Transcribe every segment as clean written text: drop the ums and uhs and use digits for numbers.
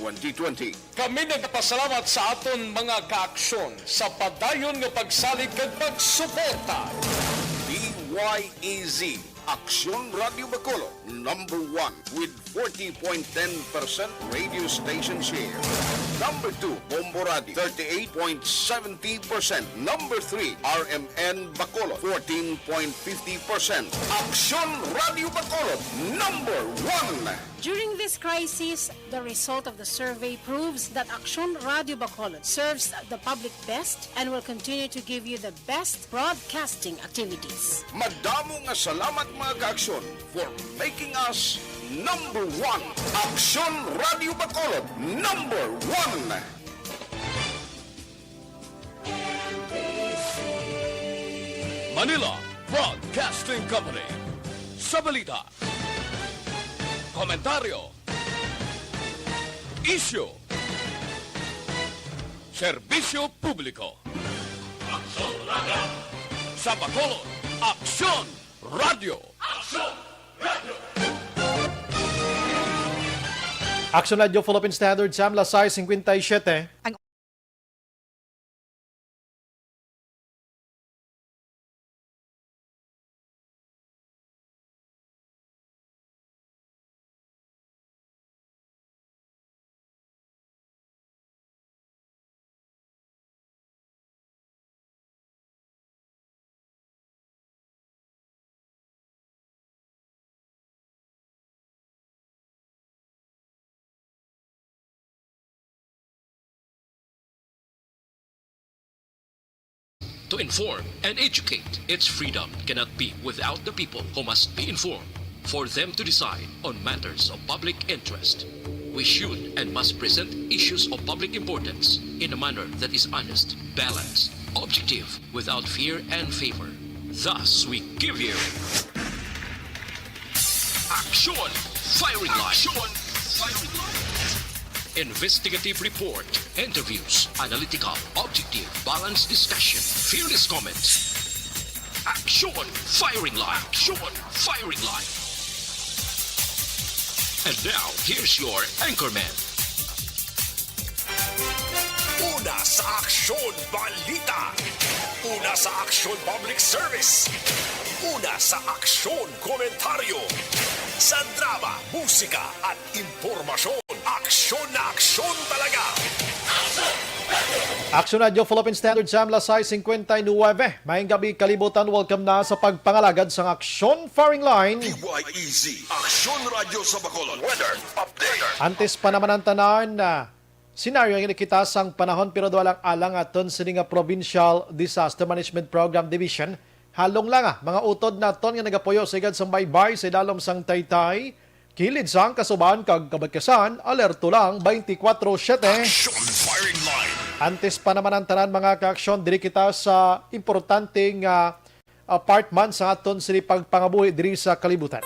2020. Kami nagpasalamat sa aton mga kaaksyon sa padayon nga pagsalig kag pagsuporta. DYEZ, Aksyon Radio Bacolod, number 1 with 40.10% radio station share. Number 2, Bombo Radio, 38.70%. Number 3, RMN Bacolod, 14.50%. Aksyon Radio Bacolod, number 1. During this crisis, the result of the survey proves that Aksyon Radio Bacolod serves the public best and will continue to give you the best broadcasting activities. Madamo nga salamat mga kaaksyon for making us number 1. Aksyon Radio Bacolod, number 1. Manila Broadcasting Company. Sa balita, komentaryo, isyu, serbisyo publiko. Aksyon Radio! Sa Bacolod, Aksyon Radio! Aksyon Radio! Action Radio Philippine Standard Time, alas 6:57. To inform and educate, its freedom cannot be without the people who must be informed for them to decide on matters of public interest. We should and must present issues of public importance in a manner that is honest, balanced, objective, without fear and favor. Thus, we give you Action Firing Line. Action Firing Line. Investigative report, interviews, analytical, objective, balanced discussion, fearless comments. Action Firing Line. Action Firing Line. And now, here's your anchorman. Una sa Aksyon Balita. Una sa Aksyon Public Service. Una sa Aksyon Komentaryo. Sa drama, musika at impormasyon. Aksyon na aksyon talaga. Action Radio Philippine Standard Time, alas 6:59. Maayong gabi, kalibutan. Welcome na sa pagpangalagad sa Aksyon Firing Line. DYEZ, Aksyon Radio sa Bacolod. Weather update. Antes pa naman ang tanan na senaryo ang inikita sang panahon pero walang alang aton sini nga Provincial Disaster Management Program Division. Halong lang mga utod naton nga nagapuyo sa igad sang baybay sa dalom sang Taytay. Kilid sang kasubaan kag kabagkasan, alerto lang 24/7. Aksyon Firing Line. Antes pa naman ang tanan mga kaaksyon, diri kita sa importanteng part man sa aton sini pagpangabuhi diri sa kalibutan.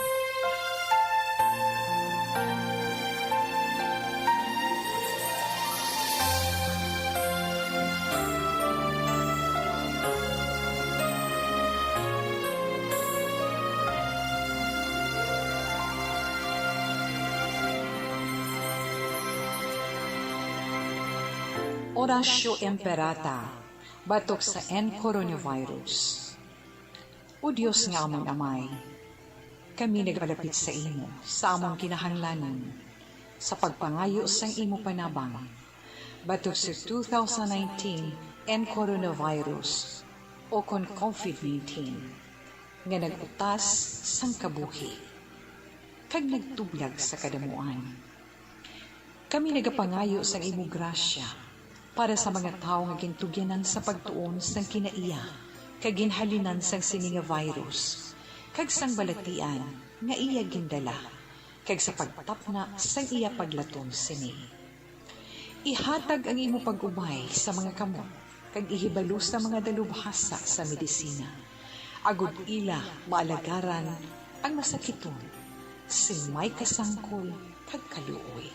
Orasyo Imperata, batok sa coronavirus. O Diyos nga among amay, kami nagpalapit sa imo, sa among kinahanglanan, sa pagpangayo sang imo panabang, batok sa 2019 coronavirus o kon COVID-19, nga nagutas sang kabuhi, kag nagtublag sa kadamuan. Kami nagapangayo sang imo grasya, para sa mga tao nga gintugyanan sa pagtuon sang kinaiya, kag ginhalinan sang sini nga virus, kag sang balatian nga iya gindala, kag sa pagtapna sang iya paglatom sini. Ihatag ang imo pag-ubay sa mga kamot, kag ihibalo sa mga dalubhasa sa medisina. Agud ila maalagaran ang masakiton, si may kasangkol kag kaluoy.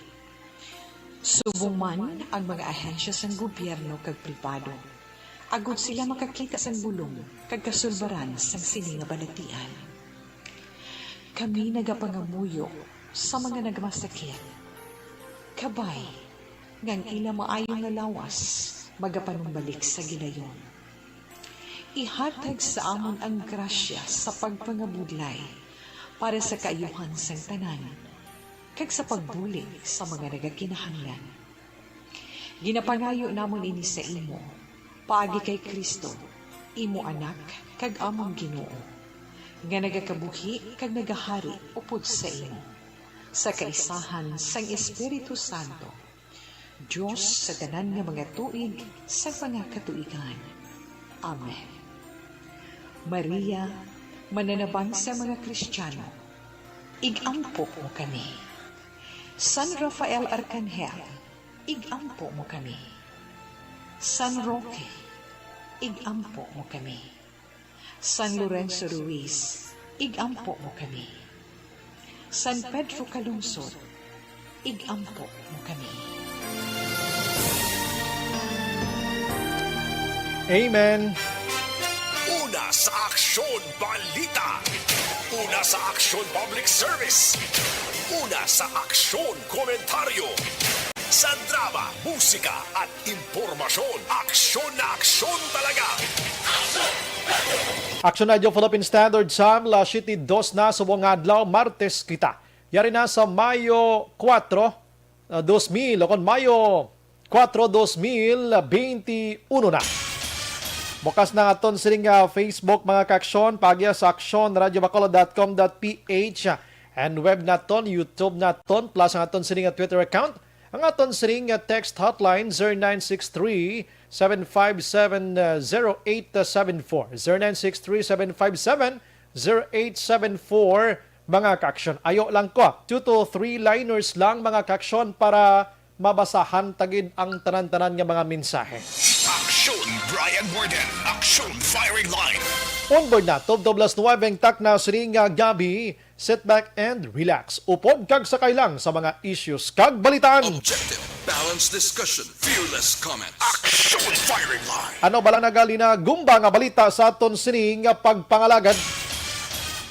Subong man ang mga ahensya sang gobyerno kag pribado, agud sila makakita sang bulong kag kasulbaran sang sini nga balatian. Kami nagapangamuyo sa mga nagmasakit, kabay ngang ila maayo nga lawas, magapanumbalik sa gilayon. Ihatag sa amon ang grasya sa pagpangabudlay para sa kaayuhan sang tanan, kag sa pagbulig sa mga nagakinahanglan. Ginapangayo namon ini sa imo, paagi kay Kristo, imo anak, kag among Ginoo, nga nagakabuhi kag nagahari upod sa imo, sa kaisahan sang Espiritu Santo, Diyos sa tanan nga mga tuig sa mga katuigan. Amen. Maria, mananabang sa mga Kristiyano, igampo mo kami. San Rafael Arcangel, igampo mo kami. San Roque, igampo mo kami. San Lorenzo Ruiz, igampo mo kami. San Pedro Calungsod, igampo mo kami. Amen. Una sa Aksyon Balita. Una sa Aksyon Public Service. Una sa Aksyon Komentaryo. Sa drama, musika at impormasyon. Aksyon na aksyon talaga. Action Radio Philippine Standard Time, La City 2 na sa buong adlaw, Martes kita. Yari na sa Mayo 4, 2000, o kon Mayo 4, 2021 na. Bukas na aton sining Facebook mga kaksyon, pagya sa aksyonradiobacolod.com.ph and web naton, YouTube naton, plus ang aton sining Twitter account. Ang aton sining text hotline 0963-757-0874. 0963-757-0874 mga kaksyon. Ayo lang ko, 2 to 3 liners lang mga kaksyon para mabasahan tagid ang tanan-tanan nga mga mensahe. Aksyon Brian Warden. Aksyon Firing Line. Onboard na, 12:09 tak na sining gabi. Sit back and relax. Upod kag sakay lang sa mga issues kag balitaan. Objective, balanced discussion, fearless comments. Aksyon Firing Line. Ano bala nagali na gumba nga balita sa aton sining pagpangalagad?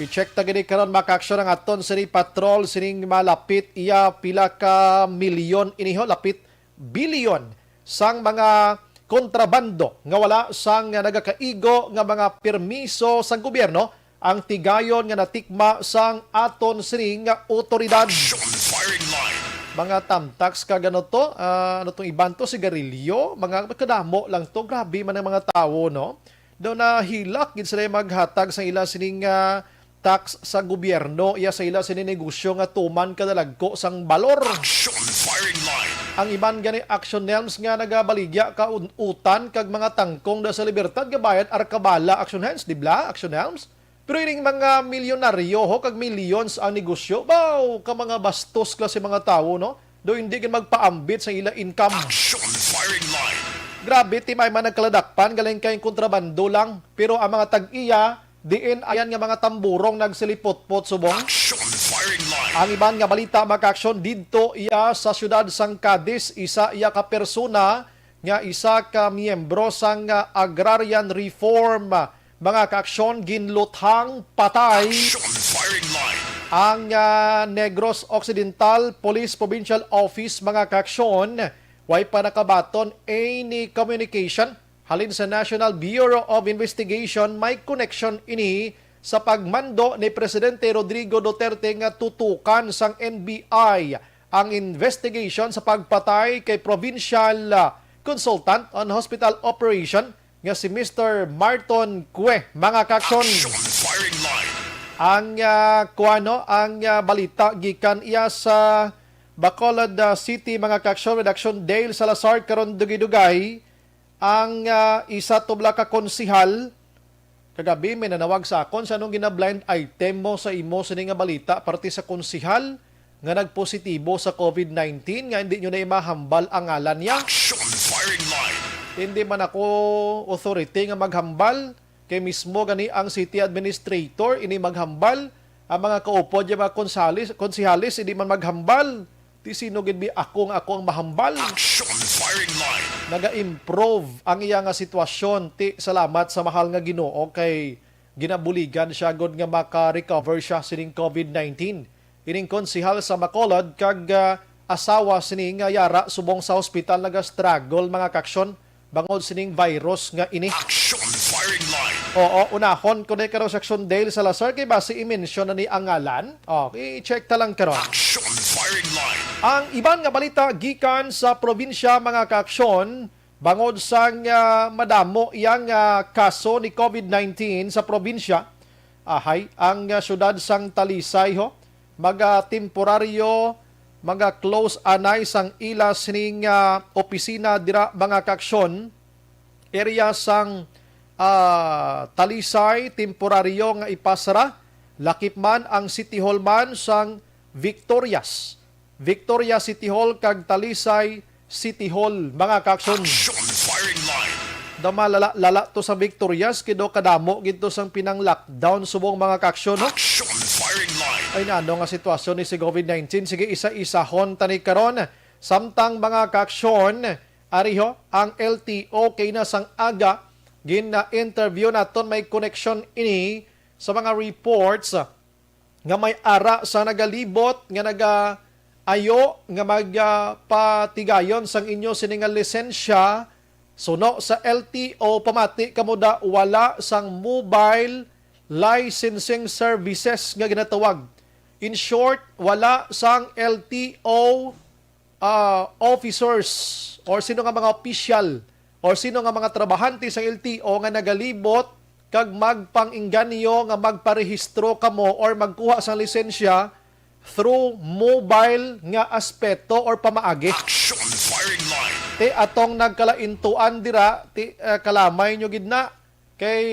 I-check ta gini karon maka-aksyon ang aton sini patrol sining malapit iya pila ka milyon iniho, lapit bilyon sang mga kontrabando nga wala sang nagakaigo nga mga permiso sang gobyerno ang tigayon nga natikma sang aton sining otoridad. Aksyon Firing Line. Mga tamtax ka gano to, ano tong iban to, sigarilyo, mga kadamo lang to, grabe man ang mga tao, no? Daw na hilak, gid sila maghatag sa ila sining tax sa gobyerno, iya sa ila sining negosyo nga tuman kadalagko sang balor. Aksyon Firing Line. Ang iban gani action helms nga nagabaligya ka utan kag mga tangkong da sa libertad gabayad arkabala action helms, di bla? Action helms. Pero ining mga milyonaryo ho kag millions ang negosyo, baw ka mga bastos klase mga tao, no? Do hindi gid magpaambit sa ila income. Aksyon Firing Line. Grabe ti may man nagkaladakpan galing kay kontrabando lang, pero ang mga tag-iya diin ayan nga mga tamburong nagsilipot-pot subong. Aksyon Firing Line. Ang iban nga balita maka-aksyon didto iya sa siyudad sang Cadiz, isa iya ka persona nga isa ka miyembro sang agrarian reform mga kaaksyon ginluthang patay. Aksyon Firing Line. Ang Negros Occidental Police Provincial Office mga kaaksyon way pa nakabaton any communication halin sa National Bureau of Investigation may connection ini sa pagmando ni Presidente Rodrigo Duterte nga tutukan sang NBI ang investigation sa pagpatay kay Provincial Consultant on Hospital Operation nga si Mr. Marton Cue. Mga kakson, Aksyon Firing Line. ang balita gikan iya sa Bacolod City mga kakson, Redaction Dale Salazar karon dugay-dugay. Ang isa tubla ka konsihal kagabi may nanawag sa akon sa anong gina-blind item mo sa imo sa nga balita parte sa konsihal nga nagpositibo sa COVID-19 nga hindi nyo na imahambal ang ngalan niya. Aksyon Firing Line. Hindi man ako authority nga maghambal kay mismo gani ang city administrator ini maghambal, ang mga kaupo di mga konsihalis hindi man maghambal. Ti sino gid bi akong mahambal. Aksyon Firing Line. Naga-improve ang iya nga sitwasyon. Ti salamat sa mahal nga Ginoo kay ginabuligan siya god nga maka-recover siya sining COVID-19. Ining konsihal sa Bacolod kag asawa sining nga yara subong sa ospital naga-struggle mga kaksyon bangod sining virus nga ini. Action firing line. Oo, unahon ko na karon sa Action Dale Salazar kay base i-mention na ni ang ngalan. I-check ta lang karon. Action firing line. Ang iban nga balita gikan sa probinsya mga kaaksyon bangod sang madamo iyang kaso ni COVID-19 sa probinsya. Ang syudad sang Talisay temporaryo close anay sang ila sining opisina dira mga kaaksyon. Area sang Talisay temporaryo nga ipasara. Lakip man ang City Hall man sang Victoria City Hall kag Talisay City Hall mga kaaksyon. Action firing line. Lala to sa Victorias kido kadamo gito sang pinang lockdown subong mga kaaksyon. Action firing line. Ay naano nga sitwasyon ni si COVID-19. Sige isa-isahon tani karon. Samtang mga kaaksyon ariho ang LTO kay na sang aga gina-interview naton may connection ini sa mga reports nga may ara sa nagalibot nga ayo nga magpatigayon sang inyo siningal lisensya suno sa LTO pamati kamuda wala sang mobile licensing services nga ginatawag. In short, wala sang LTO officers or sino nga mga official or sino nga mga trabahante sa LTO nga nagalibot kag magpang-inganyo nga magparehistro kamo or magkuha sang lisensya through mobile nga aspeto or pamaagi. Action firing line. Atong nagkalaintuan dira kalamay nyo gidna kay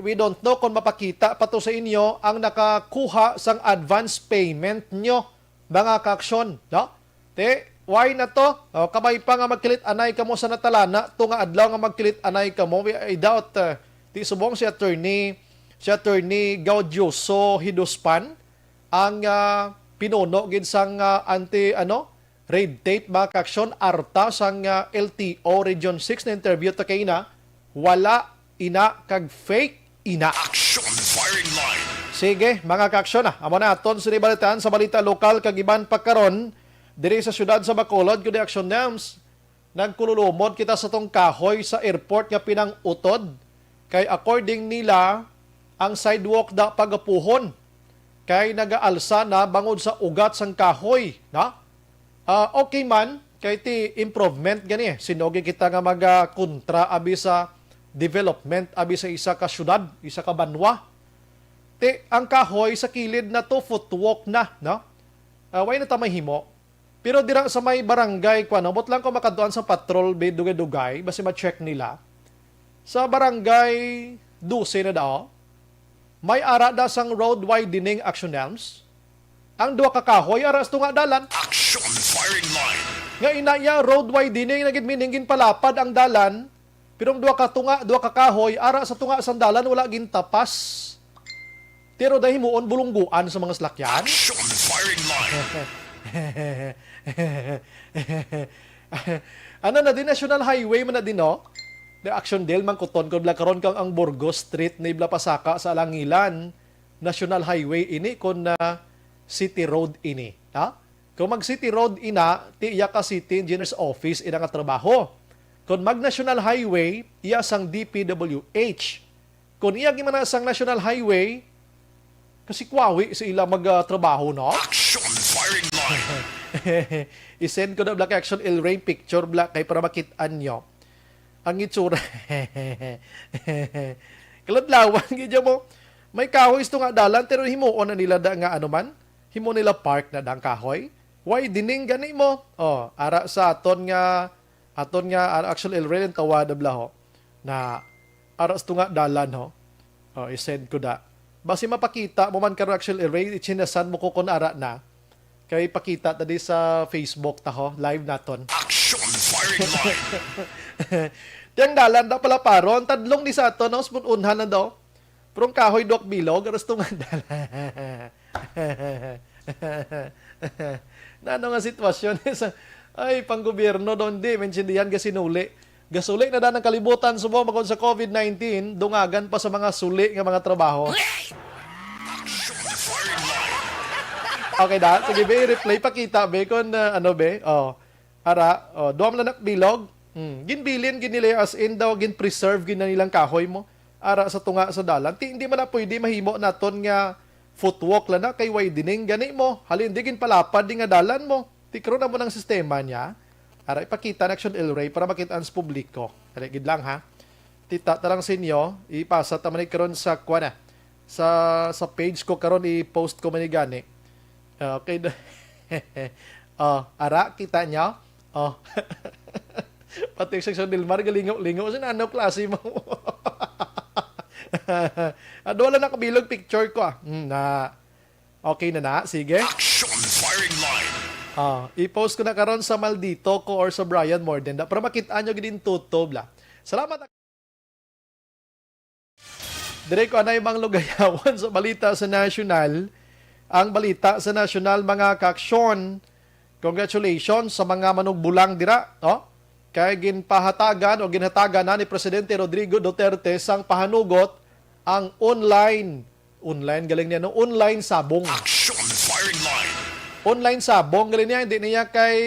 we don't know kung mapakita pa to sa inyo ang nakakuha sang advance payment nyo mga kaaksyon, no? Why na to? Kamay pa nga magkilit anay kamo sa natalana to nga adlaw nga magkilit anay kamo. I doubt ti subong si attorney Gaudioso Hidospan ang pinuno gid sang red tape mga kaaksyon arta sang LTO Region 6 na interview ta kay na wala ina kag fake ina. Action firing line. Sige mga kaaksyon amo na aton sinibalitaan sa balita lokal kag iban pa karon diri sa syudad sa Bacolod kundi Action News. Nagkululumod kita sa tong kahoy sa airport nga pinang-utod kay according nila ang sidewalk da pagapuhon kay nagaalsa na bangod sa ugat sang kahoy na okay man kay ti improvement gani sinogi kita nga kontra abi sa development abi sa isa ka syudad, isa ka banwa. Ang kahoy sa kilid na to footwalk na, no? Way na ta mahimo. Pero dira sa may barangay bot lang ko makaduan sa patrol bay dugay-dugay basi ma-check nila. Sa barangay 12 na daw, may ara da sang road widening action arms. Ang duha ka kahoy aras tunga dalan. Action firing line. Nga inaya road widening nagid miningin palapad ang dalan. Pero ang duha ka kahoy ara sa tunga sang dalan wala gin tapas. Pero dahil himuon bulungguan sa mga salakyan. Action firing line. Ano na din National Highway man na din no? The Action Dale man kuton kon karon kang ang Burgos Street na ibla pasaka sa Alangilan. National Highway ini kon City Road ini, ha? Kung mag City Road ina, ti iya ka City Engineer's Office ina nga trabaho. Kung mag National Highway, iya sang DPWH. Kung iya gimana sang National Highway, kasi kwawi sa ila magtrabaho, no? Action firing line. I-send ko na Black Action El Ray picture Black kay para makitaan nyo. Ang itsura. Kaladlawan, gidya mo. May kahoy ito nga dalan, pero himuon na nila da nga ano man. Himo nila park na dang kahoy. Why dining gani mo? Ara sa aton nga Action El Ray tawad blaho na ara ito nga dalan ho. I-send ko da. Basi mapakita mo man karo Action El Ray, ichinasan mo ko kun ara na. Kay pakita tadi sa Facebook taho, live naton. Action firing line. Yang dalan da pala paron, tadlong ni sa aton, no? Unhan na daw. Prong kahoy dok bilog, aras nga dalan. Na ano nga sitwasyon ay panggobyerno doon di, mensindihan ka sinuli. Gasuli na ng kalibutan sumo magod sa COVID-19, dungagan pa sa mga suli nga mga trabaho. Action firing line. Okay na, sige be, replay pakita be kung ano be. Ara, duwam lang bilog. Ginbilin ginila as in daw gin-preserve gin na nilang kahoy mo. Ara sa tunga sa dalan. Hindi man na pwede mahimo naton nga footwalk lang na kay widening gani mo. Halin di gin palapad di nga dalan mo. Tikro na mo ng sistema niya. Ara ipakita na Action El Rey para makita sa publiko. Kaya gid lang ha. Tita tarang sa inyo, ipasa ta man karon sa kuana. Sa page ko karon i-post ko man gani. Okay. Ara kita niya. Pati section Dilmar galingo-lingo sa ano klase mo. Wala na kabilog picture ko na okay na sige. Action firing line. I-post ko na karon sa Maldito ko or sa Brian Morden para makita nyo gidin tutob la. Salamat. Dire ko anay mang lugayawan sa balita sa national. Ang balita sa national mga kaaksyon. Congratulations sa mga manugbulang dira, kay ginpahatagan o ginhatagan na ni Presidente Rodrigo Duterte sang pahanugot ang online galing niya online sabong. Action firing line. Online sabong galing niya, hindi niya kay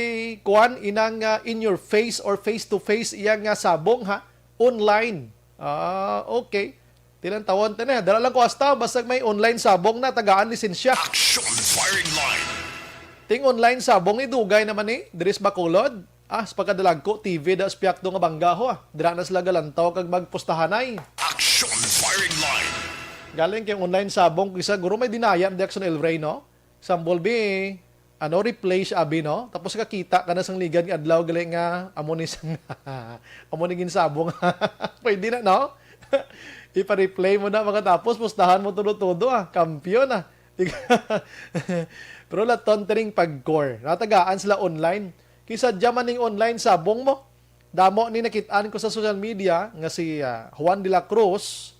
kuan inang in your face or face to face iyang sabong ha, online. Okay. Tilang tawon ta na, dala lang ko hasta basta may online sabong na tagaan lisensya. Action firing line. Ting online sabong ni dugay naman Dris Bacolod. Sa pagkadalag ko, TV da spiak do nga banggaho Dira na sila galantaw kag magpustahanay. Action firing line. Galing kay online sabong kisa guro may dinaya ni Action El Rey no. Example be replay siya abi no. Tapos kakita ka na sang ligan nga adlaw galing nga amo ni sang amo ni gin sabong. Pwede na no. Ipa-replay mo na makatapos pustahan mo tudo-tudo Kampiyon Pero laton tering pag-core. Natagaan sila online. Kisa diyaman ning online sabong mo. Damo ni nakitaan ko sa social media nga si Juan de la Cruz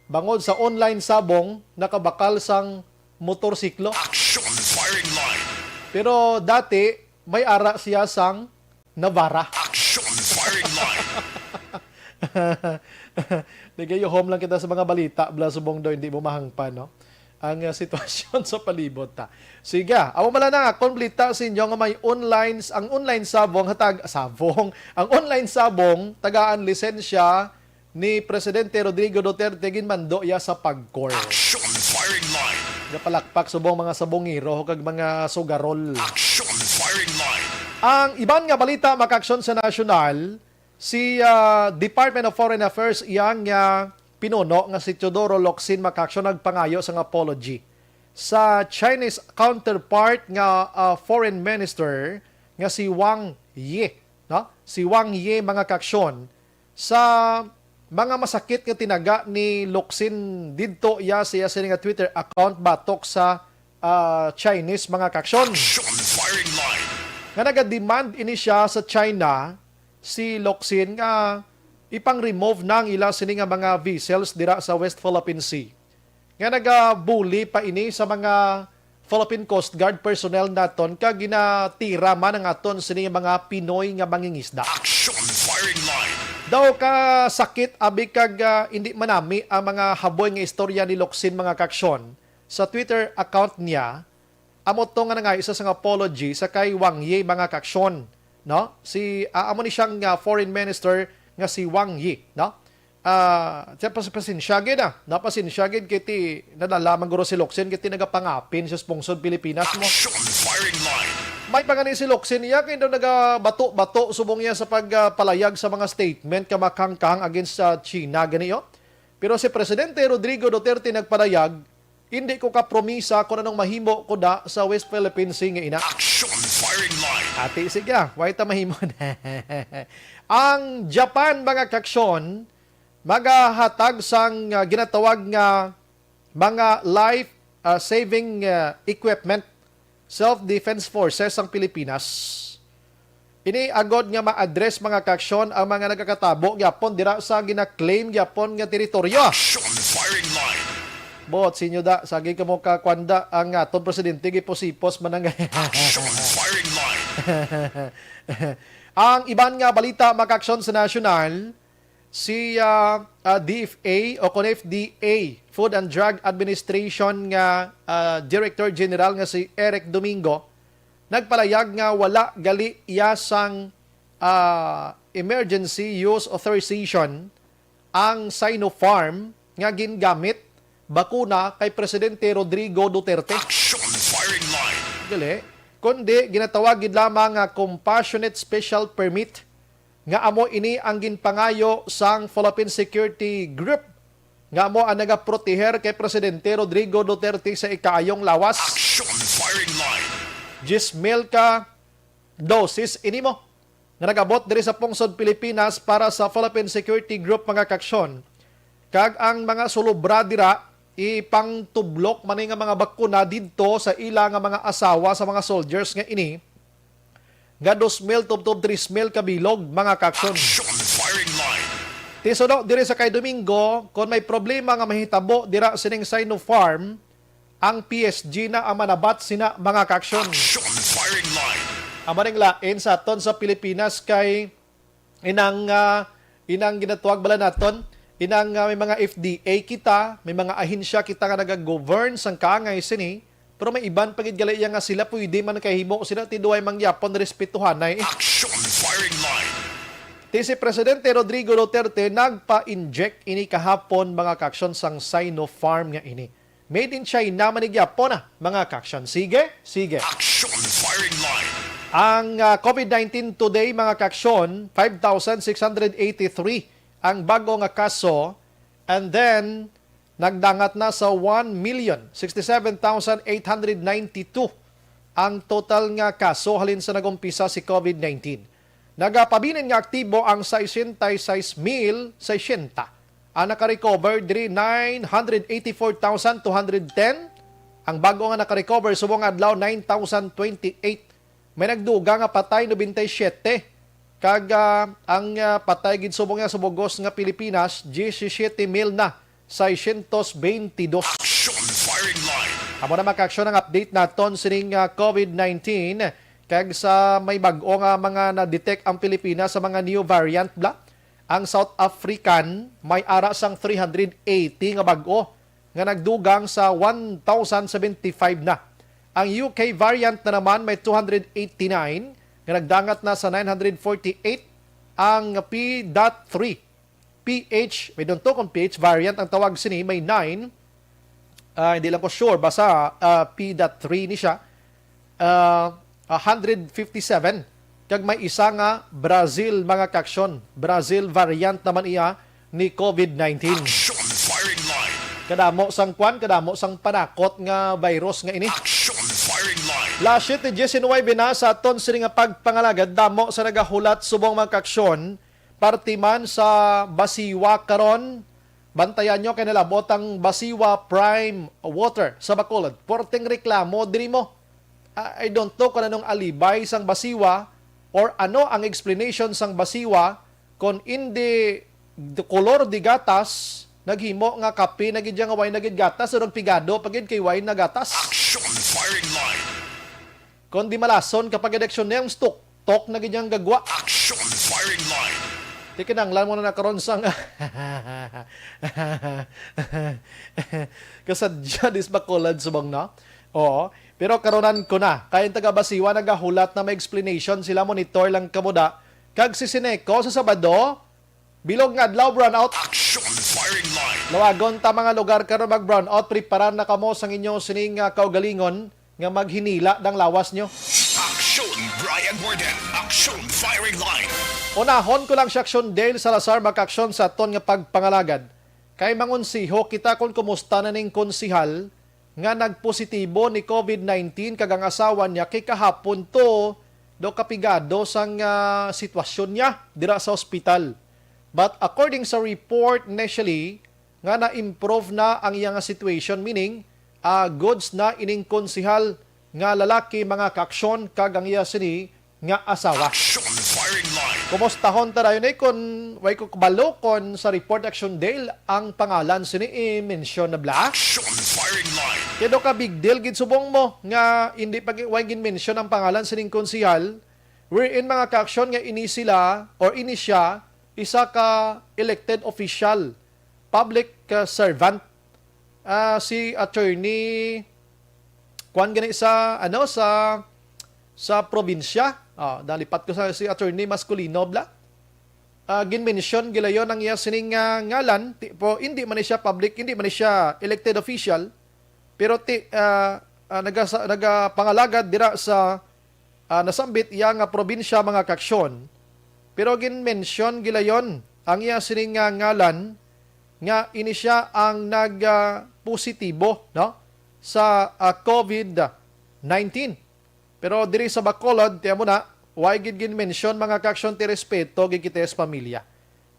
bangod sa online sabong nakabakal sang motorsiklo. Action firing line. Pero dati may ara siya sang Navara. Action firing line. Nagayo home lang kita sa mga balita bla subong daw hindi mo mahangpa no ang sitwasyon sa palibot ta. Sige, amo mala na kompleta sa inyo nga may ang online sabong ang online sabong tagaan lisensya ni Presidente Rodrigo Duterte ginmando ya sa pagkor. Action firing line. Napalakpak subong mga sabongiro kag mga sugarol. Action firing line. Ang iban nga balita makaaksyon sa nasyonal, si Department of Foreign Affairs iyang pinuno nga si Teodoro Locsin makaaksyon nagpangayo sang apology sa Chinese counterpart nga foreign minister nga si Wang Yi, no? Si Wang Yi mga kaaksyon sa mga masakit nga tinaga ni Locsin didto iya siya sa nga Twitter account batok sa Chinese mga kaaksyon. Action firing line. Nga naga-demand ini siya sa China si Locsin nga ipang-remove ng ila sini nga mga vessels dira sa West Philippine Sea. Nga naga-bully pa ini sa mga Philippine Coast Guard personnel naton kag ginatira man ang aton sini mga Pinoy nga mangingisda. Action firing line. Daw ka sakit abi kag hindi manami ang mga haboy nga istorya ni Locsin mga kaaksyon sa Twitter account niya. Amo to nga nga isa sa apology sa kay Wang Yi mga kaaksyon, no? Si amo ni siyang foreign minister nga si Wang Yi, no? Pasinsya na. Napasinsya gid kiti nadalaman guro si Locsin kiti nagapangapin sa sponsor Pilipinas mo. Action firing line. May pangani si Locsin niya kay daw nagabato-bato subong niya sa pagpalayag sa mga statement kamakangkang against sa China ganiyo. Pero si Presidente Rodrigo Duterte nagpalayag, hindi ko kapromisa kung anong mahimo ko da sa West Philippine Sea nga ina. Action firing line. Ate, sige, why ta mahimo na. Ang Japan mga kaaksyon magahatag sang ginatawag nga mga life saving equipment self-defense forces ang Pilipinas. Ini agod nga ma-address mga kaaksyon ang mga nagkakatabo gyapon dira sa gina-claim gyapon nga teritoryo. Action firing line. Bot sinyo da sagi kamo ka kwanda ang aton presidente giposipos manang. Action firing line. Ang iban nga balita makaaksyon sa nasyonal, si DFA o kon FDA, Food and Drug Administration nga Director General nga si Eric Domingo, nagpalayag nga wala gali iyasang emergency use authorization ang Sinopharm nga gingamit bakuna kay Presidente Rodrigo Duterte. Action firing line. Gali, kundi ginatawag gid lamang nga Compassionate Special Permit nga amo ini ang ginpangayo sang Philippine Security Group nga amo ang nagaproteher kay Presidente Rodrigo Duterte sa ikaayong lawas. Action firing line. 10,000 ka dosis ini mo nga nagabot diri sa pungsod Pilipinas para sa Philippine Security Group mga kaksyon. Kag ang mga sulubra dira ipangtublok man nga mga bakuna didto sa ila nga mga asawa sa mga soldiers nga ini nga 2,000 tubtob 3,000 kabilog mga kaksyon. Action firing line. Tisono diri sa kay Domingo kung may problema nga mahitabo dira sining Sinopharm, ang PSG na ang manabat sina mga kaksyon. Action firing line. Amaring lain sa aton sa Pilipinas kay inang ginatuwag bala naton, inang may mga FDA kita, may mga ahensya kita nga nagagovern sang kaangay sini, pero may iban pagid galaya nga sila pwede man kahimo sila tiduay mangyapon respetuhanay. Action firing line. Si Presidente Rodrigo Duterte nagpa-inject ini kahapon mga kaksyon sang Sinopharm nga ini. Made in China manigyapon na mga kaksyon. Sige. Action firing line. Ang COVID-19 today mga kaksyon, 5,683 ang bago nga kaso, and then nagdangat na sa 1,067,892 ang total nga kaso halin sa nagumpisa si COVID-19. Nagapabilin nga aktibo ang 66,660. Ang nakarecover diri 984,210. Ang bago nga nakarecover subong adlaw 9,028. May nagduga nga patay 97. Kag ang patay gid subong nga subugos nga Pilipinas 17,000 na 622. Action firing line. Amo na makaksyon ang update naton sining COVID-19 kag sa may bag-o nga mga na-detect ang Pilipinas sa mga new variant bla. Ang South African may ara sang 380 nga bag-o nga nagdugang sa 1,075 na. Ang UK variant na naman may 289 nga nagdangat na sa 948. Ang P.3 PH, may dunto kung PH variant ang tawag sini, may 9. Hindi lang ko sure, basta P.3 ni siya. 157. Kag may isa nga Brazil mga kaksyon. Brazil variant naman iya ni COVID-19. Action firing line. Kadamo sang kwan, kadamo sang panakot nga virus nga ini. Action firing line. Last 19 na sa aton sini nga pagpangalagad damo sa nagahulat subong mga kaksyon partiman sa Basiwa karon. Bantayan nyo kay nalabot ang Basiwa Prime Water sa Bacolod. Porteng reklamo diri mo. I don't know kung anong alibay sang Basiwa or ano ang explanation sang Basiwa kung hindi kolor di gatas naghimo nga kape nagid nga wine nagid gatas urang pigado pagid kay wine na gatas. Action firing line. Kung di malason kapag eleksyon na yung tok nagid nga gagwa. Action firing line. Di kinanglan mo na nakaroon sang kasadya dis Bacolod subang na. Oo. Pero karonan ko na. Kaya taga Basiwa nagahulat na may explanation sila monitor lang kamuda. Kag si Sineco sa Sabado, bilog nga adlaw brownout. Action firing line. Lawagon ta mga lugar karon mag brownout, preparan na kamo sang inyo sining kaugalingon nga maghinila dang lawas nyo. Action Brian Borden. Action firing line. Unahon ko lang si Action Dale Salazar makaksyon sa aton nga pagpangalagad. Kay mangunsiho kita kung kumusta na ning konsihal nga nagpositibo ni COVID-19 kag ang asawa niya kay kahapon to do kapigado sang sitwasyon niya dira sa ospital. But according sa report initially nga na-improve na ang iyang situation, meaning goods na ining konsihal nga lalaki mga kaksyon kag ang iya sini nga asawa. Action firing line. Kumustahon ta dayon kun way ko kabalo kon sa report Action Dale ang pangalan sini i-mention na bla. Action firing line. Kaya ka big deal gid subong mo nga hindi pag way gin-mention ang pangalan sining konsihal wherein mga kaksyon nga ini sila or ini siya isa ka elected official, public servant, si attorney kuan gani sa sa probinsya. Dalipat ko sa si attorney Masculino bla. Gin-mention gilayon ang iya sining ngalan, hindi man siya public, hindi man siya elected official, pero nagapangalagad dira sa nasambit iya nga probinsya mga kaksyon. Pero gin-mention gilayon ang iya sining ngalan nga ini siya ang positibo no sa COVID-19. Pero diri sa Bacolod, tiyan mo na, why gin-mention mga kaksyon ti respeto gikites pamilya.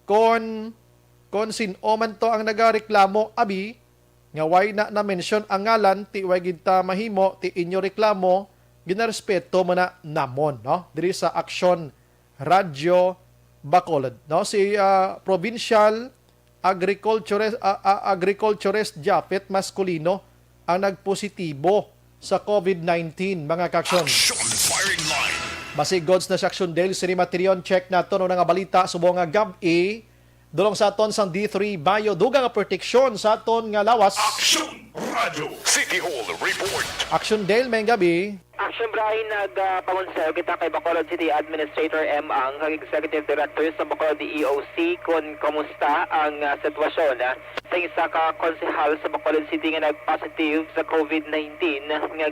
Kon sino man to ang nagareklamo abi nga why na mention ang ngalan ti why gid ta mahimo ti inyo reklamo ginarespeto mo na namon no diri sa Aksyon Radio Bacolod no si provincial agriculturist Japet Masculino ang nagpositibo sa COVID-19 mga kaksyon. Action Firing Line. Basi gods na sa Action Del Siri Materion check nato no nga balita subong nga GAB-A dulong sa aton sang D3 Bayo dugang nga proteksyon sa aton nga lawas. Action Radio City Hall Report. Action Del may gabi. Action Brian, nagpangonsel kita kay Bacolod City Administrator M. Ang Executive Director sa Bacolod EOC kung kamusta ang sitwasyon sa isa ka konsehal sa Bacolod City nga nag-positive sa COVID-19 nga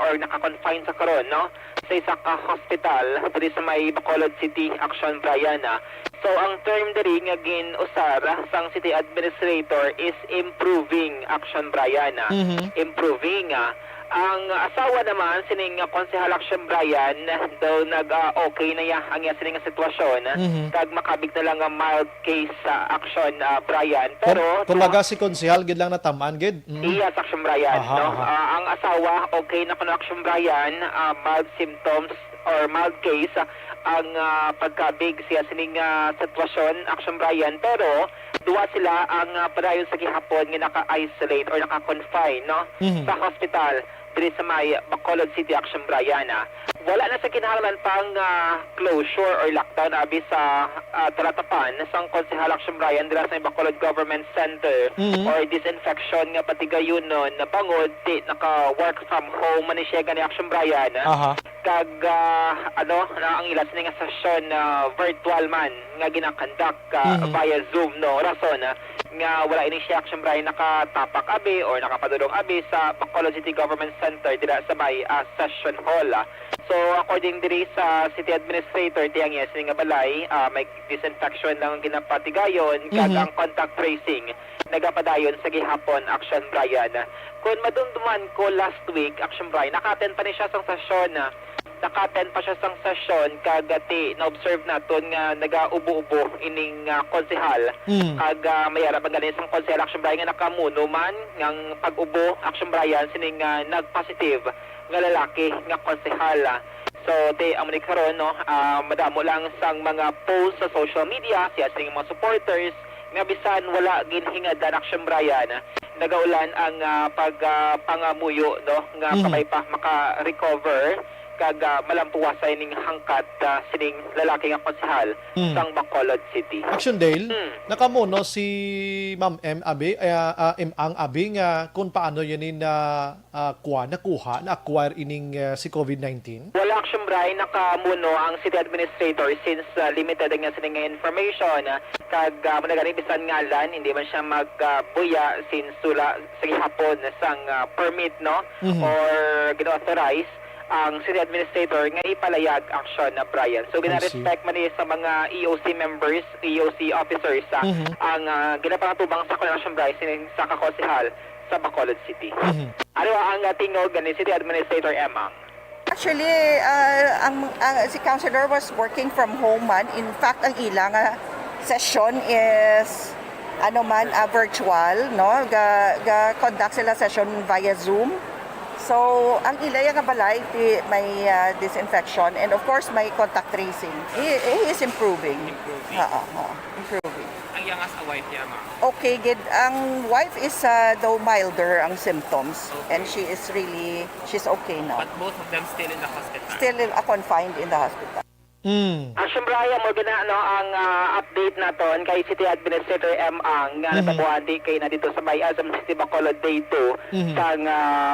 or naka-confine sa karon no sa isa ka hospital diri sa may Bacolod City. Action Brian. So ang term diri nga gin-usar sang City Administrator is improving. Action Brian. Improving. Ang asawa naman sining Konsehal Action Brian daw nag-okay na ang sining sitwasyon kag makabig na lang ang mild case sa Action Brian pero kumbaga si konsehal gid lang natamaan gid. Yes, Action Brian no. Ang asawa okay na kuno Action Brian, mild symptoms or mild case ang pagkabig siya sining sitwasyon Action Brian pero duwa sila ang padayon sa gihapon nga naka-isolate or naka-confine no sa hospital diri sa may Bacolod City. Action Brian. Wala na sa kinahanglan pang closure or lockdown abi sa talatapan sang Konsehal Action Brian dira sa may Bacolod Government Center or disinfection nga patigayon nun bangod di naka-work from home man siya gani Action Brian. Kag ang ilas nga session virtual man nga ginakandak via Zoom no rason nga wala ini siya Action Brian nakatapak abi or nakapadulong abi sa Bacolod City Government Center dira sa may session hall. So according diri sa City Administrator tiyang yes nga balay may disinfection lang ginapatigayon kag ang contact tracing nagapadayon sa gihapon Action Brian. Kung madumduman ko last week Action Brian naka-attend pa ni siya sang session naka-attend pa siya sang session kagati na-observe naton nga nagaubo-ubo ining konsehal kag mayara magaling sang konsehal Action Brian nga nakamuno man ngang pag-ubo Action Brian sining nag-positive nga lalaki nga konsehal. So amo ni karon no madamo lang sang mga posts sa social media siya sining mga supporters nga bisan wala ginhingadan Action Brian nagaulan ang pagpangamuyo no nga kamay pa maka-recover kag malampuwasay ning hangkat sining lalaki nga konsehal sang Bacolod City. Action Dale, nakamuno si Ma'am M. Abi, ang Abi nga kung paano yun na-acquire ining si COVID-19? Wala Action Brian, nakamuno ang City Administrator since limited nga sining information kag managani bisan ngalan hindi man siya magbuya since sula sa gihapon sang permit no or gina-authorize ang City Administrator nga ipalayag Action na Brian. So gina-respect man sa mga EOC members, EOC officers ang ginapangatubang sa Action Brian sa kakonsehal sa Bacolod City. Ano ang tingog ni City Administrator Emang? Actually, si Councilor was working from home man. In fact, ang ilang session is virtual, no? Conduct sila session via Zoom. So, ang ilay nga balay may disinfection and of course may contact tracing. He is improving. Improving. Ang yang as a wife niya ma. Okay, good. Ang wife is though milder ang symptoms and she's okay now. But both of them still in the hospital. Still confined in the hospital. Action Brian mo gina ang update naton kay City Administrator M. Ang nga natabuhan di kay na dito sa Bayazam City Bacolod Day 2 sa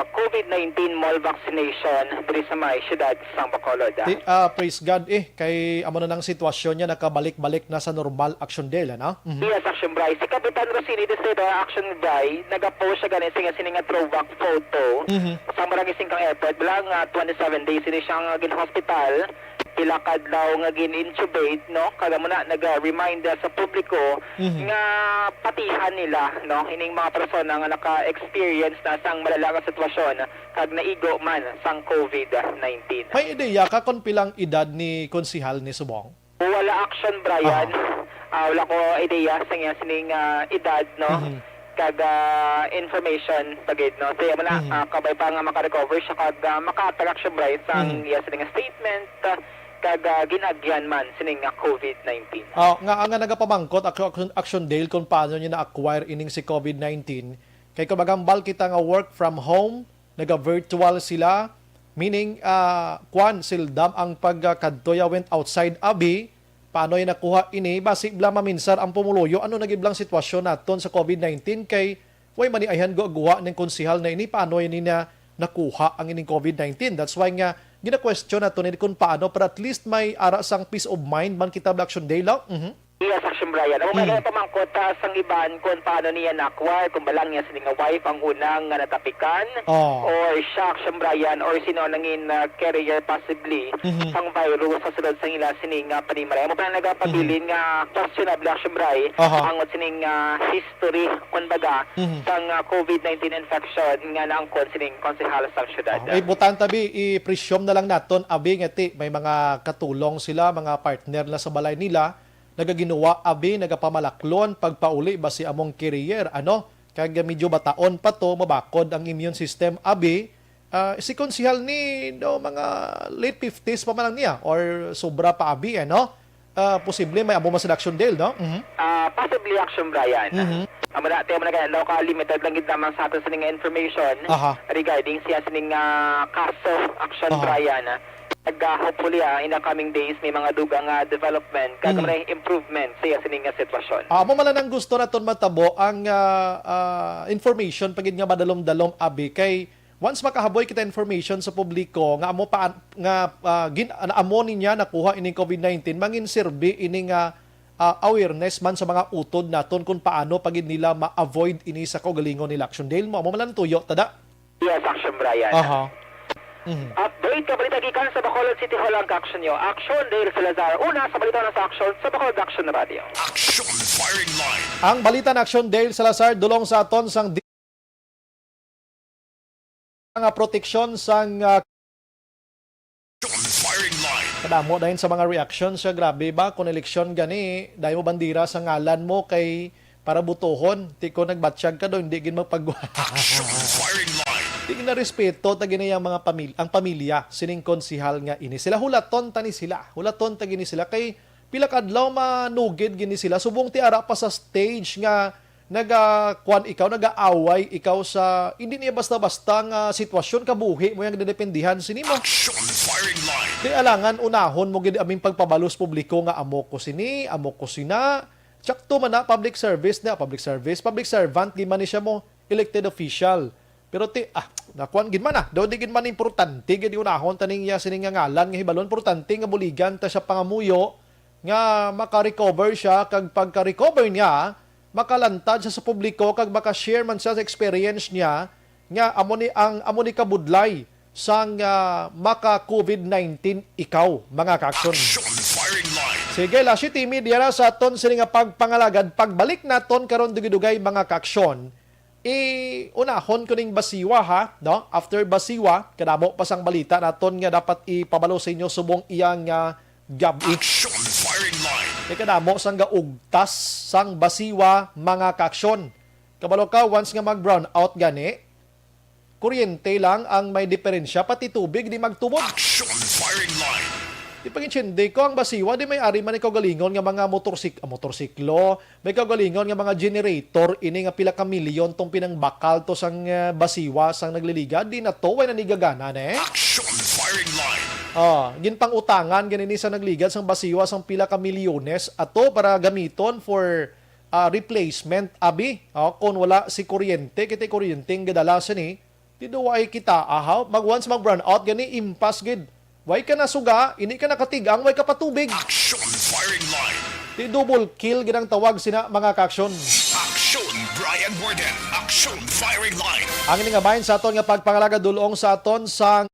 COVID-19 mall vaccination diri sa may syudad sa Bacolod. Praise God kay amo na ng sitwasyon niya nakabalik-balik na sa normal action day ano? Yes, Action Brian. Si Kapitan Rosini Distrito Action Brian nagapost siya ganin sininga throwback photo sa Marangising kang airport bilang 27 days ini siyang gin-hospital. Pilakad daw nga gin-intubate, no? Kada mo na nag-remind sa publiko nga patihan nila, no? Ining mga persona nga naka-experience na sang malala nga sitwasyon kag naigo man sang COVID-19. May ideya ka kung pilang edad ni konsihal ni Subong? Wala action, Brian. Wala ko ideya sa nga sining edad, no? Kag information pagid, no? Saya mo na kabay pa nga makarecover siya kag maka-action, Brian, sang sining statement kag ginagyan man sining COVID-19. Nga nagapamangkot action deal kung paano niya na-acquire ining si COVID-19. Kay kumagambal kita nga work from home, naga-virtual sila, meaning sildam ang pagkadtoya went outside abi, paano yung nakuha ini, basig blang maminsar ang pumuluyo, ano nagiblang sitwasyon naton sa COVID-19 kay way maniayan guwa ng konsihal na ini, paano yun na nakuha ang ining COVID-19. That's why nga gina-question na ito kung paano, pero at least may ara sang peace of mind man kita action day lang. Yes, Action Brian. Ako may pamangkot sang iban kung paano niya na-acquire, kung balang niya sining wife ang unang natapikan, or siya, Action Brian, or sino nangin carrier possibly, sang virus sa sulod sang ila sining panimara. Mo pa nagapabilin nga questionable, Action Brian, ang sining history, kung baga, sang COVID-19 infection nga naangkon sining konsehal sa syudad. Butan tabi, i-presume na lang naton, abi ngati, may mga katulong sila, mga partner na sa balay nila, nagaginawa abi, nagapamalaklon, pagpauli ba si among career, kag medyo bataon pa to, mabakod ang immune system abi, si konsihal ni mga late 50s pa man lang niya, or sobra pa abi, posible may amo sa action deal, no? Possibly, Action Brian. Tayo mo na ganyan daw ka-limited lang gid naman sa atin sa nga information regarding siya sa kaso, Action Brian. Hopefully in the coming days may mga dugang development kag may improvement sa sining sitwasyon. Amo man lang gusto naton matabo ang information pagid nga madalom-dalom abi kay once makahaboy kita information sa publiko nga amo pa nga amo niya nakuha ining COVID-19 mangin serbi ining awareness man sa mga utod naton kung paano pagid nila ma-avoid ini sa kaugalingon nila action deal mo. Amo man lang tuyo tada. Yes, Action Brian. Update ka balita gikan sa Bacolod City Hall ang action nyo. Action Dale Salazar. Una sa balita na sa action sa Bacolod Action Radio. Action Firing Line. Ang balita na action Dale Salazar dulong sa aton sang nga proteksyon sang Firing Line. kadamo dahil sa mga reactions siya, grabe ba kung eleksyon gani dahil mo bandira sa ngalan mo kay para butohon, ti ko nagbatsyag ka do hindi gin magpagwa. Action Firing Line. Di na respeto tagi na mga ang pamilya sining konsihal nga ini. Sila hulaton tani sila. Hulaton tagi ni sila kay pila kadlaw manugid gini sila subong ti ara pa sa stage nga nagaaway ikaw sa hindi niya basta-basta nga sitwasyon kabuhi mo yang dedependihan sinimo. Action Firing Line. Di alangan unahon mo gid aming pagpabalos publiko nga amo ko sini, amo ko sina. Tsakto man na public public servant di man ni siya mo elected official. Pero nakuan gid man daw di gid man importante gid unahon taning ya sining nga ngalan nga hibalon importante nga buligan ta siya pangamuyo nga maka-recover siya kag pagka-recover niya makalantad siya sa publiko kag maka-share man siya sa experience niya nga amo ni kabudlay sang maka COVID-19 ikaw mga ka-action. Sige, Lassie TV diara sa aton sini nga pagpangalagad pagbalik naton karon dugay-dugay mga ka-action. Unahon ko ning basiwa no? After basiwa, kadamo pa sang balita naton nga dapat ipabalo sa inyo subong iyang gabi. Action Firing Line. Kadamo sang gaugtas sang basiwa mga ka-action. Kabalo ka once nga mag-brown out gani, kuryente lang ang may diferensya pati tubig di magtubod. Action Firing Line. Di pag-intindi ko ang basiwa, di may ari man ikaw galingon nga mga motorsiklo, may kagalingon nga mga generator, ini nga pila ka milyon tong pinangbakal to sang basiwa, sang nagliliga, di na to, way nanigagana, Action Firing Line. Ginpang utangan ganini sa nagligad sang basiwa sang pila ka milyones ato para gamiton for replacement abi. Kung wala si kuryente, kiti kuryenteng gadalasan ni tiduway kita ahaw mag once mag run out gani impas gid. Way ka na suga, ini ka nakatigang, way ka patubig. Action firing line. Di double kill ginang tawag sina mga ka-aksyon. Action Brian Warden. Action firing line. Ang ini nga bahin sa aton nga pagpangalaga dulong sa aton sang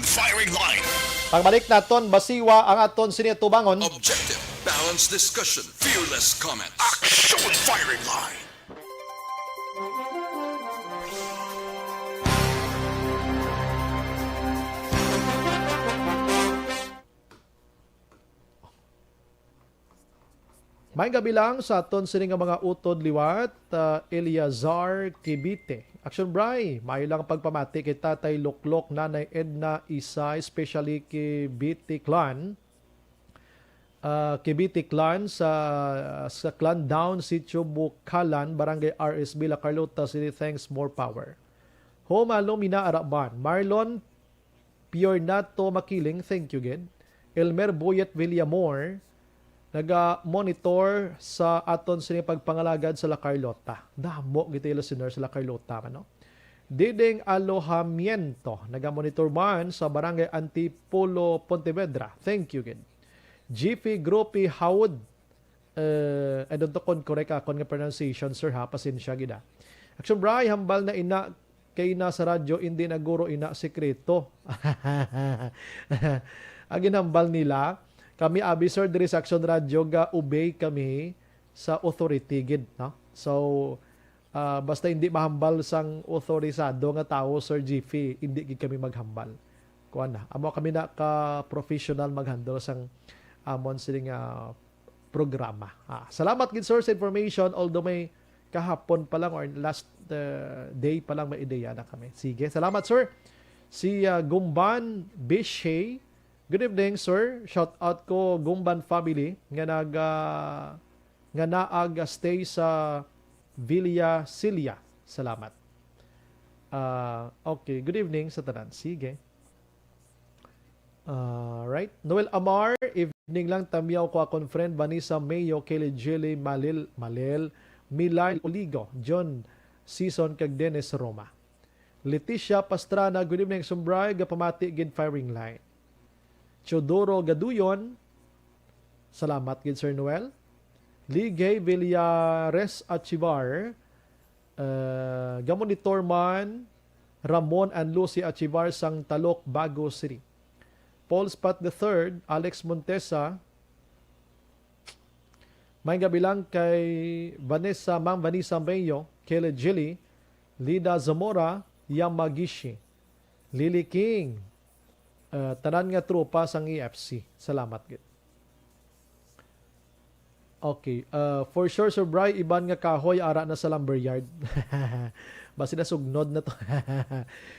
Firing line. pagbalik naton basiwa ang aton sinitubangon. Objective. Balanced discussion. Fearless comments. Action firing line. May gabi lang sa aton sining nga mga utod liwat, Eliazar Kibite. Action Bray, may lang pagpamati kay Tatay Luklok, Nanay Edna Isa, especially Kibite Clan. Kibite Clan sa Clan Down, Sitio Bukalan, Barangay RSB, La Carlota City. Thanks, more power. Homa Lumina Araban, Marlon Piornato Makiling, thank you again. Elmer Boyet Villamor, naga-monitor sa aton sining pagpangalagad sa La Carlota. Damo giti listener sa La Carlota no. Diding Alojamiento, naga-monitor man sa Barangay Antipolo, Pontevedra. Thank you again. GP Grupi Howard, I don't know kung correct akon nga pronunciation sir ha, pasensya gida. Action Bray, hambal na ina kay na sa radyo, hindi na guro ina sekreto. Agin hambal nila, kami abisor diri sa Action Radio ga obey kami sa authority gid no. So basta hindi mahambal sang otorisado nga tao Sir GP, hindi gid kami maghambal. Kuan na amo kami na ka professional maghandle sang amon sining programa. Salamat gid sir sa information, although may kahapon pa lang or last day pa lang may ideya na kami. Sige, salamat sir. Si Gumban Bishay, good evening, sir. Shout out ko Gumban family nga naag stay sa Villa Silia. Salamat. Okay, good evening sa tanan. Sige. Right. Noel Amar, evening lang tamiyaw ko akong friend Vanessa Mayo, Kelly Jelly Malil, Milay Oligo, John Season kag Dennis Roma. Leticia Pastrana, good evening, Sumbray, gapamati gid firing line. Chodoro Gaduyon, salamat gid Sir Noel. Ligay Villares Achivar, gamonitor man Ramon and Lucy Achivar sang Talok, Bago City. Paul Spat III, Alex Montesa, may gabi lang kay Ma'am Vanessa Mayo, Kelly Jilly, Lida Zamora, Yamagishi, Lily King, tanan nga tropa sang EFC. Salamat gid. Okay, for sure Sir Bry, iban nga kahoy ara na sa lumberyard. Basi na sugnod na to.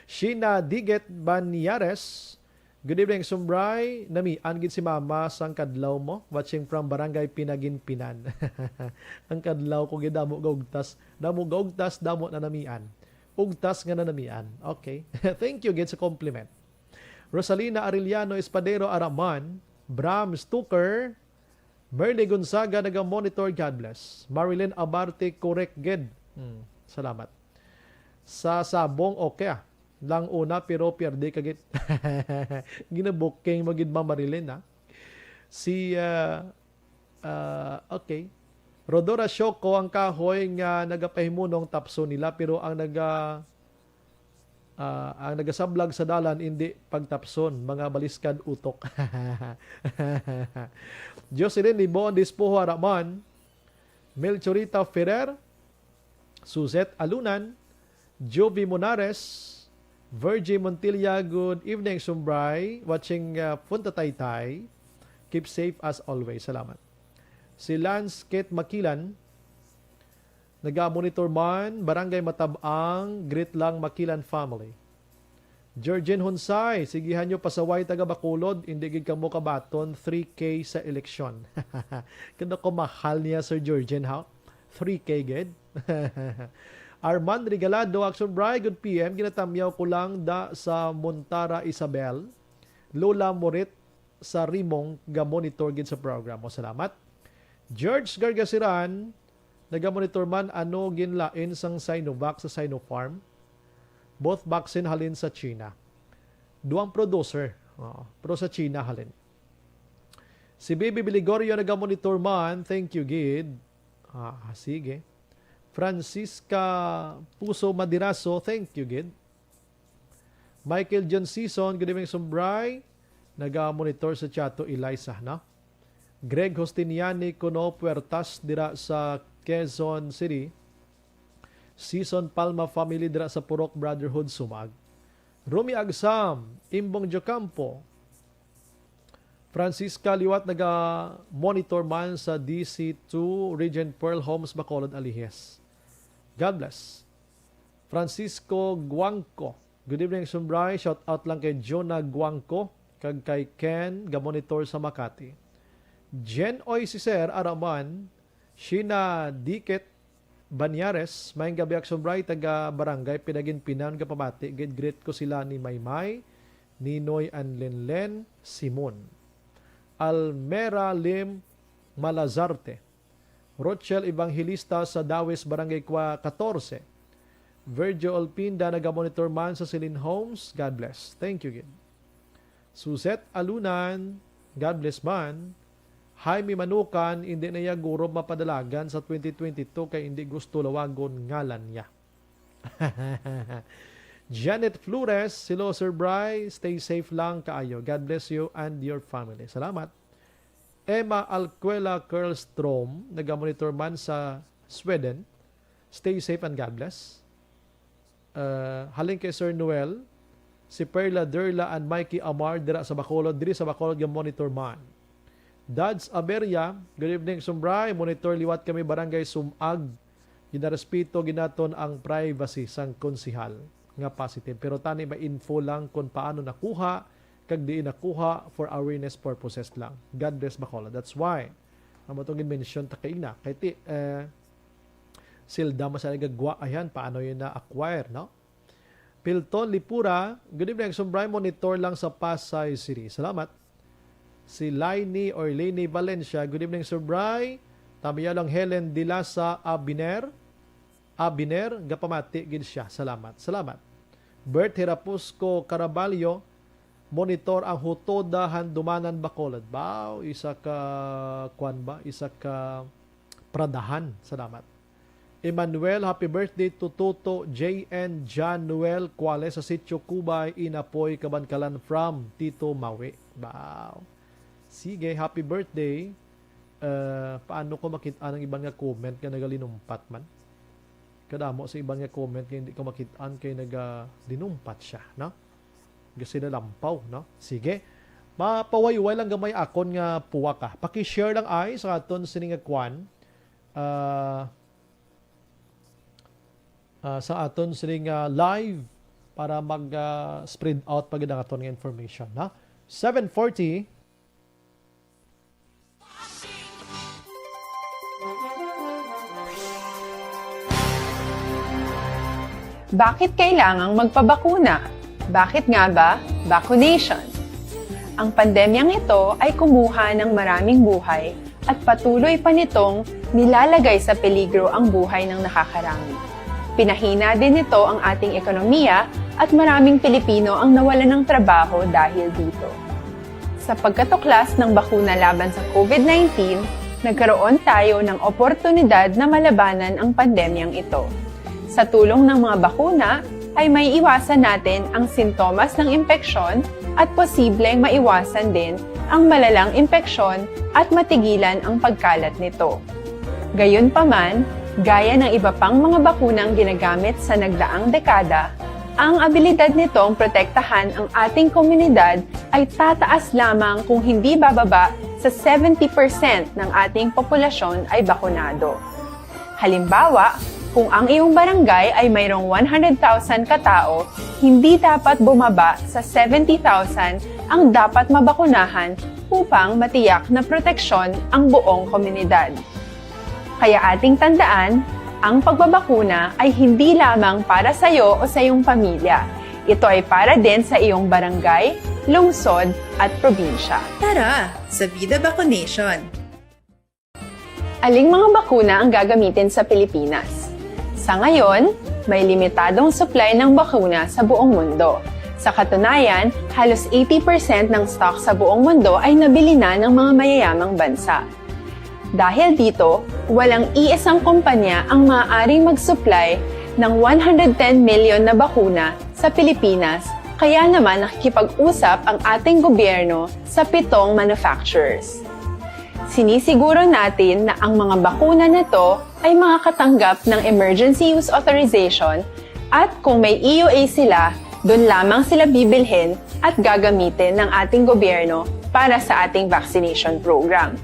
Sheena Diget Banyares, good evening Sumbray, namian gid si mama sang kadlaw mo, watching from Barangay Pinaginpinan. Ang kadlaw ko gid damo gaugtas, damo na namian. Ugtas nga na namian. Okay. Thank you gid sa compliment. Rosalina Arellano Espadero Araman, Bram Stuker, Merly Gonzaga naga-monitor, God bless. Marilyn Abarte, correct gid. Salamat. Sa sabong, okay lang una, pero pierde kagit. Ginabooking magid Marilyn, ha? Si, okay. Rodora Shoko ang kahoy nga nagapahimunong tapso nila, pero ang nagasablag sa dalan, hindi pagtapson, mga baliskad utok. Jocelyn Libon Dispoho Araman, Melchorita Ferrer, Suzette Alunan, Jovi Monares, Virgie Montilla, good evening, Sumbray, watching Punta Taytay. Keep safe as always. Salamat. Si Lance Kate Makilan, naga-monitor man, Barangay Matabang, greet lang Makilan family. Georgine Hunsay, sigihan nyo pasaway taga Bacolod, hindi gid kamo kabaton, 3K sa eleksyon. Kanda ko mahal niya, Sir Georgine, ha? 3K gid. Armand Regalado, Action Bray, good PM, ginatamyaw ko lang sa Montara Isabel, Lola Morit sa Rimong, ga-monitor gid sa program mo. Salamat. George Gargasiran, naga-monitor man ano ginlain sang Sinovac sa Sinopharm. Both vaccine halin sa China. Duang producer, pero sa China halin. Si Baby Biligorio, naga-monitor man, thank you gid. Sige. Francisca Puso Madiraso, thank you gid. Michael John Season, good evening, Sumbray, naga-monitor sa Chato Eliza, no? Greg Hostiniani Kuno Puertas dira sa Quezon City. Season Palma family dira sa Purok Brotherhood Sumag. Rumi Agsam, Imbong Jocampo. Francisca Liwat naga-monitor man sa DC2 Regent Pearl Homes Bacolod Alihes. God bless. Francisco Guangco. Good evening, Sumbray. Shout out lang kay Jonah Guangco kag kay Ken ga-monitor sa Makati. Jen Oy si Sir Araman, Sheena Diket Banyares, mayang gabi Sumbray, taga Barangay Pinaginpinan kapabati. Greet ko sila ni Maymay, Ninoy Anlenlen, Simon. Almera Lim Malazarte, Rochelle Evangelista sa Dawes Barangay 14. Virgil Alpinda, naga-monitor man sa Celine Homes. God bless. Thank you again. Suzette Alunan, God bless man. Jaime Manukan, hindi na niya guro mapadalagan sa 2022 kay hindi gusto lawagon ngalan niya. Janet Flores, hello Sir Bry, stay safe lang kaayo. God bless you and your family. Salamat. Emma Alquela Curlstrom, naga-monitor man sa Sweden. Stay safe and God bless. Halin kay Sir Noel, si Perla Derla and Mikey Amar dira sa Bacolod, diri sa Bacolod ga-monitor man. Dads Aberia, good evening Sumbray, monitor liwat kami Barangay Sumag. Ginarespito ginaton ang privacy sang konsihal nga positive. Pero tani ba info lang kung paano nakuha, kag di nakuha for awareness purposes lang. God bless Bacolod. That's why ang matong mention ta kaina kay ti silda masala gagwa ayan paano yun na-acquire, no? Pilton Lipura, good evening Sumbray, monitor lang sa Pasay City. Salamat. Si Lainey or Lainey Valencia, good evening Sir Bry. Tamiya lang Helen Dilasa Abiner, gapamati gid siya. Salamat. Bert Hirapusco Caraballo, monitor ang Hutoda Handumanan Bacolod. Bao, isa ka Pradahan. Salamat. Emmanuel, happy birthday to Toto J.N. Januel Cuales sa Sitio Cubay, Inapoy, Kabankalan from Tito Mawe. Bao. Sige, happy birthday. Paano ko makita ng ibang nga comment nga nagalinumpat man? Kadamo sa ibang nga comment kaya hindi ko makitaan kay nagalinumpat siya, no? Kasi nalampaw, no? Sige. Mapawayway lang gamay akon nga puwa ka. Paki-share lang ay sa aton sining nga kwan. Sa aton sining live para mag-spread out pagid ang aton nga information, no? 7:40. Bakit kailangang magpabakuna? Bakit nga ba vaccination? Ang pandemyang ito ay kumuha ng maraming buhay at patuloy pa nitong nilalagay sa peligro ang buhay ng nakakarami. Pinahina din nito ang ating ekonomiya at maraming Pilipino ang nawalan ng trabaho dahil dito. Sa pagkatuklas ng bakuna laban sa COVID-19, nagkaroon tayo ng oportunidad na malabanan ang pandemyang ito. Sa tulong ng mga bakuna, ay may iwasan natin ang sintomas ng impeksyon at posibleng maiwasan din ang malalang impeksyon at matigilan ang pagkalat nito. Gayunpaman, gaya ng iba pang mga bakunang ginagamit sa nagdaang dekada, ang abilidad nitong protektahan ang ating komunidad ay tataas lamang kung hindi bababa sa 70% ng ating populasyon ay bakunado. Halimbawa, kung ang iyong barangay ay mayroong 100,000 katao, hindi dapat bumaba sa 70,000 ang dapat mabakunahan upang matiyak na proteksyon ang buong komunidad. Kaya ating tandaan, ang pagbabakuna ay hindi lamang para sa iyo o sa iyong pamilya. Ito ay para din sa iyong barangay, lungsod at probinsya. Tara, sa Vida Vaccination! Aling mga bakuna ang gagamitin sa Pilipinas? Sa ngayon, may limitadong supply ng bakuna sa buong mundo. Sa katunayan, halos 80% ng stock sa buong mundo ay nabili na ng mga mayayamang bansa. Dahil dito, walang iisang kumpanya ang maaaring mag-supply ng 110 million na bakuna sa Pilipinas, kaya naman nakikipag-usap ang ating gobyerno sa 7 manufacturers. Sinisiguro natin na ang mga bakuna na to ay makakatanggap ng Emergency Use Authorization at kung may EUA sila, doon lamang sila bibilhin at gagamitin ng ating gobyerno para sa ating vaccination program.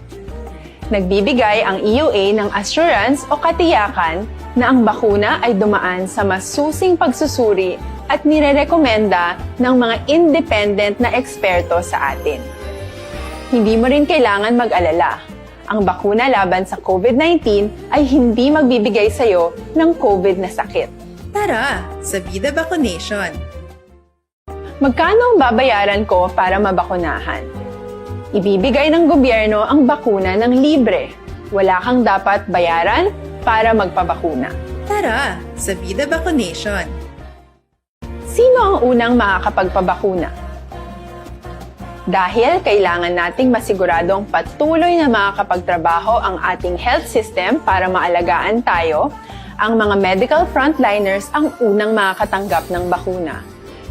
Nagbibigay ang EUA ng assurance o katiyakan na ang bakuna ay dumaan sa masusing pagsusuri at nirerekomenda ng mga independent na eksperto sa atin. Hindi mo rin kailangan mag-alala. Ang bakuna laban sa COVID-19 ay hindi magbibigay sa iyo ng COVID na sakit. Tara, sa Vida Vaccination! Magkano ang babayaran ko para mabakunahan? Ibibigay ng gobyerno ang bakuna ng libre. Wala kang dapat bayaran para magpabakuna. Tara, sa Vida Vaccination! Sino ang unang makakapagpabakuna? Dahil kailangan nating masiguradong patuloy na makakapagtrabaho ang ating health system para maalagaan tayo, ang mga medical frontliners ang unang makakatanggap ng bakuna.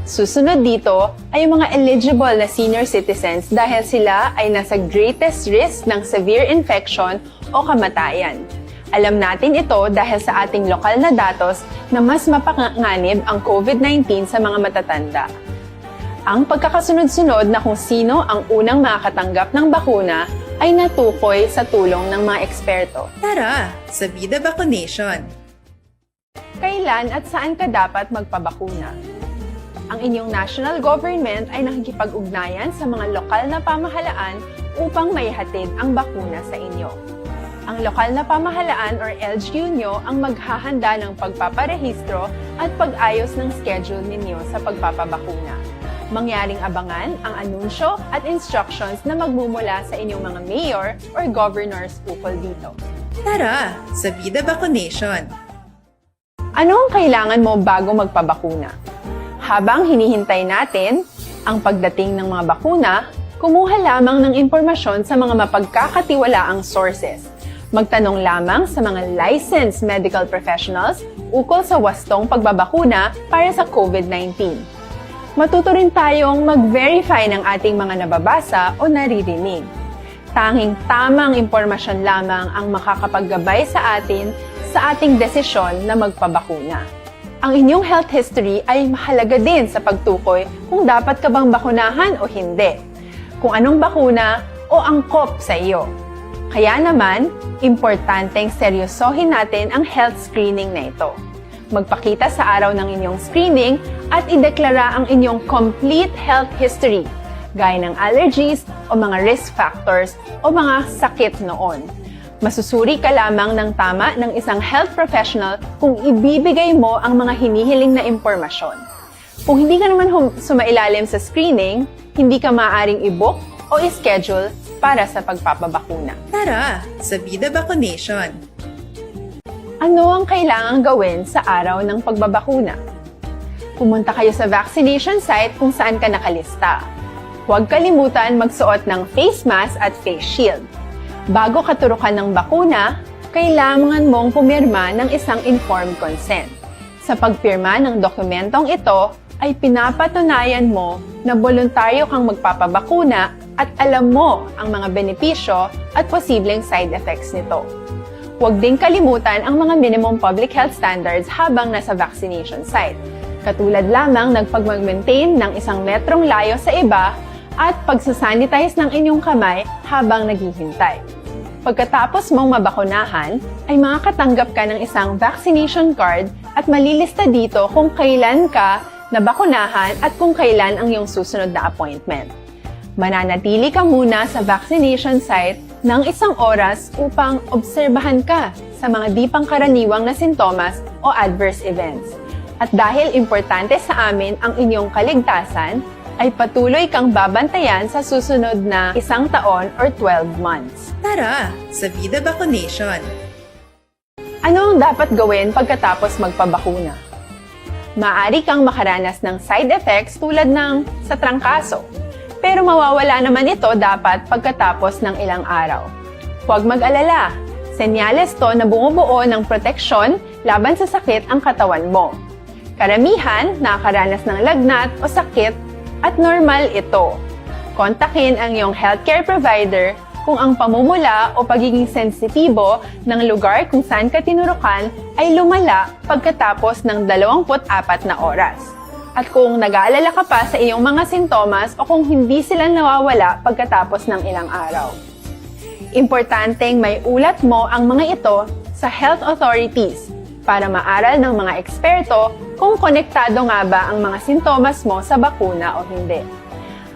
Susunod dito ay yung mga eligible na senior citizens dahil sila ay nasa greatest risk ng severe infection o kamatayan. Alam natin ito dahil sa ating lokal na datos na mas mapanganib ang COVID-19 sa mga matatanda. Ang pagkakasunod-sunod na kung sino ang unang makakatanggap ng bakuna ay natukoy sa tulong ng mga eksperto. Tara, sa Vida Vaccination! Kailan at saan ka dapat magpabakuna? Ang inyong national government ay nakikipag-ugnayan sa mga lokal na pamahalaan upang maihatid ang bakuna sa inyo. Ang lokal na pamahalaan or LGU nyo ang maghahanda ng pagpaparehistro at pag-ayos ng schedule ninyo sa pagpapabakuna. Mangyaring abangan ang anunsyo at instructions na magmumula sa inyong mga mayor or governors ukol dito. Tara, sa Vida Vaccination! Ano ang kailangan mo bago magpabakuna? Habang hinihintay natin ang pagdating ng mga bakuna, kumuha lamang ng impormasyon sa mga mapagkakatiwalaang sources. Magtanong lamang sa mga licensed medical professionals ukol sa wastong pagbabakuna para sa COVID-19. Matuto rin tayong mag-verify ng ating mga nababasa o naririnig. Tanging tamang impormasyon lamang ang makakapaggabay sa atin sa ating desisyon na magpabakuna. Ang inyong health history ay mahalaga din sa pagtukoy kung dapat ka bang bakunahan o hindi, kung anong bakuna o angkop sa iyo. Kaya naman, importanteng seryosohin natin ang health screening na ito. Magpakita sa araw ng inyong screening at ideklara ang inyong complete health history, gaya ng allergies o mga risk factors o mga sakit noon. Masusuri ka lamang ng tama ng isang health professional kung ibibigay mo ang mga hinihiling na impormasyon. Kung hindi ka naman sumailalim sa screening, hindi ka maaaring i-book o i-schedule para sa pagpapabakuna. Tara, sa Vida Vaccination! Ano ang kailangang gawin sa araw ng pagbabakuna? Pumunta kayo sa vaccination site kung saan ka nakalista. Huwag kalimutan magsuot ng face mask at face shield. Bago ka turukan ng bakuna, kailangan mong pumirma ng isang informed consent. Sa pagpirma ng dokumentong ito, ay pinapatunayan mo na voluntaryo kang magpapabakuna at alam mo ang mga benepisyo at posibleng side effects nito. Huwag ding kalimutan ang mga minimum public health standards habang nasa vaccination site. Katulad lamang nagpag-maintain ng 1 metrong layo sa iba at pagsasanitize ng inyong kamay habang naghihintay. Pagkatapos mong mabakunahan, ay makakatanggap ka ng isang vaccination card at malilista dito kung kailan ka nabakunahan at kung kailan ang iyong susunod na appointment. Mananatili ka muna sa vaccination site ng 1 oras upang obserbahan ka sa mga di pangkaraniwang na sintomas o adverse events. At dahil importante sa amin ang inyong kaligtasan, ay patuloy kang babantayan sa susunod na 1 taon or 12 months. Tara, sa Vida Vaccination! Ano ang dapat gawin pagkatapos magpabakuna? Maaari kang makaranas ng side effects tulad ng sa trangkaso, pero mawawala naman ito dapat pagkatapos ng ilang araw. Huwag mag-alala, senyales to na bumubuo ng proteksyon laban sa sakit ang katawan mo. Karamihan nakakaranas ng lagnat o sakit at normal ito. Kontakin ang iyong healthcare provider kung ang pamumula o pagiging sensitibo ng lugar kung saan ka tinurukan ay lumala pagkatapos ng 24 na oras. At kung nag-aalala ka pa sa iyong mga sintomas o kung hindi sila nawawala pagkatapos ng ilang araw. Importanteng may ulat mo ang mga ito sa health authorities para maaral ng mga eksperto kung konektado nga ba ang mga sintomas mo sa bakuna o hindi.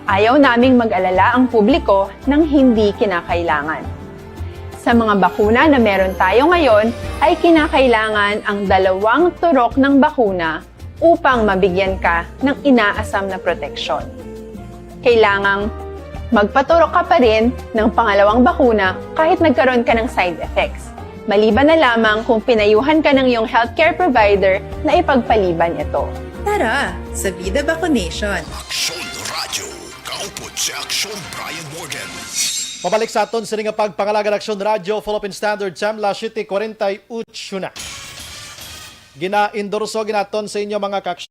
Ayaw naming mag-alala ang publiko ng hindi kinakailangan. Sa mga bakuna na meron tayo ngayon, ay kinakailangan ang 2 turok ng bakuna upang mabigyan ka ng inaasam na proteksyon. Kailangang magpaturok ka pa rin ng pangalawang bakuna kahit nagkaroon ka ng side effects. Maliban na lamang kung pinayuhan ka ng iyong healthcare provider na ipagpaliban ito. Tara, sa Vida Vaccination! Aksyon Radio, kaupod si Aksyon Brian Morgan. Pabalik sa aton sa nga pagpangalaga Aksyon Radio, Philippine Standard Time, la 7:48 na. Gina-endorso ginaton sa inyo mga kaksyon.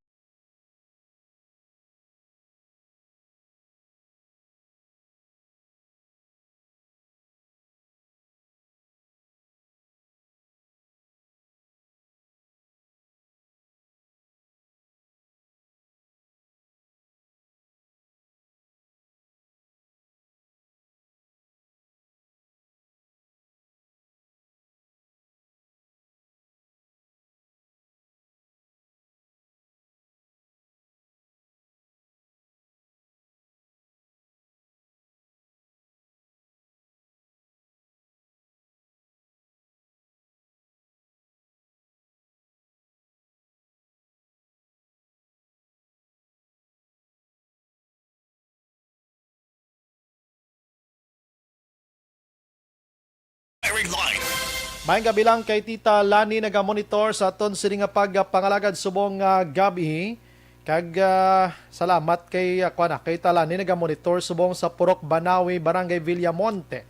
Line. Maayong gabi lang kay Tita Lani nagamonitor sa aton sini nga pagpangalagad subong gabi. Kag salamat kay kay Tita Lani nagamonitor subong sa Purok Banawi, Barangay Villamonte.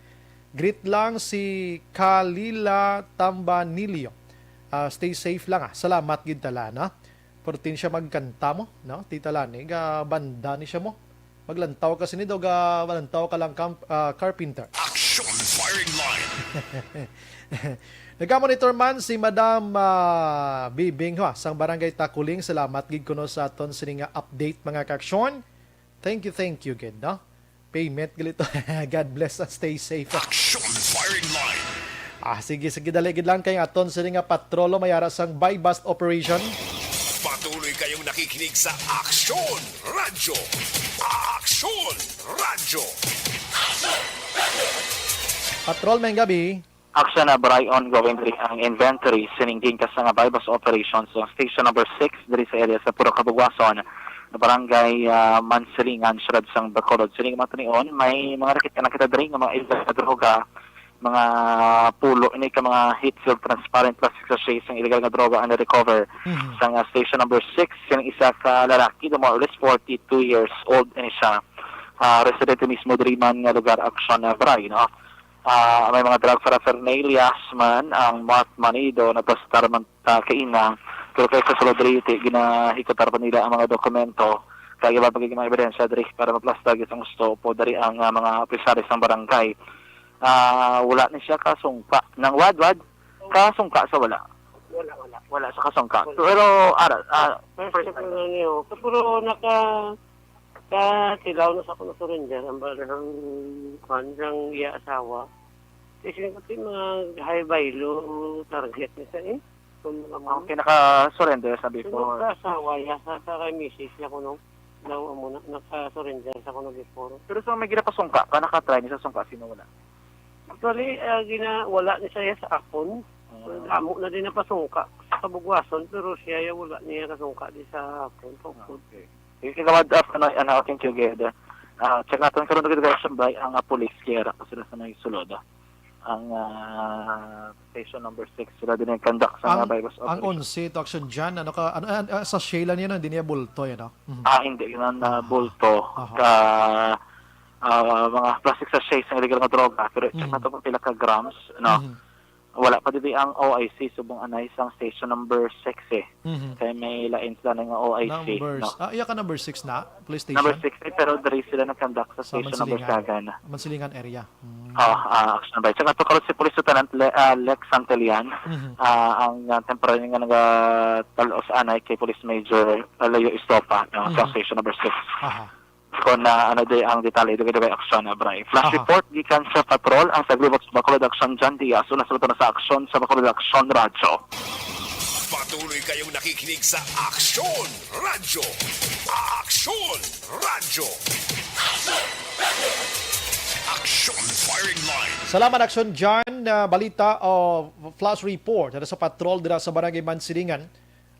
Greet lang si Kalila Tambanilio. Stay safe lang Salamat gid tala na. Portin siya magkanta mo, no? Tita Lani ga banda ni siya mo. Maglantaw kasi ni doga malantaw ka lang carpenter. Action Firing Line. Nagka-monitor man si Madam Bibing sang Barangay Takuling. Salamat gid kuno sa aton sini nga update mga kaksyon. Thank you gid, no? Payment gilito. God bless and stay safe. Action Firing Line. Sige daligid lang kay aton sini nga patrolo mayara sang buy-bust operation. Patuloy kayong nakikinig sa Aksyon Radio. Aksyon Radio. Patrol may gabi. Action na baray ongoing diri ang inventory siningding ka sa nga buy-bust operations sa station number 6 diri sa area sa Puro Kabugwason na barangay Mansilingan, Sirad sang Bacolod. Sining matunion may mga rakit ka nakita diri nga mga ilga droga mga pulo ini ka mga heat-filled transparent plastic sachets ng illegal nga droga ang recover sa station number 6 yung isa ka lalaki na more or less 42 years old ini siya residente mismo diri man nga lugar action na Bray no. May mga drug paraphernalias man ang Mark Manido na pastar man kaina pero kay sa sulod diri ginahikotar pa nila ang mga dokumento kaya ba pagiging mga ebidensya diri para maplastar itong gusto po dari ang mga opisyales ng barangay. Wala na siya kasungka ng wadwad kasungka sa wala sa kasungka pero pero silaw na sa kuno surrender ang barang kanjang iya asawa kasi mga high value target ni sa okay naka-surrender sa before asawa ya sa kay misis niya kuno daw amo naka-surrender sa kuno before pero sa may ginapasungka ka naka-try ni sa sungka sino wala. Actually, wala ni siya sa akon. Amo na din napasungka sa Bugwason, pero siya wala niya kasungka di sa akon. Okay. Ikagawad af ano aking together. Check natin karon dito direction by ang police kaya kasi sa may sulod. Ang station number 6 sila din ang conduct sa bypass operation. Ang 11 to action dyan, sa Sheila niya hindi niya bulto yan, no? Hindi yun bulto mga plastic sachets ng illegal nga droga pero check na ito kung pila ka grams no wala pa dito ang OIC subong anay sang station number 6 kaya may lain sila ng OIC numbers. no? Iya ka number 6 na police station number 6 pero dari sila nag-conduct sa station number 7 Mansilingan area action by check na ito karon si Police Lieutenant Lex Santelian ang temporary nga nagatalos anay kay Police Major Layo Estopa sa station number 6 kung ang detalye dito kay action na Bray. Flash report gikan sa patrol ang saglibot sa Bacolod Action John Diaz una sa na sa action sa Bacolod Action Radyo. Patuloy kayong nakikinig sa Action Radyo. Action Radyo. Action Firing Line. Salamat Action John. Balita o flash report sa patrol dira sa Barangay Mansilingan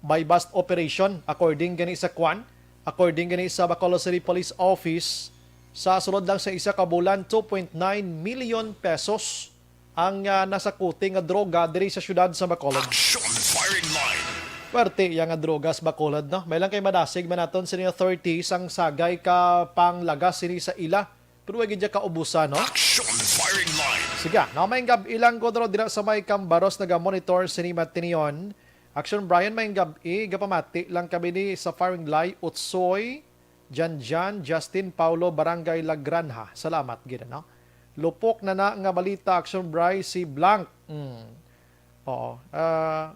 by bust operation according gani sa Kwan. According gani sa Bacolod City Police Office, sa sulod lang sa isa ka bulan, 2.9 million pesos ang nasakuti nga droga diri sa syudad sa Bacolod. Action Firing Line. Pwerte yung nga droga sa Bacolod, no? May lang kay madasig manaton sa niya 30 sang sagay ka panglagas sini sa ila. Pero wag ka ubusan, no? Action Firing Line. Sige, na may ilang kodro dira sa may Cambaros naga-monitor sini Matinion. Action Brian, may gabi, gapamati lang kami ni sa firing line, Utsoy, Janjan, Justin, Paulo, Barangay La Granja. Salamat, gina, no? Lupok na nga balita, Action Brian, si Blanc.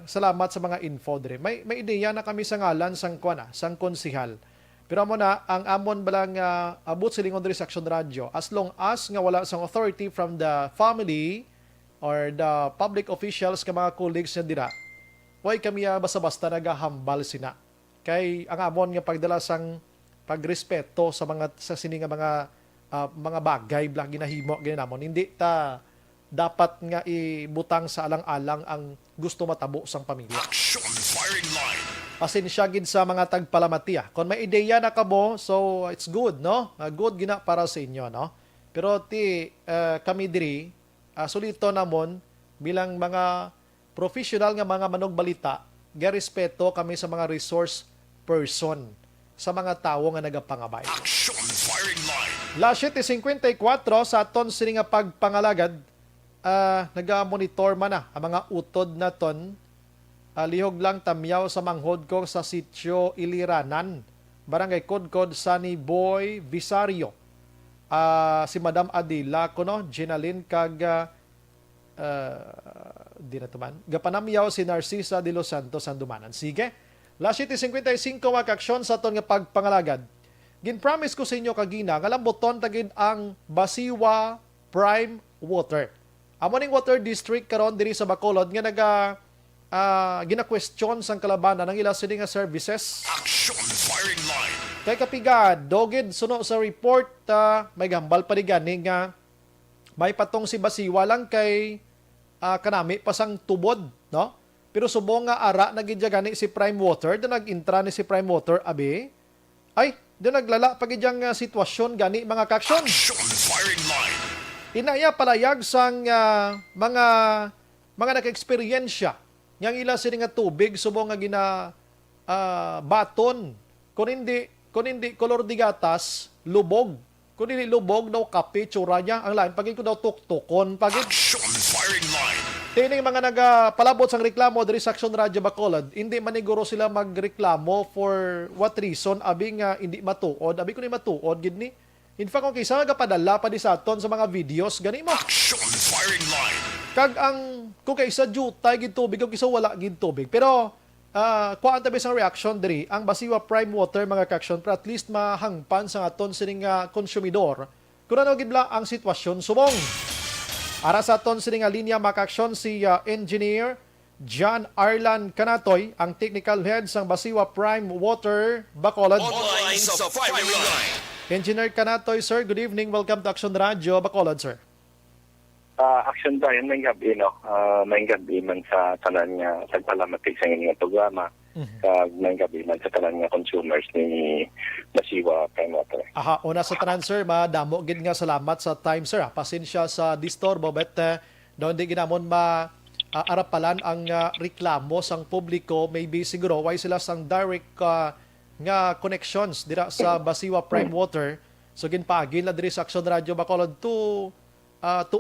Salamat sa mga info dire. May ideya na kami sa ngalan sang sang konsihal. Pero amo na, ang amon balang abot silingon dire sa Action Radio. As long as nga wala sang authority from the family or the public officials ka mga colleagues na dira, why kami basta-basta nagahambal sina. Kay ang amon nga pagdala sang pagrespeto sa sini nga mga bagay bla ginahimo ginamon. Hindi ta dapat nga ibutang sa alang-alang ang gusto matabo sang pamilya. Action Firing Line. Pasensya gid sa mga tagpalamatiya. Kung may ideya na kamo, so it's good, no? Good gina para sa inyo, no? Pero kami diri sulito namon bilang mga professional nga mga manog balita, respeto kami sa mga resource person, sa mga tao nga nagapangabay. Action Firing Line. Last 7:54 sa aton sini nga pagpangalagad, naga-monitor man na ang mga utod na ton. Lihog lang tamyaw sa manghod ko sa sitio Iliranan, Barangay Kudkod, Sunny Boy, Visario. Si Madam Adila kuno, Ginalyn kag di na tuman. Gapanamyaw si Narcisa de Los Santos Sandumanan. Sige. Last 7:55 mga kaksyon sa aton nga pagpangalagad. Gin-promise ko sa inyo kagina nga lamboton tagid ang Basiwa Prime Water. Amo ning water district karon diri sa Bacolod nga gina-question sang kalabanan ng ila sini nga services. Action Firing Line. Kay kapiga dogid suno sa report may gambal pa gani nga may patong si Basiwa lang kay kanami pasang tubod, no? Pero subong nga ara nagidya gani si Prime Water, da nag-intra ni si Prime Water abi. Ay, da naglala pagidyang sitwasyon gani mga kaksyon. Action Firing Line. inaya palayag sang mga naka-eksperyensya yang ila sini nga tubig subong nga gina baton kung hindi kolor di gatas lubog kung hindi lubog daw kape tsura niya ang lain pagin ko daw tuktukon pagin Action Firing Line. tining mga nagapalabot sang reklamo diri sa Action Radio Bacolod hindi maniguro sila magreklamo for what reason abi nga hindi matuod abi kun ni matuod gid ni in fact kung kaysa nagapadala pa di sa aton sa mga videos gani mo Action Firing Line. kag ang kung kaysa jutay gid tubig kung kaysa wala gid tubig pero kuan tabi sang reaction diri ang Basiwa Prime Water mga ka-action para at least mahangpan sa aton sining konsumidor kun ano gid la ang sitwasyon subong ara sa aton sining linya mga ka-action si Engineer John Arlan Canatoy ang technical head sang Basiwa Prime Water Bacolod. Online sa Firing Line. Engineer Canatoy, sir, good evening. Welcome to Action Radio Bacolod, sir. Action Brian, may gabi, no? May gabi man sa tanan nga sagpalamatig sa inyong programa. May gabi man sa tanan nga consumers ni Basiwa Prime Water. Aha, una sa tanan, sir, madamo gid nga salamat sa time, sir. Pasensya sa disturbo, but doon di ginamon arapalan ang reklamo sang publiko. Maybe siguro, why sila sang direct nga connections dira sa Basiwa Prime Water. So, ginpaagin na diri sa Action Radio Bacolod to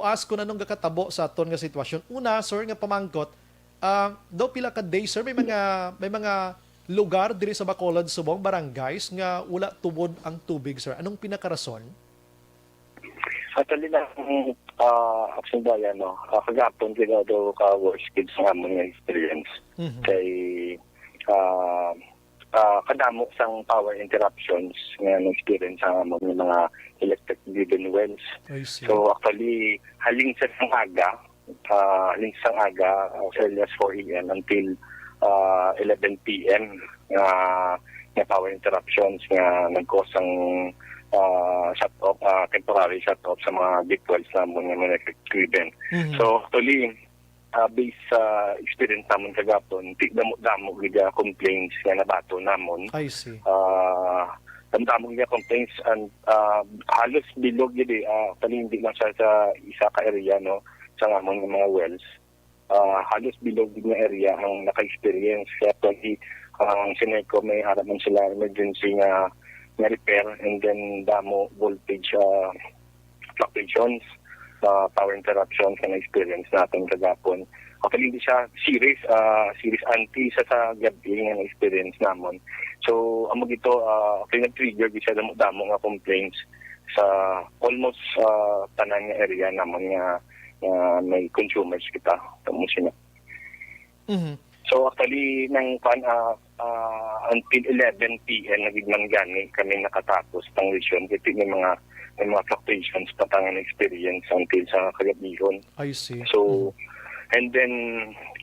ask kung anong kakatabo sa aton nga sitwasyon. Una, sir, nga pamangkot, daw pila ka day, sir, may mga lugar diri sa Bacolod, subong barangays nga wala tubod ang tubig, sir. Anong pinakarason? Actually na Action Brian, no? Kagapon sila daw ka-worst kids nga mo nga experience. Kay kadamo sang power interruptions nga na-experience sa mga electric driven wells. So actually, haling sa aga as early as 4 a.m. until 11 p.m. na power interruptions nga nag-cause ang shut-off, temporary shut-off sa mga big wells namon nga electric driven. So actually, based sa experience namon kagapon, damo giga complaints nga nabato namon. I see. Damdamong niya complaints and halos bilog gid hindi lang siya sa isa ka area, no, sa namon nga mga wells. Halos bilog gid nga area ang naka-experience kaya ang Sineco may harapan sila emergency nga repair and then damo voltage fluctuations, power interruptions na experience natin kagapon. Actually, hindi siya serious anti sa gabi nga na-experience namon. So, amo gito, nag-trigger siya damo nga complaints sa almost tanan nga area namon nga may consumers kita. Tamo siya. So, actually, until 11 p.m. nagigman gani kami nakatapos ng vision. Kasi may mga fluctuations patangan experience until sa kagabihon. I see. So, and then,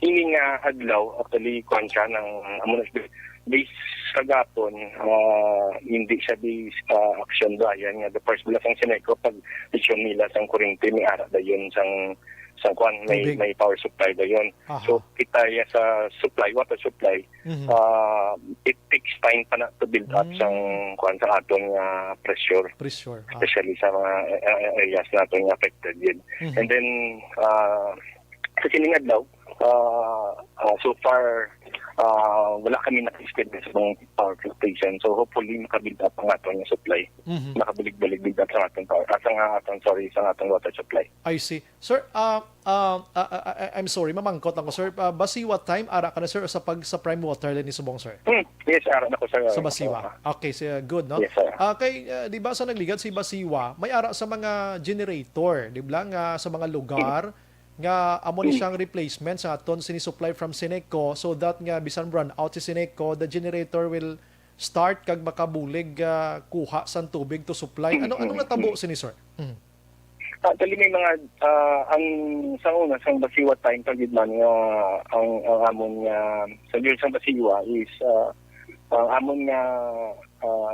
ini nga adlaw, actually, kuhan siya ng base kagapon, hindi siya base Action Brian. The first bila sang Sineco, pag vision nila sang kurente, may ara da yun sang kuhan, may power supply da yun. So, kita sa supply, water supply, it takes time pa na to build up sang kuhan sa aton pressure. Especially sa mga areas natin affected yun. And then, sa siningad daw, so far, wala kami na-experience ng power fluctuation. So hopefully, makabuild up ang ating supply. Makabalik-balik up sa ating power. Sa ating water supply. I see. Sir, I'm sorry, mamangkot ako, sir. Basiwa time, ara ka na, sir, sa Prime Water ni Subong, sir? Yes, ara na ko, sir. Sa Basiwa. Okay, good, no? Yes, sir. Di ba sa nagligad si Basiwa, may ara sa mga generator, di ba, nga sa mga lugar, nga amo ni siyang replacement sa aton sinisupply from Sineco so that nga bisan run out si Sineco, the generator will start kag makabulig kuha sa tubig to supply. Anong natabo sini, sir? Actually, may mga ang sa una sang Basiwa time kagid man nga ang amon nga sa sang Basiwa is ang amon nga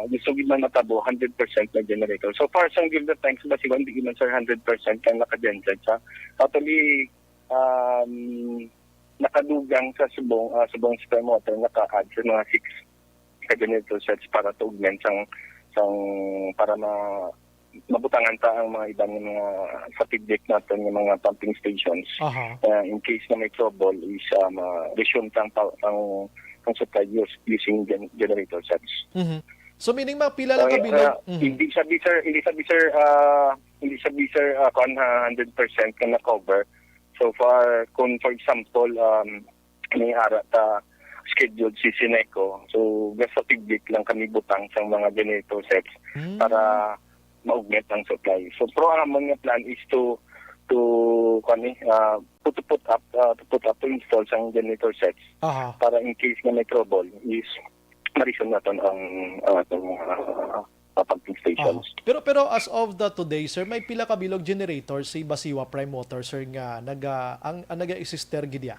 gusto gid man matabo 100% na generator. So far sang give the time sa Basiwa hindi man sir 100% kang naka-genset siya. Actually nakadugang sa subong system motor naka-add sa mga 6 ka generator sets para to augment sang para mabutangan ta ang mga ibang mga sa public natin ng mga pumping stations. In case na may trouble is resume ang supply using generator sets. So meaning mapila lang kabilog? Hindi sabi sir 100% ka na cover. So far, kung for example, may ara ta scheduled si Sineco, so sa public lang kami butang sa mga generator sets para ma-augment ang supply. So ang among plan is to install sang generator sets para in case na may trouble is ma-resume natin ang pumping stations. Pero as of today, sir, may pila kabilog generator si Basiwa Prime Water, sir, nga naga-exister gidya?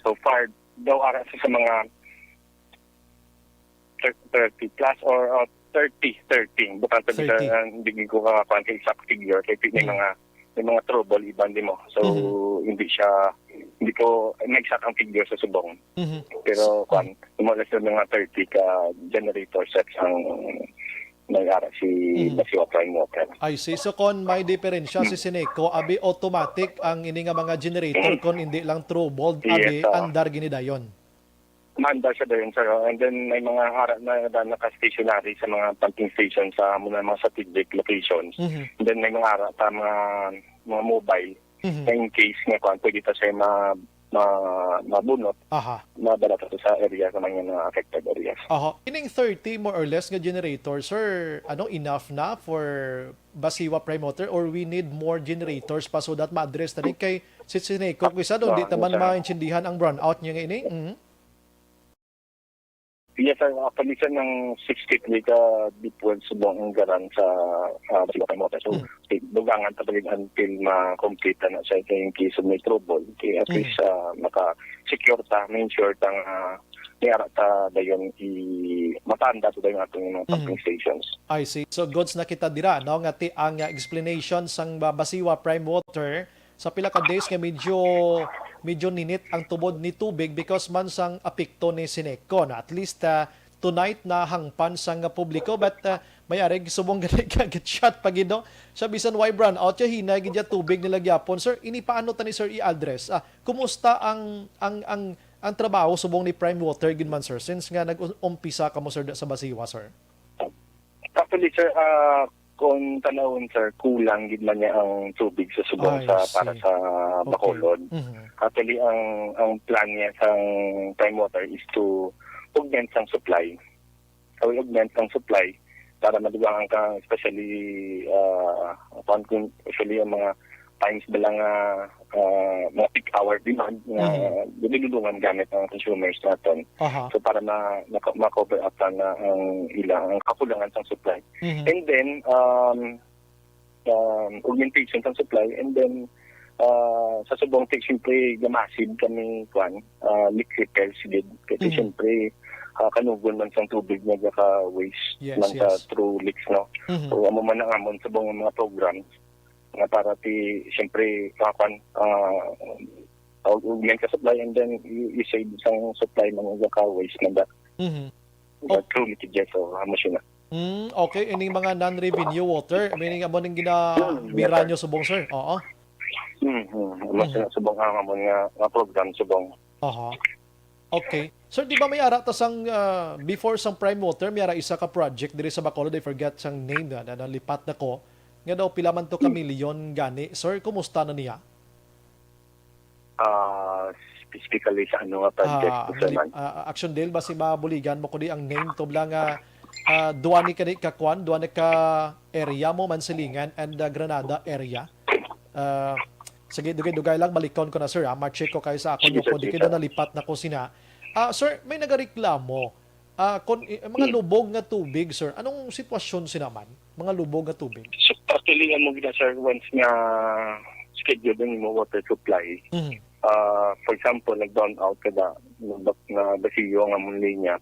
So far, daw ara sa mga 30 plus or 30. Bukan sa hindi ko ka exact figure. Kaya may mga trouble, iban din mo. So, hindi ko exact ang figure sa subong. Pero, umalas na mga 30 ka generator sets ang nag-ara si Basiwa Prime Water. I see. So, kung may diferensya si Sineco, abi automatic ang ini nga mga generator kung hindi lang troubled, abi andar ginidayon. Maandar siya dayon, sir. And then, may mga ara na naka-stationary sa mga pumping stations sa mga strategic locations. And then, may mga ara pa mga mobile na in case nga pwede ta siya mabunot, madala ta sa area sa mga affected areas. Ining 30 more or less nga generator, sir, enough na for Basiwa Prime Water or we need more generators pa so that ma-address na rin kay Sineco kaysa doon di taman maintindihan ang brownout niya nga ini? Yes, sir. Palisan ng 60 ka deep-well subong ang garan sa Basiwa Prime Water. So, dugangan talagang until ma-complete na sa in case of may trouble. Kaya at least maka-secure ta, ma-ensure ta may ara ta dayon matanda to dayon atong mga pumping stations. I see. So, goods na kita dira, no? Ngati ang explanation sang Basiwa Prime Water sa pila ka days nga medyo ninit ang tubod ni tubig because man sang apekto ni Sineco na at least tonight na hangpan sang publiko but may arig subong gani shot pagido sa bisan why brown out ya hinay gid tubig nila gyapon. Sir, ini paano tani sir i-address? Kumusta ang trabaho subong ni Prime Water gid man sir since nga nag-umpisa kamo sir sa Basiwa, sir? Actually, sir, kung tanawon, sir, kulang gid man niya ang tubig sa subong para sa Bacolod. Actually, ang plan niya sa Prime Water is to augment ang supply. So, augment ang supply para madugangan ka, especially ang mga times bilang mga peak hour demand na dinudungan gamit ng consumers natin. So para ma-cover up na ang ilang kakulangan sa supply. And then augmentation ng supply and then sa subong siyempre gamasid kami leak repairs din kasi siyempre kanugon man sa tubig nga ka-waste through leaks, no? So amo man ang amon subong mga programs nga para siyempre augment ka supply and then you save sang supply ng ka-waste na through leakages o machine. Okay, ining mga non-revenue water, meaning amo ning ginabira nyo subong, sir? Oo. Mas subong ang amon nga program subong. Okay. Sir, di ba may ara tasang before sang Prime Water, may ara isa ka project diri sa Bacolod, I forget sang name na nalipat na ko. Nga daw pila man to ka milyon gani. Sir, kumusta na niya? Specifically sa ano nga project Action Dale ba si mabuligan mo ko di ang name to blang duwani ka di kakwan, duwani ka area mo Mansilingan and Granada area. Sige, dugay lang malikon ko na sir. Ma-check ko kayo sa ako nyo ko. Di kayo nalipat na ko sina. Sir, may nagareklamo. Mga lubog nga tubig, sir. Anong sitwasyon sinaman? Mga lubog nga tubig? So, actually, mo gina, sir, once nga schedule din mo water supply. For example, nag-down out ka na basiyo nga mong linya.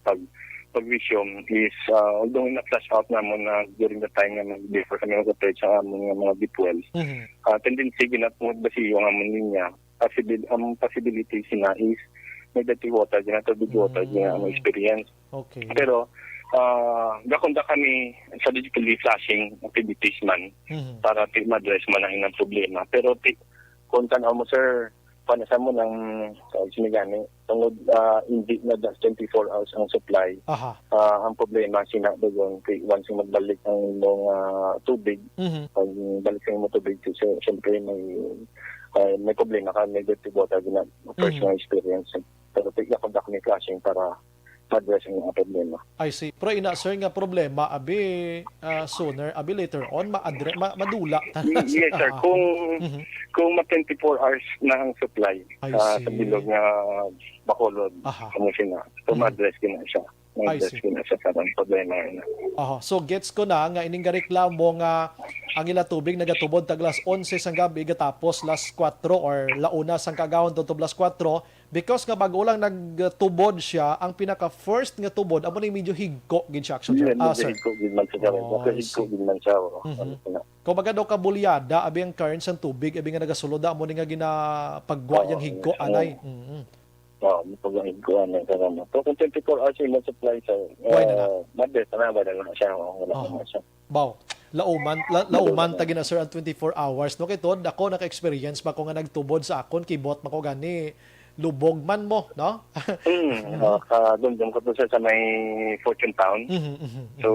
Pag-resume is, although na-flash out naman na during the time na before kami mag-operate sa mga deep wells, tendency ginatungod basiyo nga mong linya. Ang possibility sina is may dirty water, tubig water, ang experience. Okay. Pero, gakunda kami strategically flashing activities man para ma-address man ang ilang problema. Pero kung tanaw mo, sir, panasa mo ng sinigani, tungod hindi na 24 hours ang supply. Ang problema, sinadoon, once magbalik ang mga tubig, pag balik ang mga tubig, so, siyempre may problema ka, may dirty water, personal experience. Pero gakunda kami flashing para ma-address ang mga problema. I see. Pero sir, nga problema, abi sooner, abi later on, madula. Yes, sir. Kung ma-24 hours na ang supply sa bilog nga Bacolod, kamusina, so ma-address ko na siya. Ma-address ko na siya sa problema na. So gets ko na nga ining reklamo nga ang ila tubig nagatubod taglas 11 sang gabi gatapos las 4 or launa sang kagawon tutob las 4 because nga bago lang nagtubod siya, ang pinaka first nga tubod amo ni medyo higko gid siya actually. Sir. Higko gid man siya. Higko gid man siya. Kung baga daw kabulyada abi ang current sang tubig abi nga nagasulod amo ni nga ginapagwa yang higko anay. Paglahin ko ano karama. So kung 24 hours yung supply sa madres na ba na siya wala siya. Baw. Lauman tagi na sir ang 24 hours. No kay tod ako naka-experience ba ko nga nagtubod sa akon kibot mako gani lubog man mo, no? Doon ko to sa may Fortune Town. So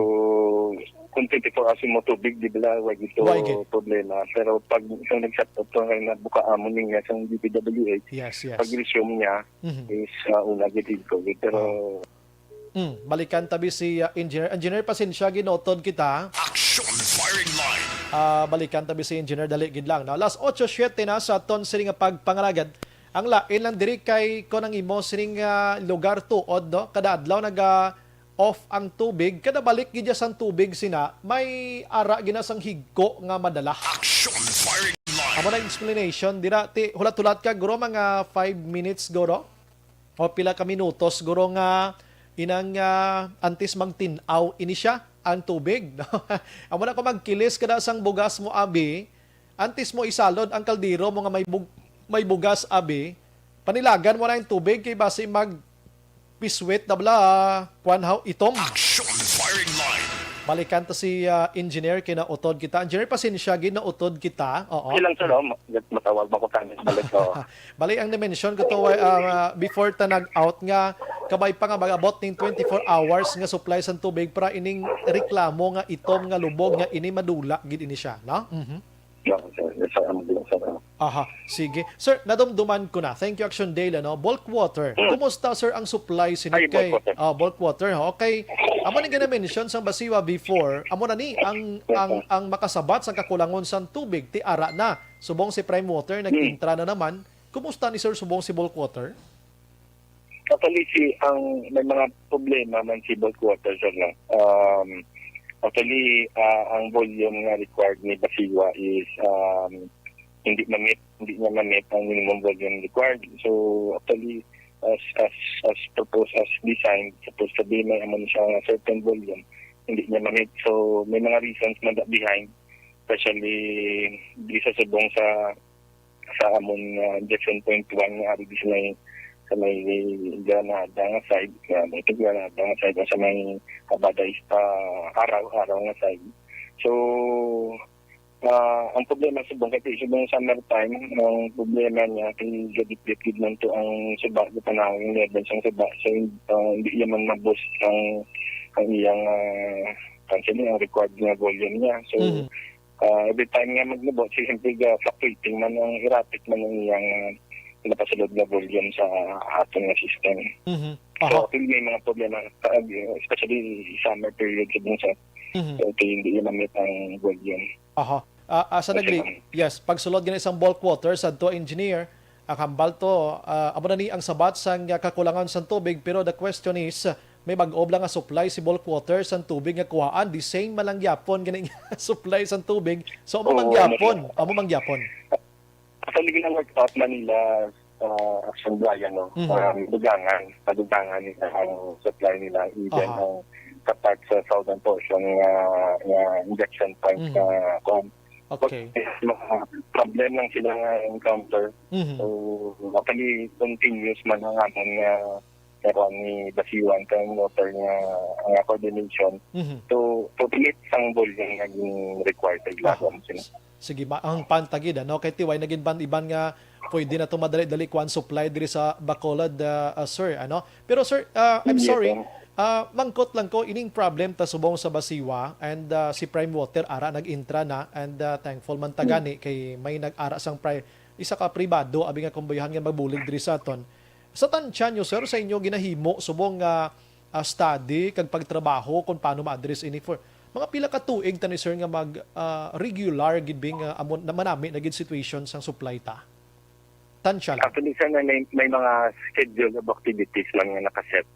kung 24 hours mo tubig, di ba wag ito problema. Pero pag isang nag-shut up to na buka amon niya sa DPWH, pag resume niya is una gitid ko. Pero balikan tabi si engineer pasensya ginotod kita. Action Firing Line. Balikan tabi si engineer dali gid lang. No? Last 8:07 na sa ton sini nga pagpangalagad. Ang lain lang diri kay ko nang imo sining lugar tuod no kada adlaw off ang tubig kada balik gid sang tubig sina may ara ginasang higko nga madala. Action Firing Line. Amo na explanation dira ti hulat-hulat ka guro mga 5 minutes guro o pila ka minutos guro nga inang antes magtin-aw ini siya ang tubig. No? Amo na ko magkilis kada sang bugas mo abi antes mo isalod ang kaldero mo nga may bugas abi panilagan mo na yung tubig kay base mag piswit na bala kuanhaw itom. Action Firing Line. Balikan to si engineer kinautod kita. Engineer pasensya ginautod kita. Oo. Ilang sir, matawag ba ko tanis balik ko. Bali ang na-mention ko to before ta nag-out nga kabay pa nga magabot ning 24 hours nga supply sa tubig para ining reklamo nga itom nga lubog nga ini madula gid ini siya, no? Sige. Sir, nadumduman ko na. Thank you, Action Daily, no? Bulk water. Kumusta, sir, ang supply sinikay? Bulk water. Okay. Amo ni gina-mention sang basiwa before, amo na ni ang makasabat sa kakulangon sang tubig ti ara na. Subong si Prime Water nag-intra na naman. Kumusta ni sir subong si bulk water? Actually, may mga problema man si bulk water, sir, no? Actually, ang volume nga required ni Basiwa is hindi niya ma-meet ang minimum volume required. So, actually, as proposed, as designed, supposed to be may amon siya ng certain volume, hindi niya ma-meet. So, may mga reasons man behind, especially di sa subong sa amon injection point 1 nga ari sa may Granada nga side, may Granada nga side, sa may Abadaista araw nga side. So, ang problema sa subong kaya subong summertime, ang problema niya kay gadipit man to ang suba do panahon level sang suba, so hindi yaman ma-boost ang iyang canceling ang required na volume niya. So every time nga magnabot, siyempre fluctuating man ang erratic man ang iyang napasulod na volume sa ating na system. So may mga problema, especially summer period subong sa hindi yaman meet ang volume. Sa nagli, yes, pagsulod gani isang bulk water sa to engineer, ang hambal to, amo na ni ang sabat sang kakulangan sa tubig, pero the question is, may mag-ob lang nga supply si bulk water sa tubig nga kuhaan, the same malang gyapon gani supply sa tubig. So amo mangyapon. Actually ginang-workout man nila Action Brian, no? Padugangan nila ang supply nila, even ang kapag sa southern portion nga injection point Okay. Mga problem lang sila nga encounter. So, actually, continuous man ang amon nga karon ni basiwan kang motor nga ang coordination to pilit sang volume nga gin required sa ilagom sila. Sige, ang pantagid ano kay tiway naging ban-iban nga pwede na to madali-dali kuan supply diri sa Bacolod, sir, ano. Pero sir, I'm sorry. Mangkot lang ko ining problem ta subong sa Basiwa and si Prime Water ara nag-intra na and thankful man tagani kay may nag-ara sang isa ka pribado abi nga kumbayahan nga magbulig diri sa aton. Sa tansya nyo, sir, sa inyo ginahimo subong study kag pagtrabaho kung paano ma-address ini for mga pila ka tuig tani sir nga mag regular gid bing amon na manami na gid situation sang supply ta. Tansya lang. Actually, sana may mga schedule of activities lang nga nakaset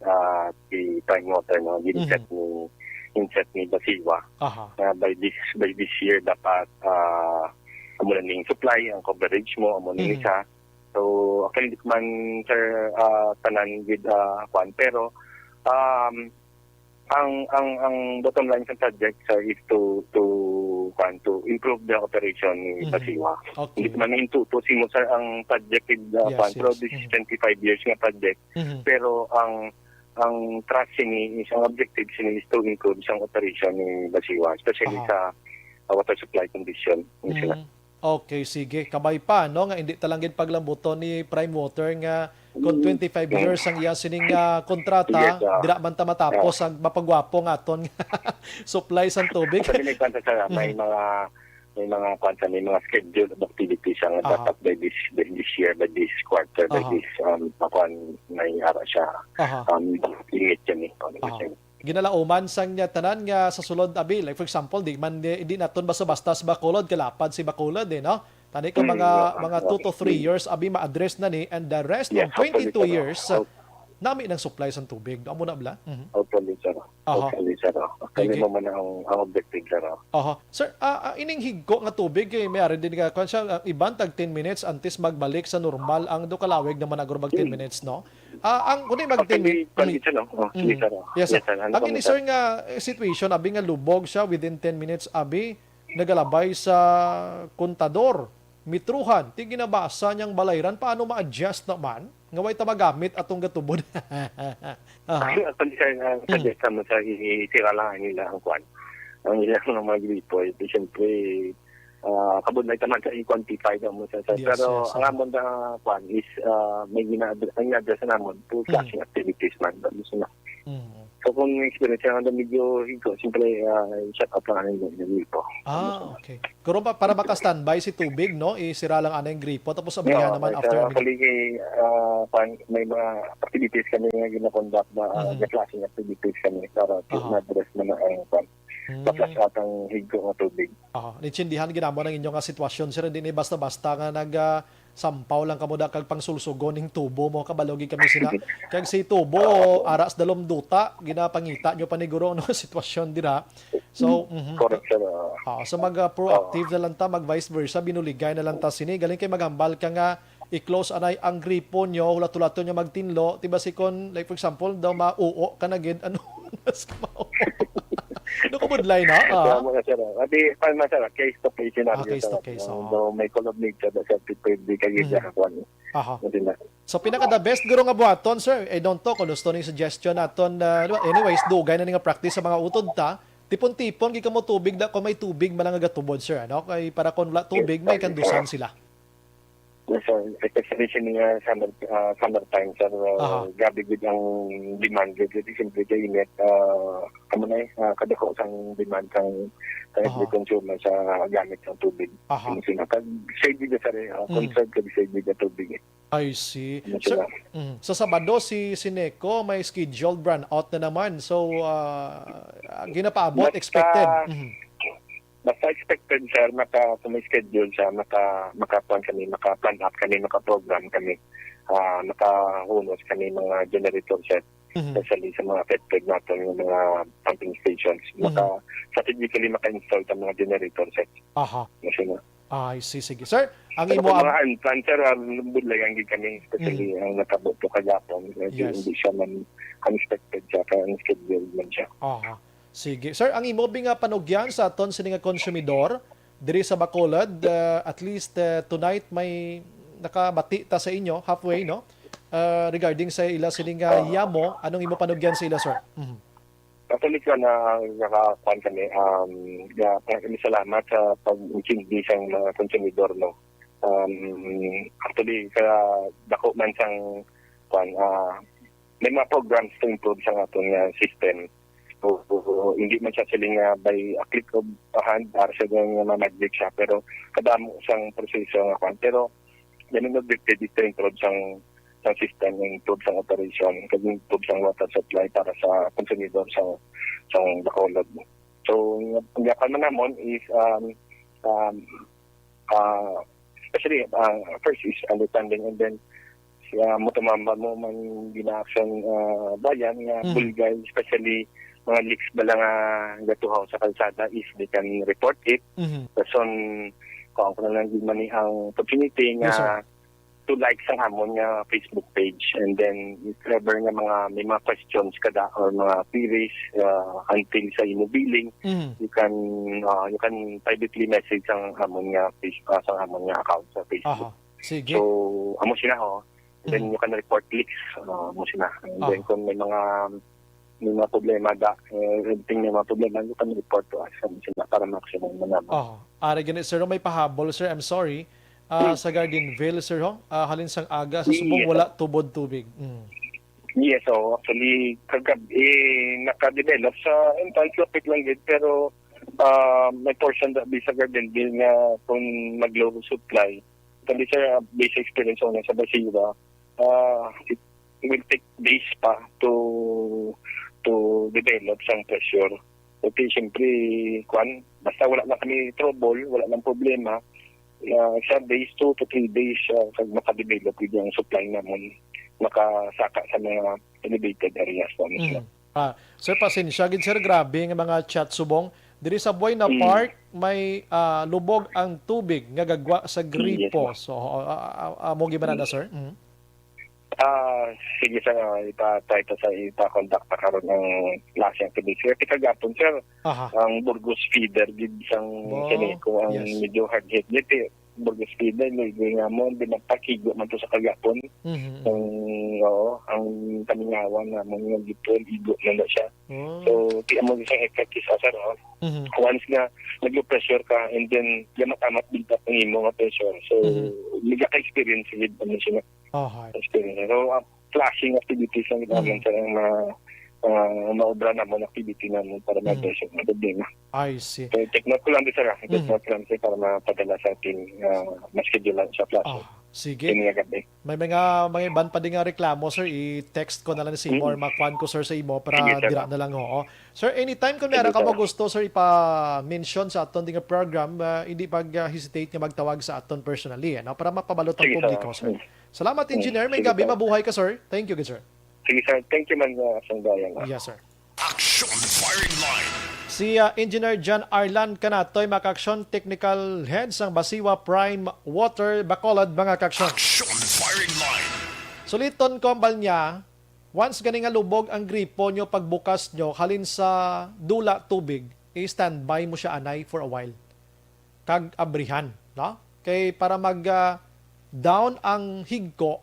si Prime Water, no? Inset ni Basiwa. By this year, dapat amo na ning supply, ang coverage mo, amo ning isa. So, actually, man, sir, tanan with kwan. Pero, ang bottom line sa project, sir, is to improve the operation ni Basiwa. Hindi man intutusin mo, sir, ang project with pero this is 25 years nga project. Pero ang trust ni isang objective sini is to improve isang operation ni Basiwa, especially sa water supply condition. Okay, sige. Kabay pa, no? Nga hindi talangin paglambuton ni Prime Water nga kung 25 years ang iya sining kontrata, dira man ta matapos ang mapagwapo nga aton supply sang tubig. May mga kwanta, may mga schedule of activities ang dapat by this year, by this quarter, by this may ara siya. Limit yan Ginalauman sang niya tanan nga sa sulod abi, like for example di naton basta-basta sa Bacolod, kalapad si Bacolod no. Tani ka mga 2 to 3 years abi ma-address na ni and the rest ng 22 years nami ng supply sang tubig. Amo na bla? Hopefully sir. Kaya mo man ang objective sir. Sir, ining higko nga tubig kay mayari din ka kun siya iban tag 10 minutes antes magbalik sa normal ang do kalawig naman agro mag 10 minutes no. Ang kunin mag 10 minutes. Yes, sir. Ang ini sir nga situation abi nga lubog siya within 10 minutes abi nagalabay sa kontador. Mitruhan, ti ginabasa niyang balayran, paano ma-adjust naman? Nga way ta magamit atong gatubod. Suggest mo sa isira lang nila ang kwan. Ang ilang mga gripo, siyempre, kabod na itaman sa i-quantify na mo sa pero ang amon na kwan is may ina-address na namon to flashing activities man. So kung experience ang medyo higo, siyempre shut up lang ang gripo. Okay. Kuro para maka-standby si tubig, no? Isira lang yung gripo, tapos abayan naman after. Actually, may mga activities kami nga ginakonduct na flashing activities kami para na-address na ang kwan. Tapos atang higo nga tubig. Nitsindihan ginamo ng inyong sitwasyon, sir, hindi basta-basta nga sampaw lang kamo da kag pangsulsugon ning tubo mo kabalogi kami sila kag si tubo aras dalom duta ginapangita nyo paniguro no sitwasyon dira so correct sir. So mag proactive na lang ta mag vice versa binuligay na lang ta sini galing kay magambal ka nga i-close anay ang gripo nyo hulat-hulato nyo magtinlo tiba si kon like for example daw mauo ka na gid ano mas kamao no kumudlay na adi pan masara case to case scenario case to case may column need sa pwede kay kwan. So pinaka the best guro nga buhaton sir I don't talk kung gusto ning suggestion naton anyways dugay na nga practice sa mga utod ta tipon-tipon gi kamo tubig da kung may tubig man nga gatubod sir ano kay para kung wala tubig may kandusan sila. Yes, sir. Especially siya summertime, sir. Gabi gud ang demand. Gud siyempre kay init. Kamo na kadako sang demand kang every consumer sa gamit ng tubig. Save gud sir. Conserve kag save gud ang tubig. I see. Sir, sa Sabado si Sineco may scheduled run out na naman. So ginapaabot expected. Basta expected sir, kung may schedule siya, maka-plan kami, maka-plan up kami, maka-program kami, maka-hunos kami mga generator set, especially sa mga affected natin, yung mga pumping stations, strategically maka-install sa mga generator sets. I see, sige. Sir, ang imo mga unplanned sir, budlayan kami, especially ang nakabuto kagapon, hindi siya man unexpected siya, kaya unscheduled man siya. Sige. Sir, ang imo nga panugyan sa aton sa nga konsumidor diri sa Bacolod, at least tonight may nakabati ta sa inyo halfway no. regarding sa ila sining yamo, anong imo panugyan sa ila, sir? Actually ka na nakakuan kami, kami salamat sa pag-intindi sa mga konsumidor, no. Actually, kaya dako man sang may mga programs to improve sa atong system. So, hindi man siya siling by a click of a hand para sa mga magic siya, pero kadamo sang proseso nga kwan. Pero ganun nag-dictate dito improve sang system, improve sang operation, improve sang water supply para sa konsumidor sa Bacolod. So, ang yakan man namon is especially first is understanding, and then mo tumamba mo man gina-action bayan nga bulgay, especially mga leaks ba lang gatuhaw sa kalsada is they can report it. Person kung na lang man ang opportunity nga to like sang hamon nga Facebook page, and then if ever nga may mga questions kada or mga queries until sa imo billing, you can privately message ang hamon nga Facebook sang hamon nga account sa Facebook. Sige. So amo sila then you can report leaks mo sila, and then kung may mga problema everything may mga problema, you can report to us sila para maximum na naman. Ari ganit, sir, may pahabol, sir, I'm sorry. Sa Gardenville, sir, halin sang aga sa subong wala tubod tubig. Yes, so actually kagabi naka-develop sa Entalcopit lang din, pero may portion da sa Gardenville nga kung mag-low supply, kandi sa basic experience na sa Basiwa, it will take days pa to develop sang pressure. Okay, siyempre, basta wala lang kami trouble, wala lang problema, sa days, 2 to 3 days, pag makadevelop yung supply naman, makasaka sa mga elevated areas. Sir, pasensya, sir, grabe ng mga chat subong. Diri sa Buhay na Park, may lubog ang tubig nga gagwa sa gripo. Yes, so, mo giban na, sir? Sige, sir, ipa-try to sa ipa-conduct pa karon ng klaseng activity. Sir, kagapon, sir, ang Burgos Feeder, sang Seneco, ang medyo hard hit. Dito, Burgos Feeder, nagiging nga mo, binagpakigo man to sa kagapon. Ang kamingawan na mga gipon, igo na siya. So, tiyan mo isang effect isa, sir. Once na nag-low pressure ka, and then yung matamat build up ng imo nga pressure. So, liga ka-experience with ano siya. Experience. So, flashing activities ang naman sa maobra naman activity naman para ma-pressure na problema. I see. So, take note ko lang din, sir. Take note ko lang din para mapadala sa ating ma-schedule lang sa flashing. Sige. May mga iban pa din nga reklamo, sir. I-text ko na lang si Imo or makuan ko, sir, sa Imo para dira na lang. Sir, anytime kung meron ka mo gusto, sir, ipa-mention sa aton ding program, hindi pag-hesitate nga magtawag sa aton personally, para mapabalot ang publiko, sir. Salamat, engineer. May gabi, mabuhay ka, sir. Thank you, good sir. Sige, sir. Thank you, man, Sangdayan. Yes, sir. Action Firing Line. Si Engineer John Arlan Kanatoy, mga kaksyon, technical head sang Basiwa Prime Water, Bacolod, mga kaksyon. Action Firing Line. Suliton ko ang balnya, once ganing nga lubog ang gripo nyo, pagbukas nyo, halin sa dula tubig, i-standby mo siya anay for a while. Kag abrihan, no? Kay para mag-down ang higko,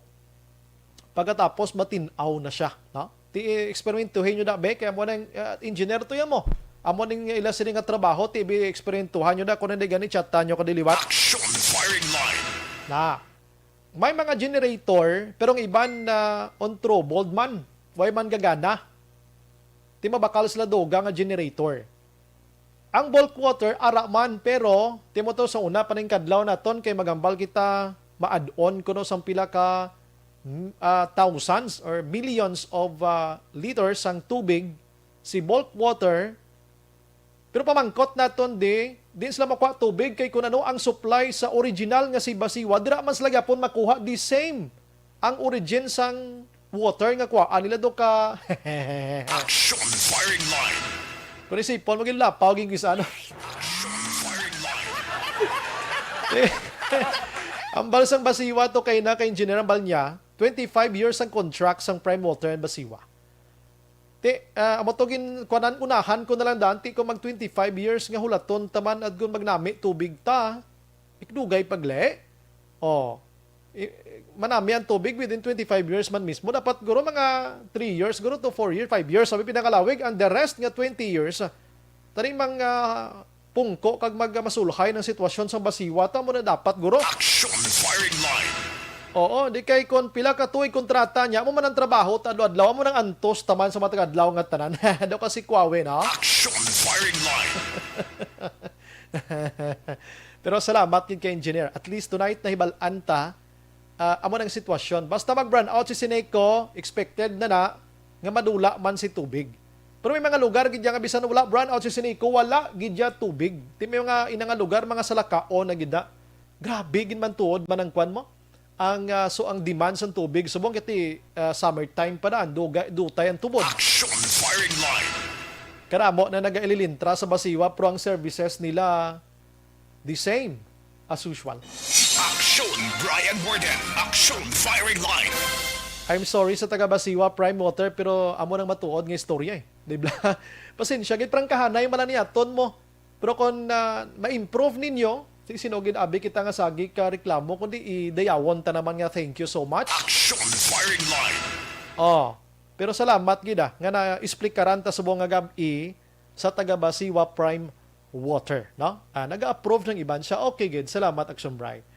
pagkatapos matinaw na siya, no? Ti-experimentuhin nyo na, kaya mo ng engineer to yan mo. Amo ning ila sini nga trabaho, TV experientuhan nyo na kung hindi gani chatan nyo kadiliwat. Action Firing Line. Na, may mga generator, pero ang iban na on troubled man. Way man gagana. Di mabakal sila doga nga generator. Ang bulk water, ara man, pero di mo to sa una paning kadlaw naton kay magambal kita ma-add-on kuno sang pila ka thousands or millions of liters ang tubig si bulk water. Pero pamangkot naton din sila makuha tubig kay kung ano ang supply sa original nga si Basiwa, dira man sila gyapon makuha the same ang origin sang water nga kuha nila do ka. Action Firing Line. Kung isipon mo gilapaw ging ano. Action Firing Line. Ang balsang Basiwa to kay engineer ang bal niya, 25 years ang contract sang Prime Water and Basiwa. Amotogin kuanan unahan ko na lang danti ko mag 25 years nga hulaton taman at gun magnami tubig ta. Ikdugay pagle. manami ang tubig within 25 years man mismo. Dapat guro mga 3 years, guro to 4 years, 5 years. Sabi pinakalawig, and the rest nga 20 years, taning mga pungko kag magmasulhay ng sitwasyon sa basiwa, tamo na dapat guro. Action Firing Line. Oo, di kay kon pila ka tuig kontrata niya, mo man ang trabaho, adlaw mo nang antos taman sa matag adlaw nga tanan. Daw kasi kwawe na. Action Firing Line. Pero salamat kay engineer. At least tonight na hibalan ta amo ng sitwasyon. Basta mag-burn out si Sineco, expected na nga madula man si tubig. Pero may mga lugar gidya nga bisan wala burn out si Sineco, wala gidya tubig. Ti may mga inanga lugar mga salakao na gida. Grabe gid man tuod man ang kwan mo. Ang ang demand sa tubig subong kiti summertime pa na dutay ang tubod. Action Firing Line. Karamo na nagaililintra sa basiwa pero ang services nila the same as usual. Action Brian Borden. Action Firing Line. I'm sorry sa taga Basiwa Prime Water pero amo nang matuod nga istorya eh. Diba? Pasensya gid prangkahanay man ni aton mo. Pero kung ma-improve ninyo, sinugid abi kita nga sagi ka reklamo kundi idayawon ta naman nga thank you so much. Action Firing Line. Pero salamat gid nga na-explikaran ta subong nga gabi sa taga Basiwa Prime Water, no? Naga-approve ng iban siya. Okay, gid. Salamat, Action Bright.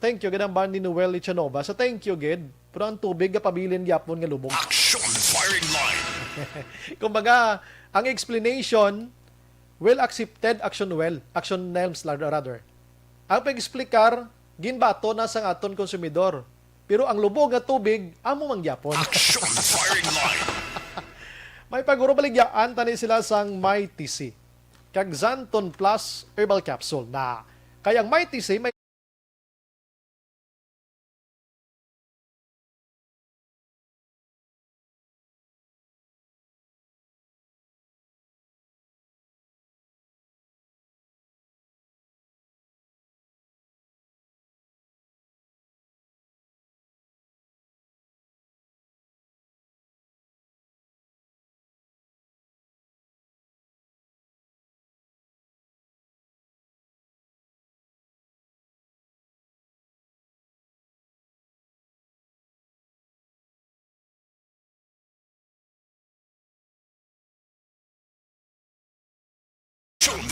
Thank you, gid ang Barney Noel Lichanova. So, thank you, gid. Pero ang tubig, pabilin yapon nga lubog. Action Firing Line. Kumbaga, ang explanation, well accepted, action norms rather. Ang pag-explikar, ginbato na sa aton konsumidor. Pero ang lubog nga tubig, amo mangyapon. Action Firing Line. May paguro baligyaan, tani sila sang My TC. Kag Xanton Plus Herbal Capsule na kayang may TC may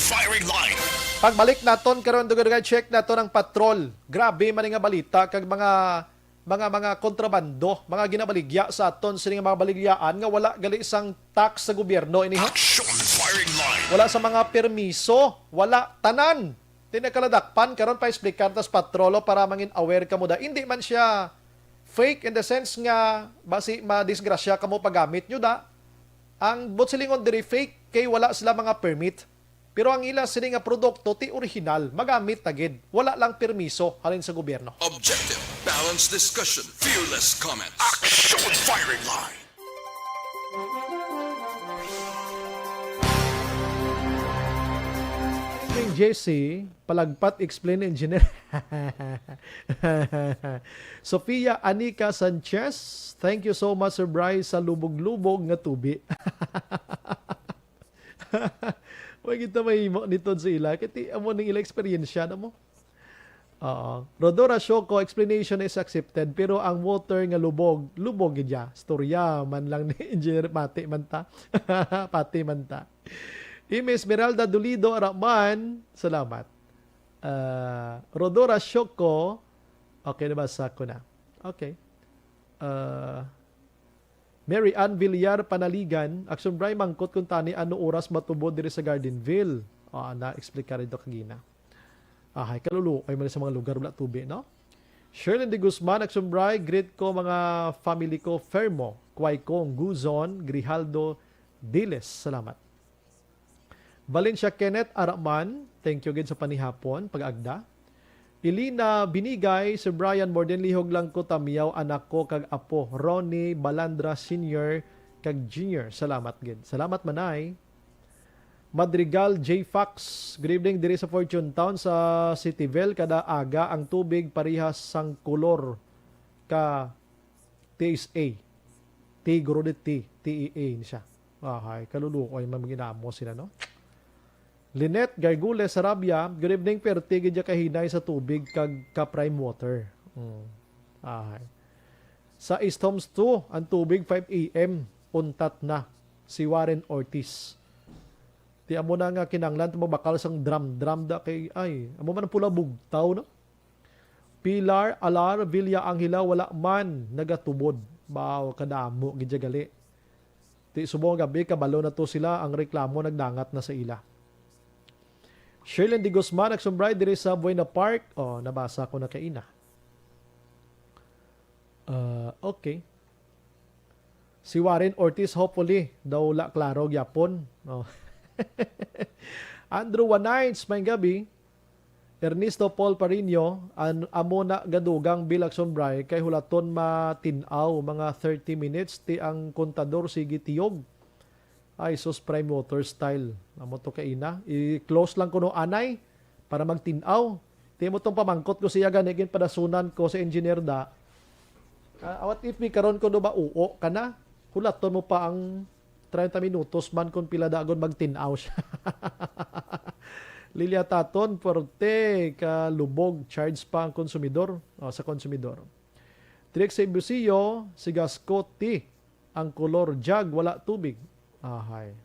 Firing Line. pagbalik naton karon dugay check naton ang patrol. Grabe man nga balita kag mga kontrabando, mga ginabaligya sa aton sini nga mga baligyaan nga wala gali isang tax sa gobyerno ini ha. Action Firing Line. Wala sa mga permiso, wala tanan. Tinakaladakpan karon pa explicar tas patrolo para mangin aware ka mo da. Hindi man siya fake in the sense nga basi madisgrasya ka mo paggamit nyo da. Ang botsilingon diri fake kay wala sila mga permit. Pero ang ila sini nga produkto ti original, magamit tagid. Wala lang permiso halin sa gobyerno. Objective, balanced discussion, fearless comments. Action Firing Line. JC, palagpat explain engineer. Sofia Anika Sanchez, thank you so much Sir Bryce sa lubog-lubog nga tubi. Wag kita mahimo nito sa ila. Kati amo ning ila experience na mo. Rodora Shoko, explanation is accepted. Pero ang water nga lubog gidya. Storya man lang ni Engineer Pati man ta. Pati man ta. Esmeralda Dulido Araman, salamat. Rodora Shoko, okay, nabasa ko na. Okay. Mary Ann Villar Panaligan, Action Brian mangkot kung tani ano oras matubod diri sa Gardenville. Na-explica rin ito kagina. Kalulu, ay mali sa mga lugar wala tubi, no? Shirley de Guzman, Action Brian, greet ko mga family ko, Fermo, Quaicong, Guzon, Grijaldo, Diles, salamat. Valencia Kenneth Araman, thank you again sa panihapon, pag-agda. Ilina Binigay, Sir Brian, more than lihog lang ko tamiyaw, anak ko kag apo, Ronnie Balandra Senior kag Junior. Salamat gid. Salamat manay. Madrigal J. Fox, good evening diri sa Fortune Town sa Cityville, kada aga ang tubig parihas sang kolor ka TSA. Tigro de TEA ni siya. Kaluluko ay maginamo sila, no? Lynette Gargule Sarabia, good evening, perti gidya kahinay sa tubig kag ka prime water. Sa East Homes 2, ang tubig 5 a.m. untat na si Warren Ortiz. Ti amo na nga kinanglan tumabakal sang drum da kay ay amo man ang pula bugtaw no. Pilar Alar Villa Angela wala man nagatubod. Baw kadamo gidya gali. Ti subong gabi kabalo na to sila ang reklamo nagdangat na sa ila. Shirley Di Guzman nagsumbray diri sa Buena Park. Nabasa ko na kaina. Okay. Si Warren Ortiz hopefully daw la klaro gyapon. Andrew Wanites may gabi. Ernesto Paul Parino amo na gadugang bilag sombray kay hulaton matinaw mga 30 minutes ti ang kontador sige tiyog. Ay sus prime water style. Amo to kaina. I-close lang ko no anay para magtinaw. Ti mo tong pamangkot ko siya ganigin padasunan ko sa engineer da. What if mi karon ko no ba uo kana? Hulaton mo pa ang 30 minutos man kung pila dagon magtinaw siya. Lilia Taton, porte ka lubog, charge pa ang konsumidor sa konsumidor. Trix sa Busillo, Sigasco T, ang color jug, wala tubig. Hay.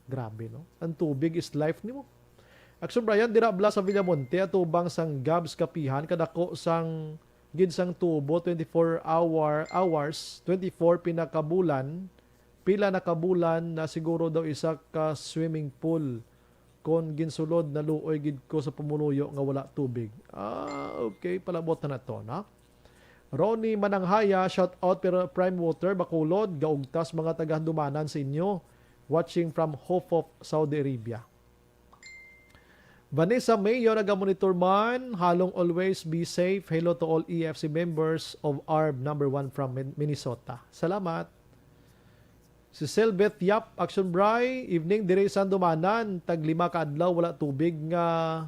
Grabe, no? Ang tubig is life nimo. Action Brian, dira bla sa Villamonte, atubang sang Gabs Kapihan, kadako sang ginsang tubo, 24 hours, 24 pinakabulan, pila na kabulan na siguro daw isa ka swimming pool kon ginsulod na luoy gid ko sa pumuluyo nga wala tubig. Okay, palabot na to, na. Ronnie Mananghaya, shout out pero Prime Water Bacolod, gaugtas mga taga-Handumanan sa inyo. Watching from Hope of Saudi Arabia. Vanessa Mayo, naga-monitor man, halong always be safe. Hello to all EFC members of ARB number 1 from Minnesota. Salamat. Si Selbeth Yap, Action Bray, evening dire sa Dumanan, tag 5 ka adlaw wala tubig nga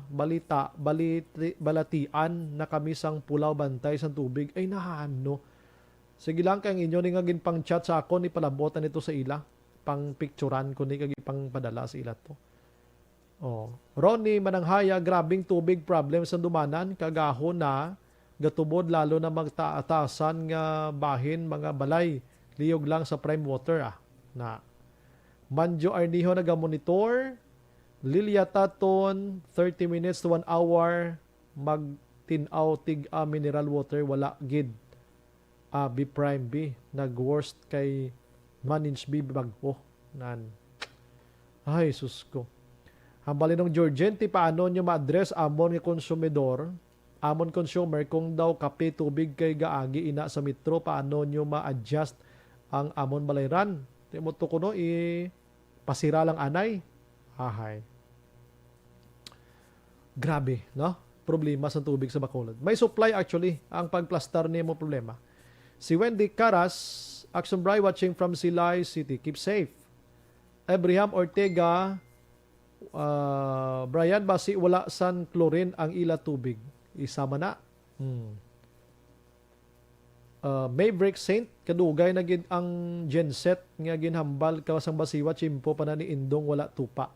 balatian na kami sang Pulaw bantay sa tubig. Ay nahano. Sige lang kang inyo ni nga ginpang chat sa ako ni palabotan nito sa ila, pang picturean ko ni kag pang padala sa ila to. Ronnie Mananghaya, grabing tubig problem sa Dumanan, kagahon na gatubod lalo na magtaatasan nga bahin mga balay. Liyog lang sa prime water na. Manjo Arniho naga-monitor. Lilia Taton 30 minutes to 1 hour magtinaw tig mineral water wala gid. B prime B nag-worst kay manage B bagpo nan. Ay sus ko. Hambalin ng Georgente, paano nyo ma-address amon nga konsumidor, amon consumer, kung daw kape tubig kay gaagi ina sa metro, paano nyo ma-adjust ang amon balayran? Timoto ko no, pasira lang anay. Ahay. Grabe, no? Problema sa tubig sa Bacolod. May supply actually, ang pagplastar niya mo problema. Si Wendy Caras, Action Bray, watching from Silay City. Keep safe. Abraham Ortega, Brian, basi wala san chlorine ang ila tubig. Isama na. Maverick Saint, kadugay na gid ang genset nga ginhambal kasang basiwa chimpo pa na ni Indong wala tupa.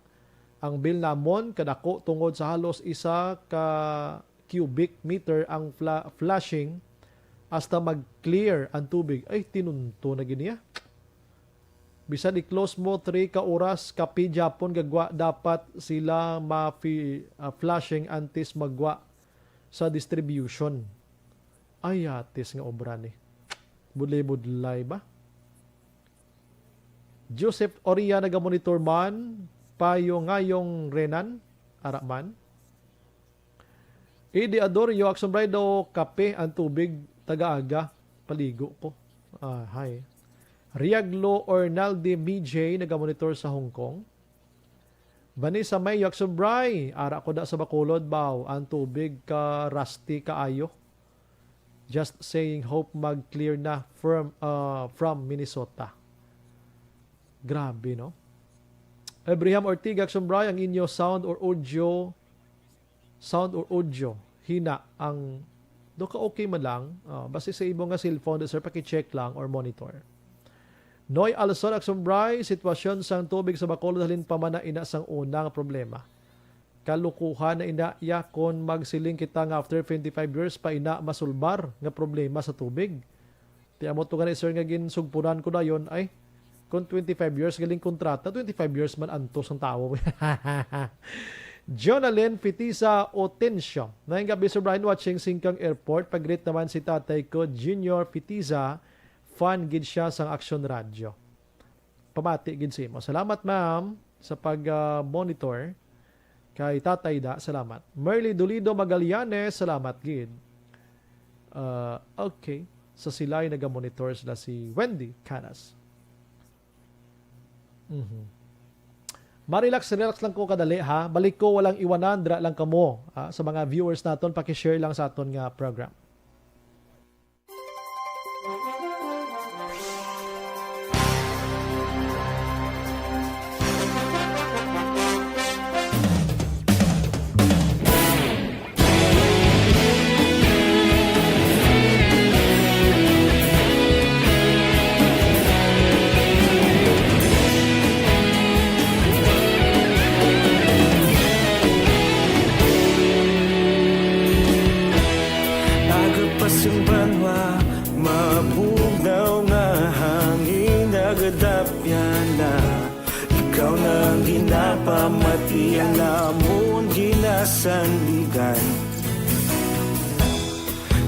Ang bill namon kadako tungod sa halos 1 ka cubic meter ang flushing hasta mag-clear ang tubig. Ay, tinunto na giniya. Bisan i-close mo 3 ka oras kapi Japon gagwa dapat sila flushing antes magwa sa distribution. Ay atis nga obra ni. Budlay ba? Joseph Oria naga-monitor man payo ngayong Renan Araman. Idi Adorio Action Bride do kape ang tubig taga-aga paligo ko. Hi. Riaglo Ornaldi BJ naga-monitor sa Hong Kong. Vanessa May Action Bray, ara ko da sa Bacolod baw ang tubig ka rusty kaayo. Just saying hope mag-clear na from Minnesota. Grabe, no? Abraham Ortiga Action Bray, ang inyo sound or audio hina ang do ka okay man lang basta sa ibong nga cellphone sir paki-check lang or monitor. Noy Alson Action Bray, sitwasyon sang tubig sa Bacolod halin pa man na ina sang unang problema. kalukuhan na inaiya kon magsiling kita nga after 25 years pa ina masulbar nga problema sa tubig. Tiya mo to sir nga ginsugpunan ko na yon ay kung 25 years galing kontrata, 25 years man antos ang tao. Jonalyn Fitisa Otensio. Ngayong gabi, Sir Brian, watching Singkang Airport. Pag-greet naman si tatay ko, Junior Fitisa. Fan gid siya sang Action Radio. Pamati gid si mo. Salamat, ma'am, sa pag-monitor. Kay tatay da, salamat. Merly Dolido Magallanes, salamat gid. Okay. Sa sila ay nag-monitor sila si Wendy Canas. Relax lang ko kadali ha. Balik ko walang iwanan, dra lang kamo sa mga viewers naton, paki-share lang sa aton nga program. Pamatian namon ginasandigan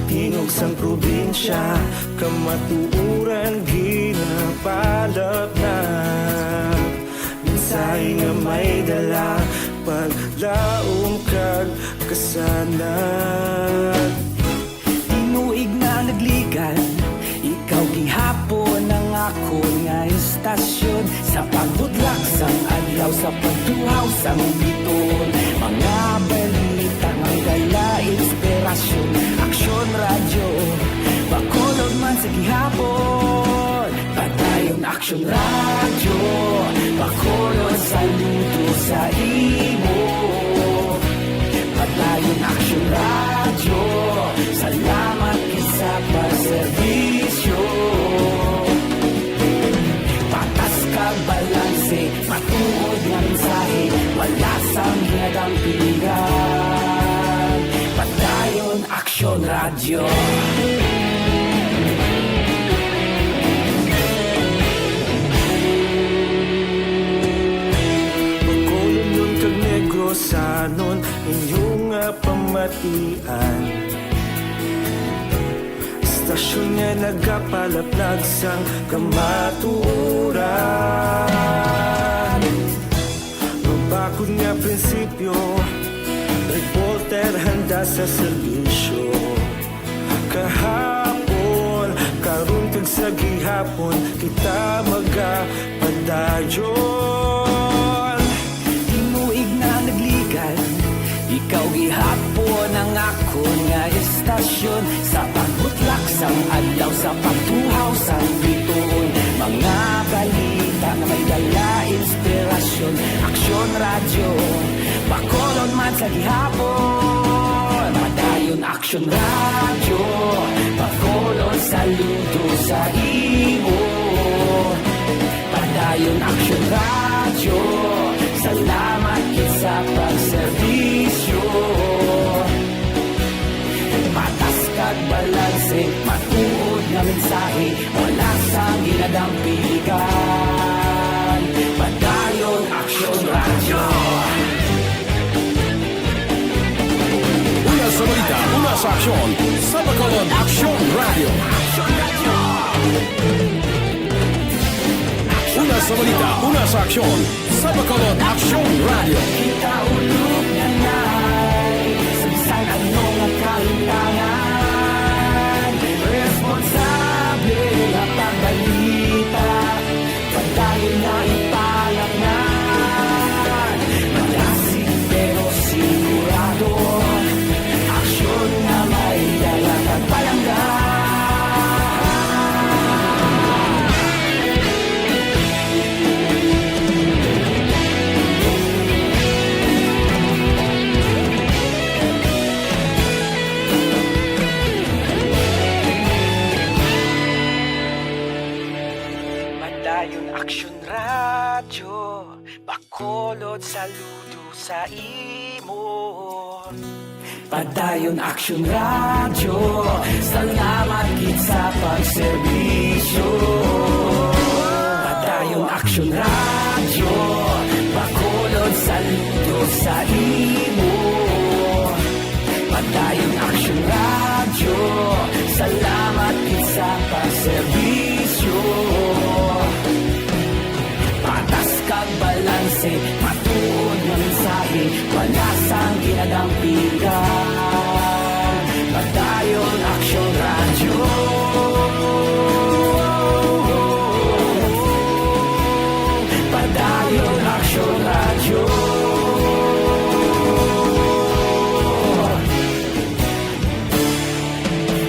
Tingog sang probinsya kamatuuran ginapalap na Minsay nga may dala paglaom kag kasanan Tinuig na nagligan ikaw gihapon ang ako nga istasyon Sa pagbudlak sang adlaw sa pagtuhaw sang biton Mga balita nga gala inspirasyon Aksyon radyo Bacolod man sa gihapon Padayon Aksyon radyo Bacolod saludo sa imo Padayon Aksyon radyo Salamat kisa pagserbisyo Patas ka balanse Matuod nga mensahe Wala sang hinagang pilihan Padayon Aksyon Radio Bacolod nun kag Negrosanon Inyong pamatian Istasyon nga nagapalaplag sang kamaturan Mabakod nga prinsipyo Reporter handa sa serbisyo Kahapon, karon kag sa gihapon Kita magapadayon Tinuig na nagligan Ikaw gihapon ang ako nga istasyon Sa pagbutlak sang adlaw Sa pagtuhaw sang bituon Mga balita na may dala inspirasyon Aksyon radyo Bacolod man sa gihapon Padayon Aksyon radyo Bacolod saludo sa imo Padayon Aksyon radyo Salamat sa pagserbisyo Patas kag balanse Matuod nga mensahe Wala sang ginadang piligan Padayon Aksyon Radio Una sa balita, una sa aksyon Sa Bacolod Aksyon Radio Una sa balita, una sa aksyon Sa Bacolod Aksyon Radio Kita ulog na na'y Sabisan anong ang kalintangan Responsable na pagbalita Padayon na ipalaknan Malasig pero sigurado Aksyon na may dalang at palanggan Aksyon radyo, Bacolod saludo sa imo. Padayon Action Radio, salamat gid sa pagserbisyo. Padayon Action Radio, bakulod saludo sa imo. Padayon Action Radio, salamat gid sa pagserbisyo. Patas kag balanse, matuod nga mensahe, wala sang ginadampigan. Padayon Action Radio. Padayon Action Radio.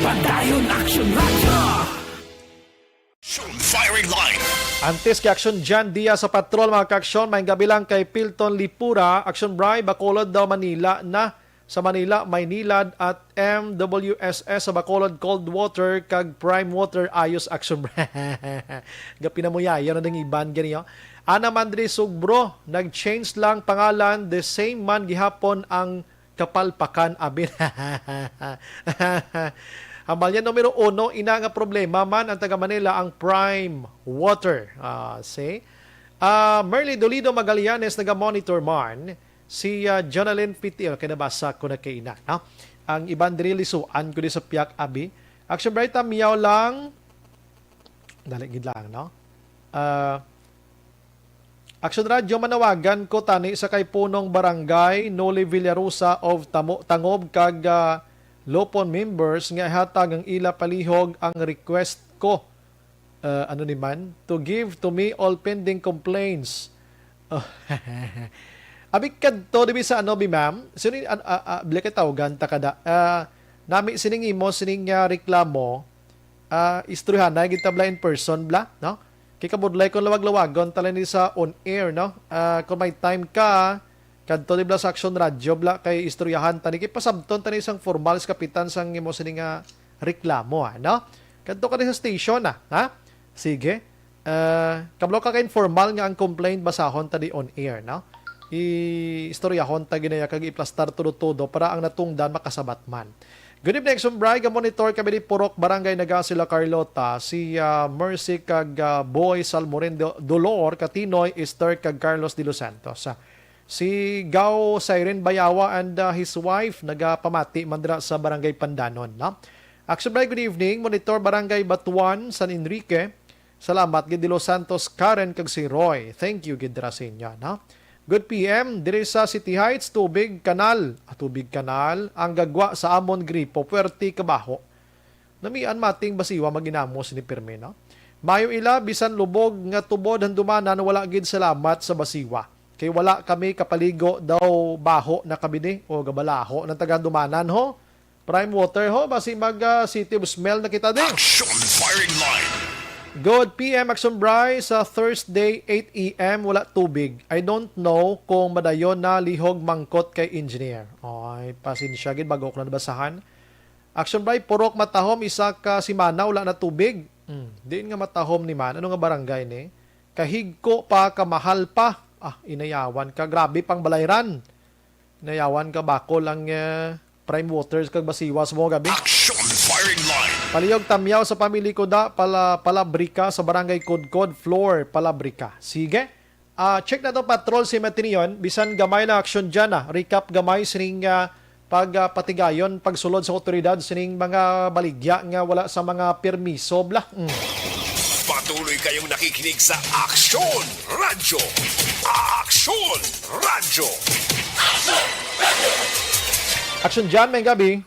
Padayon Action Radio. Firing line. Antes kay Action Jan Diaz sa patrol mga ka-aksyon, may gabi lang kay Pilton Lipura, Action Bray, Bacolod daw Manila na sa Manila, Maynilad at MWSS sa Bacolod Cold Water kag Prime Water ayos Action Bray. Gapi na mo yayo na ding iban ganiyo. Ana Mandri Sugbro, nag-change lang pangalan, the same man gihapon ang kapalpakan abin. Hamalyan numero 1, ina nga problema man ang taga Manila ang Prime Water. Merly Dolido Magallanes naga-monitor man. Si Jonalyn Pitil, kinabasa ko na kay ina. No? Ang iban diri lisuan ko di sa Piak Abi. Action Bright, miyaw lang. Daligid lang, no? Action Radio, manawagan ko tani sa kay punong barangay Noli Villarosa of Tangob kag Lopon members nga hatag ang ila palihog ang request ko to give to me all pending complaints. Abik kadto dibi sa ma'am sini bili ka tawagan ta kada nami sining imo sining reklamo istoryahan na gitabla in person bla no kay kabudlay kon lawag-lawagon tala ni sa on air no kung may time ka kadto di bla sa Action Radio bla kay istoryahan tani kay pasabton tani isang formal sa kapitan sang imo sining reklamo no kadto ka sa station ha sige kablo ka kay informal nga ang complaint basahon tadi on air no istoryahon ta ginaya kag iplastar todo para ang natungdan makasabat man. Good evening, Sumbray, monitor kami di Purok Barangay Nagasila Carlota, si Mercy kag Boy Salmorin Dolor Katinoy Esther kag Carlos de Los Santos. Si Gao Siren Bayawa and his wife nagapamati mandra sa Barangay Pandanon. No? Action Bright, good evening. Monitor Barangay Batuan, San Enrique. Salamat, gid de Los Santos, Karen kag si Roy. Thank you, gid ra sa inyo. No? Good PM, diri sa City Heights, Tubig Kanal, ang gagwa sa Amon Gripo, Puerto Cabajo. Namian mating basiwa maginamos ni Pirme. No? Mayo ila, bisan lubog nga tubod handumanan, wala gid salamat sa basiwa. Kay wala kami kapaligo daw baho na kabini o gabalaho ng tagandumanan ho. Prime Water ho, basi mag city of smell na kita din. Action Firing Line. Good PM Action Bry sa Thursday 8 AM wala tubig. I don't know kung madayon na lihog mangkot kay engineer. Ay, pasensya gid bago ko na nabasahan. Action Bry purok matahom isa ka simana wala na tubig. Diin nga matahom ni man. Ano nga barangay ni? Kahigko pa kamahal pa. Inayawan ka. Grabe pang balayran. Inayawan ka bako lang Prime Waters kag basiwas mo gabi. Action Firing Line. Paliyog tamyaw sa pamili ko da Palabrika sa Barangay Kudkod Floor Palabrika. Sige. Check na to patrol cemetery yon. Bisan gamay na action dyan Recap gamay sining pagpatigayon pagsulod sa otoridad sining mga baligya nga wala sa mga permiso bla. Patuloy kayong nakikinig sa Action Radio. Action Radio. Action dyan, may gabi.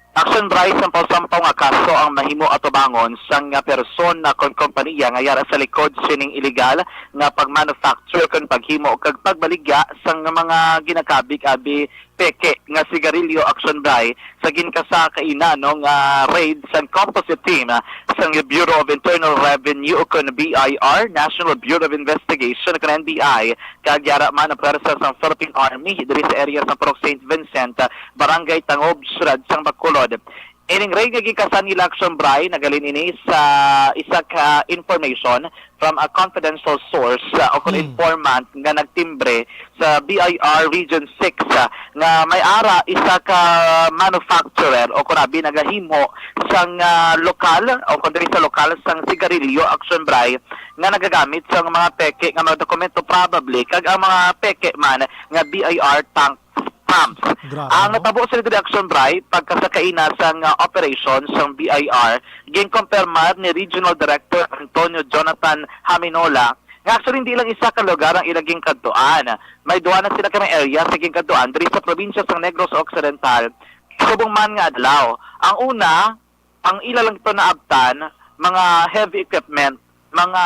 Action Bryce ang pausampaw nga kaso ang mahimo atubangon sang nga person na kon kompanya nga yara sa likod sining illegal nga pagmanufacture kon paghimo kag pagbaligya sang mga ginakabig abi peke nga sigarilyo. Action Bryce sa ginkasa kaina no nga raid sa composite team sang Bureau of Internal Revenue kon BIR, National Bureau of Investigation kon NBI kag yara man ang pwersa sang Philippine Army diri sa area sa Purok St. Vincent, Barangay Tangob, Surad sang Bacolod. Ining ray nga gikasan nila Action Bray nagalin ini sa isa ka information from a confidential source o kung informant nga nagtimbre sa BIR Region 6 nga may ara isa ka manufacturer o kung abi nagahimo sang lokal o kung diri sa lokal sang sigarilyo Action Bray nga nagagamit sa mga peke nga mga dokumento probably kag ang mga peke man nga BIR tank stamps. Ang natabo sa Action Bray pagkasakaina sang operations sang BIR ginkompirmar ni Regional Director Antonio Jonathan Haminola nga actually hindi lang isa ka lugar ang ilaging kadtuan. May duwa na sila kaming area sa kadtuan diri sa probinsya sang Negros Occidental subong man nga adlaw. Ang una, ang ila lang ito naabtan mga heavy equipment, mga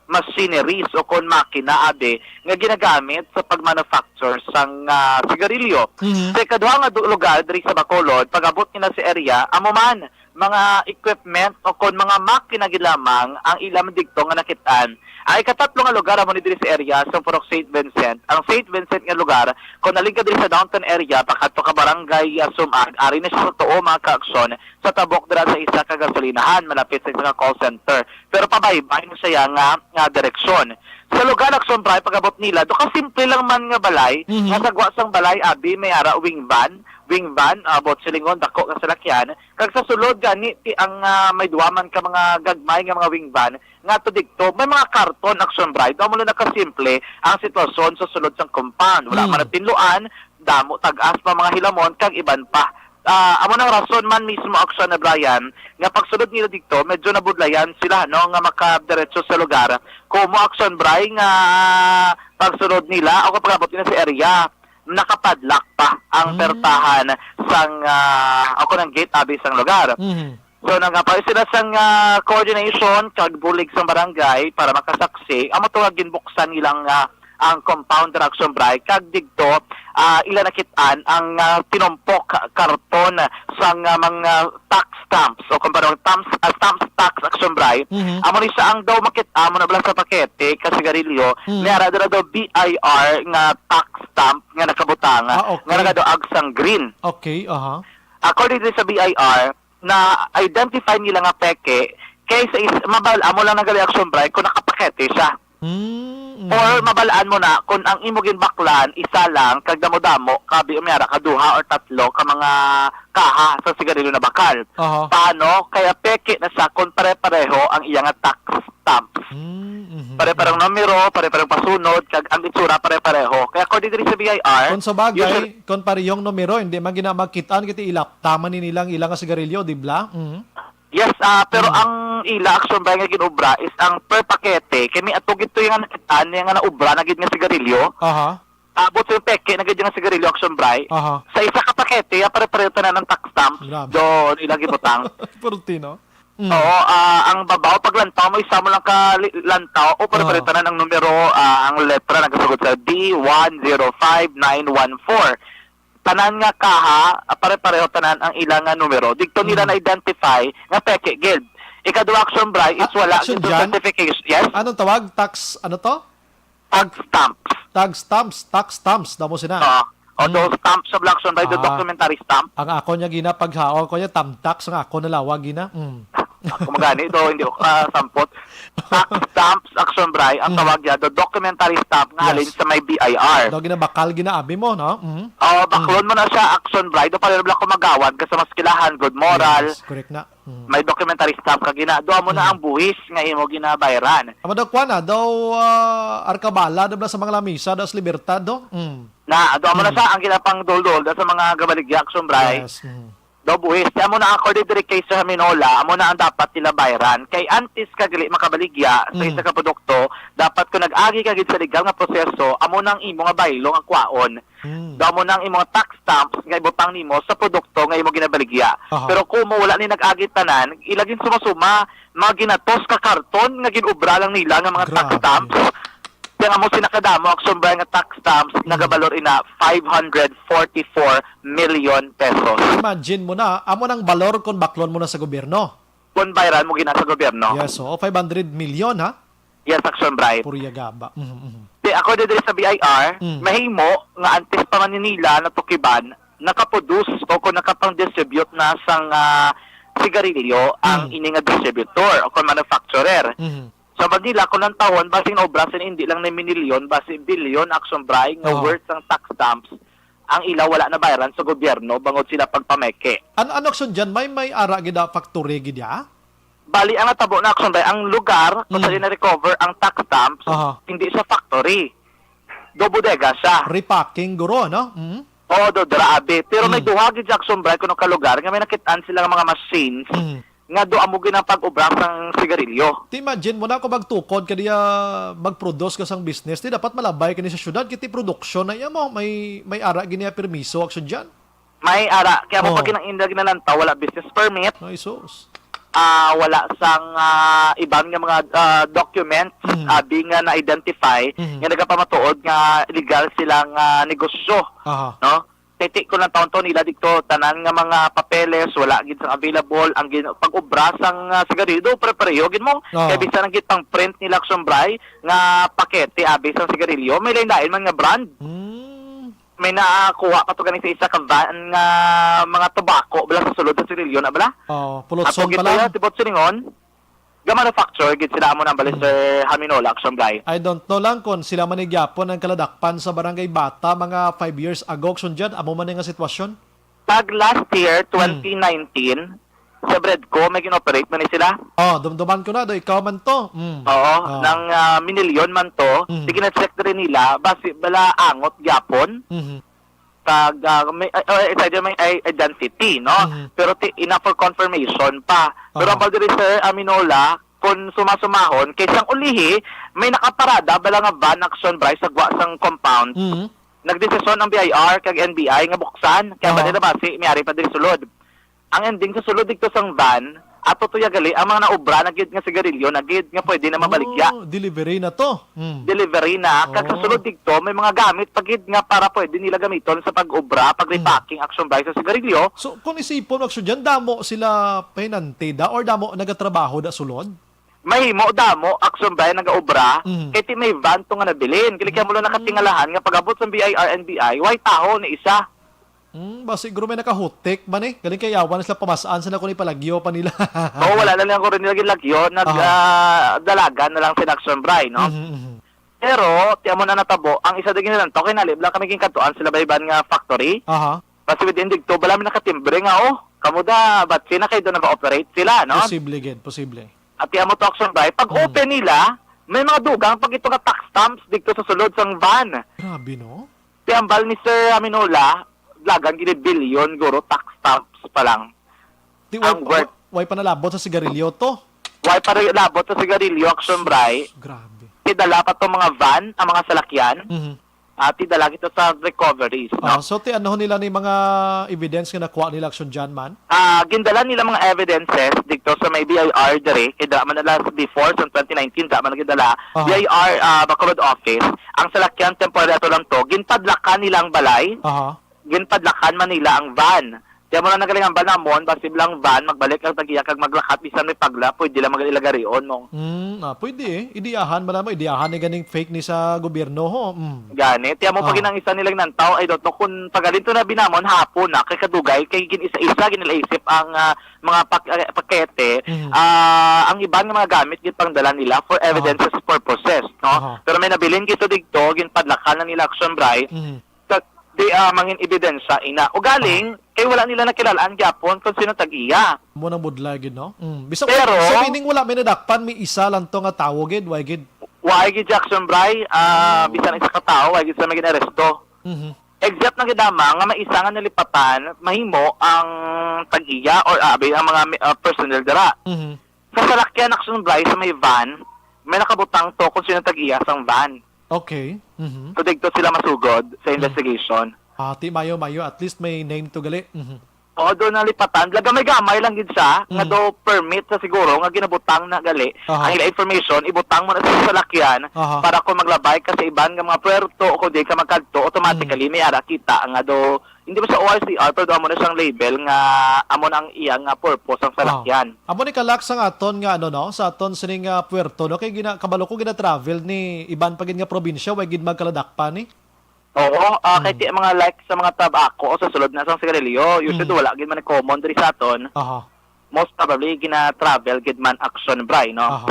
machineries o kon makina ade nga ginagamit sa pagmanufacture sang sigarilyo. Sa ikaduha nga lugar diri sa Bacolod, pag-abot nila sa area, amo man mga equipment o kon mga makina gid lamang ang ilang digto nga nakitaan. Ay katatlo nga lugar amo ni diri sa area sa Purok St. Vincent. Ang St. Vincent nga lugar kung naling ka diri sa downtown area pakadto ka barangay Sumag, ari na siya sa tuo mga kaaksyon sa tabok dira sa isa ka gasolinahan malapit sa isa ka call center. Pero pabaybay na siya nga direksyon. Sa lugar Action Bray pagabot nila do ka simple lang man nga balay, nga sagwa sang balay abi may ara wing van abot silingon dako nga salakyan kag sa sulod gani ang may duwaman ka mga gagmay nga mga wing van nga to dikto may mga karton Action Bray damo na nakasimple ang sitwasyon sa sulod sang compound wala man tinluan damo tag-as pa mga hilamon kag iban pa. Amo nang rason man mismo Action na Brian nga pagsulod nila dito medyo nabudlayan sila no nga makadiretso sa lugar kumo Action Bray nga pagsulod nila o pagabot nila sa area nakapadlock pa ang pertahan sang ako ng gate abi sang lugar. So nagapay sila sang coordination kag bulig sang barangay para makasaksi amo to ginbuksan ilang ang compound Action Bray kag digto ila nakitaan ang tinumpok karton sang mga tax stamps o kumparang stamps tax Action Bray amo ni sa ang daw makita mo na bala sa pakete ka sigarilyo niara daw BIR nga tax stamp nga nakabutanga nga nagadoag sang green. Okay, According to sa BIR na identify nila nga peke kaysa mabal amo lang nagali Action Bray kung nakapakete siya. Or mabalaan mo na kung ang imogin baklan isa lang kag damo-damo kabi umyara kaduha or tatlo ka mga kaha sa sigarilyo na bakal. Paano kaya peke na sa kung pare-pareho ang iyang tax stamps. Pare-parang numero, pare-parang pasunod kag ang itsura pare-pareho. Kaya according to sa BIR, kung sa bagay, kung parehong numero hindi man ginamakitaan kiti ilap tama ni nilang ilang sigarilyo, di ba? Yes, pero ang ila Action Bray nga ginubra is ang per pakete kay mi atog ito yung nakitaan nga naubra na gid nga sigarilyo. Abot sa peke na gid nga sigarilyo Action Bray. Sa isa ka pakete pare-pareho tanan ng tax stamp. Don ilang gibutang. Purtino. Oo, ang babaw pag lantaw mo isa mo lang ka lantaw o pare-pareho tanan ang numero ang letra nagasugod sa D105914. Tanan nga kaha, pare-pareho tanan ang ilang numero. Dito nila na-identify nga peke gid. Ikaduha Action Bray is wala dito certification. Yes? Anong tawag? Tax, ano to? Tag stamps. Tax stamps. Damo sina. Those stamps sa Action Bray, the documentary stamp. Ang ako niya gina paghaon ko niya tamtax, ang ako nalawag gina. Kung magani ito, hindi ko sampot. Tax stamps Action Bray, ang tawag niya, the documentary stamp nga halin sa may BIR. Do ginabakal ginaabi mo, no? Baklon mo na siya Action Bray, do pala lang kumagawad kasi mas kilahan, good moral. Yes, correct na. May documentary stamp ka gina. Doa mo na ang buhis nga imo ginabayaran. Amo daw kwa na, daw arkabala daw sa mga lamisa, daw sa libertad do. Doa mo na siya ang ginapang dol-dol sa mga gabaligya Action Bray. Yes. Do buhis, amo na according to the case sa Haminola, amo na ang dapat nila bayaran. Kay antes ka gali makabaligya sa isa ka produkto, dapat kung nag-agi ka gid sa legal nga proseso, amo nang imo nga baylo nga kwaon. Do mo nang imo tax stamps nga ibutang nimo sa produkto nga imo ginabaligya. Pero kung wala ni nag-agi tanan, ilagin suma-suma mga ginatos ka karton nga ginubra lang nila nga mga tax stamps. Kaya mo sinakadamo Action Bray nga tax stamps nagabalor ina 544 million pesos. Imagine mo na, amo nang balor kung baklon mo na sa gobyerno. Kung bayaran mo gina sa gobyerno. Yes, so 500 million ha? Yes, Action Bray. Purya gaba. Ako din sa BIR, mahimo nga antes pa man nila natukiban nakaproduce o kung nakapang-distribute na sang sigarilyo ang ini nga distributor o kung manufacturer. Sa Manila, kung ng taon, basing naubra sa hindi lang na minilyon, basing bilyon action bray nga worth ang tax stamps, ang ilaw wala na bayaran sa gobyerno, bangod sila pagpameke. Ano action dyan? May ara gida factory gida? Bali, ang natabo na action bray, ang lugar kung saan na-recover ang tax stamps, hindi sa factory. Do bodega siya. Repacking guro, no? Oo, do grabe. Pero may duha gid action bray kuno ka lugar nga may nakitaan sila nga mga machines nga do amo ginang pag-ubra sang sigarilyo. Imagine mo na kung magtukod ka diya mag-produce ka sang business, di dapat malabay ka ni sa syudad kiti production na iya mo may ara gini permiso action dyan. May ara kaya mo pag inang ginalanta wala business permit. Ay sus. Wala sang ibang nga mga documents being na-identify nga nagapamatuod nga legal silang negosyo. No? Titik ko ng taon-taon nila dito, tanan nga mga papeles, wala gid sang available, ang pag-ubra sang sigarilyo, do prepareho gid mo. Kaya bisan ang gid pang print nila sombray nga pakete abi sang sigarilyo, may lain-lain man nga brand. May nakakuha pa to ganing sa isa ka van nga mga tobacco bala sa sulod sa sigarilyo na bala. Pulotson pa lang. Tibot siningon, ga-manufacture gid sila amo nang bali sa Haminola sombray. I don't know lang kung sila manigyapon ang kaladakpan sa Barangay Bata mga 5 years ago action dyan, amo man nga sitwasyon. Pag last year 2019 sa Bredco may ginoperate man ni sila. Dumduman ko na do ikaw man to. Oo, nang minilyon man to, sige na check rin nila basi bala angot gyapon. Pag may identity, no? Pero enough for confirmation pa. Pero ang pagdiri sa Aminola, kung sumasumahon, kaysang ulihi, may nakaparada bala nga van action bray sa sang compound. Nagdesisyon ang BIR kag NBI nga buksan, kaya ba nila basi may ari pa diri sulod. Ang ending sa sulod dito sang van, ato to yagali ang mga naubra na gid nga sigarilyo na gid nga pwede na mabaligya. Delivery na to. Delivery na. Kag sa sulod dito may mga gamit pagid nga para pwede nila gamiton sa pag-ubra, pag-repacking action bray sa sigarilyo. So kung isipon action dyan, damo sila pinante da or damo nagatrabaho da sulod? Mahimo damo action bray nagaobra, kay ti may van to nga nabilin. Kili kaya mo lang nakatingalahan nga pag-abot sa BIR NBI, way taho ni isa. Ba siguro may nakahutik man eh. Galing kayawan sila pamasaan sila kung ipalagyo pa nila. Wala na lang ko rin nilagyan lagyo. Dalagan na lang si action bray, no? Pero, tiyan mo na natabo, ang isa din nilang to, kinalibla kami katuan sila bayban nga factory. Kasi within digto, bala may nakatimbre nga, kamuda, ba't sina kayo doon nag-operate sila, no? Posible. At tiyan mo to action bray, pag open nila, may mga dugang pag ito nga tax stamps dito sa sulod sang van. Grabe, no? Tiyambal ni Sir Aminola, lagan gini billion guro tax stamps pa lang. Why pa nalabot sa sigarilyo to? Why pa nalabot sa sigarilyo action bray? Grabe. Tidala pa to mga van, ang mga salakyan. Tidala ito sa recoveries. No? So ano nila ni mga evidence nga nakuha nila action dyan man? Gindala nila mga evidences dito sa may BIR dire. Kaya man nila before sa 2019 man nagdala BIR Bacolod office. Ang salakyan temporary ato lang to. Ginpadlakan nilang balay. Ginpadlakan man nila ang van. Kaya mo na nagaling ang van namon, basi bilang van, magbalik ang tagiya, kag maglakat, bisan may pagla, pwede lang mag-ilagarion mo. Pwede eh. Idiyahan ba naman? Idiyahan ni ganing fake ni sa gobyerno ho. Ganit. Kaya mo pag inang isa nilang nantaw, ay doto, kung pagalinto na binamon, hapon na, kay kadugay, kay gin-isa-isa, ginilaisip ang mga pakete, ang ibang mga gamit, gin dala nila for evidences purposes, no? Pero may nabilin gito digto, ginpadlakan na nila action bray, di mangin ebidensya ina. O galing, kay wala nila nakilalaan gyapon kung sino tag-iya. Mo nang budlay gid no. Bisag pero sa meaning wala may nadakpan, may isa lang to nga tawo gid, why gid? Why gid Jackson Bray, bisan isa ka tawo, why gid sa may ginaresto. Except na gidama nga may isa nga nalipatan, mahimo ang tag-iya or ang mga personnel dira. Sa salakyan Jackson Bray sa may van, may nakabutang to kung sino tag-iya sang van. Okay. So digto sila masugod sa investigation. Ti mayo at least may name to gali. O doon nalipatan, gamay lang gid siya nga do permit sa siguro nga ginabutang na gali. Ang ila information ibutang mo na sa salakyan para kung maglabay ka sa iban nga mga puerto o kung di ka magkadto, automatically may ara kita nga do hindi ba sa ORCR pero amo na siyang label nga amo ang iyang nga purpose ang salakyan. Amo ni kalak sang aton nga sa aton sining puerto no kay kabalo ko gina-travel ni iban pa gid nga probinsya way gid magkaladak pa ni. Oo, kahit di mga like sa mga tabako o sa sulod na sang sigarilyo, usually wala gid man common diri sa aton. Most probably gina-travel gid man action bray, no?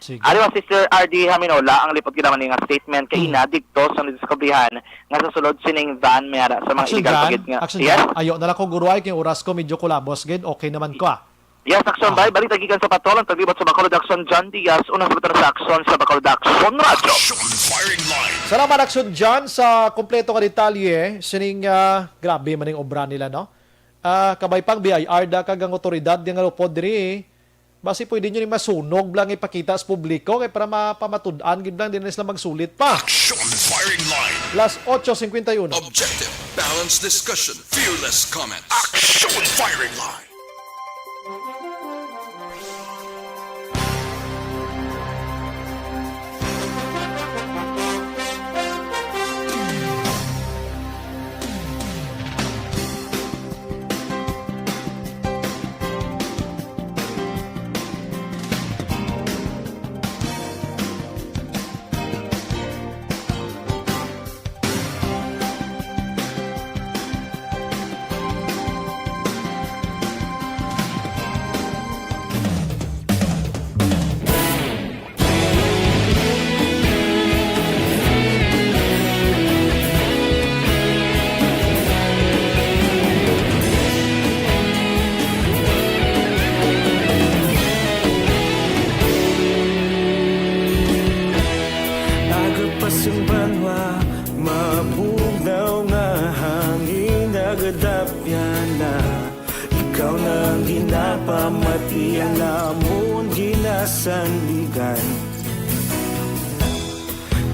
Ari wa Sister RD Haminola ang lipot gid naman nga statement kay ina dikto sa diskubrihan nga sa sulod sining van mayara sa mga illegal pagid nga. Yes. Ayo na lang ko guruay kay oras ko medyo kulabos gid, okay naman ko. Yes, action bray, balik tagikan sa patolang taglibot sa Bacolod Action John Diaz, unang sabatar sa action sa Bacolod Action Radio. Salamat Action John sa kompleto ka detalye. Sining grabe maning obra nila, no? Kabay pang BIR da kagang otoridad di nga lupod diri. Basi pwede nyo ni masunog lang ipakita sa publiko kay para mapamatud-an gid lang din sila magsulit pa. Action Firing Line. Las 8:51. Objective, balanced discussion, fearless comments. Action Firing Line.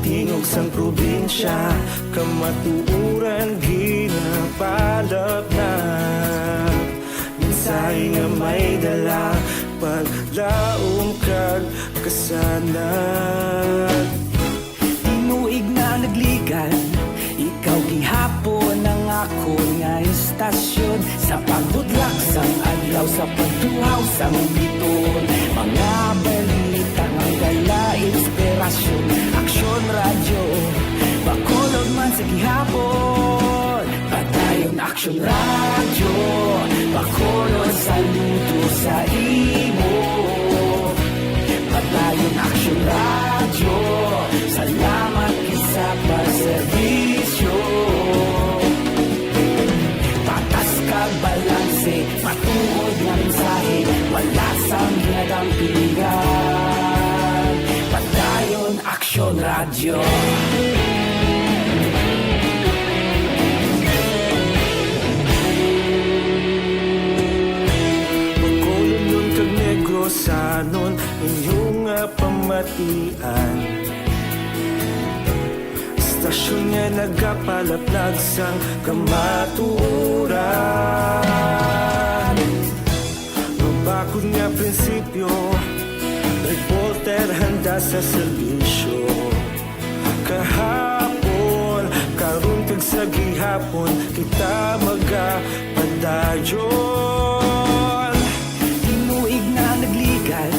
Tingog sang probinsya, kamatuuran ginapalap na. Minsay nga may dala, paglaong kag kasanag. Tinuig na nagligan, ikaw gihapon ang ako nga istasyon. Sa pagdudlak sang adlaw, sa pagtuhaw sang biton. Mga balita nga dala inspirasyon. Aksyon radyo, Bacolod man sa gihapon. Padayon Aksyon radyo, Bacolod saludo sa imo. Padayon Aksyon radyo, salamat kisa pagserbisyo. Patas kag balanse, matuod nga mensahe, wala sang ginadampingan. Padayon Aksyon radyo. Bacolod nun kag Negrosanon, inyong nga pamatian. Istasyon nga nagapalaplag sang kamatuuran. Mabakod nga prinsipyo, reporter handa sa serbisyo. Kahapon, karon kag sa gihapon, kita magapadayon. Tinuig na nagligan,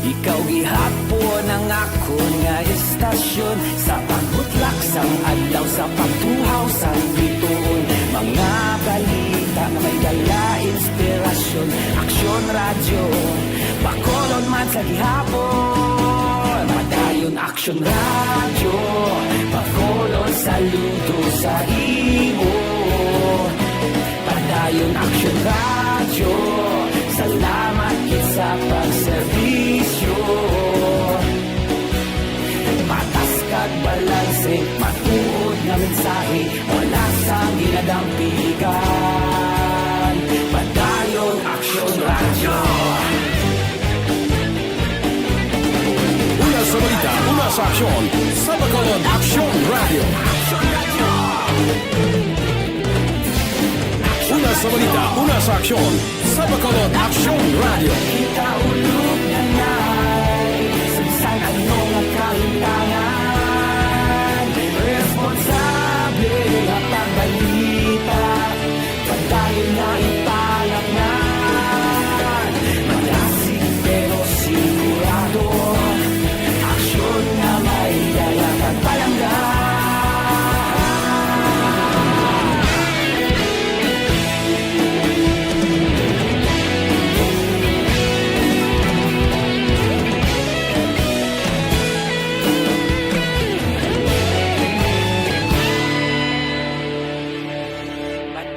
ikaw gihapon ang ako nga istasyon. Sa pagbutlak sang adlaw, sa pagtuhaw sang biton. Mga balita na may dala inspirasyon. Aksyon radyo, Bacolod man sa gihapon. Padayon Aksyon radyo, Bacolod saludo sa imo. Padayon Aksyon radyo, salamat kisa pagserbisyo. Patas kag balanse, matuod nga mensahe, wala sang ginadampigan. Padayon Aksyon radyo. Una sa balita, una sa aksyon, sa Bacolod Action Radio. Una sa balita, una sa aksyon, sa Bacolod Action Radio. Kita ulog na na'y Sumsan ano nga kahintangan. Responsable nga pagbalita, padayon na ipalaknan. Malasig pero sigurado, aksyon na may dalang at palanggan.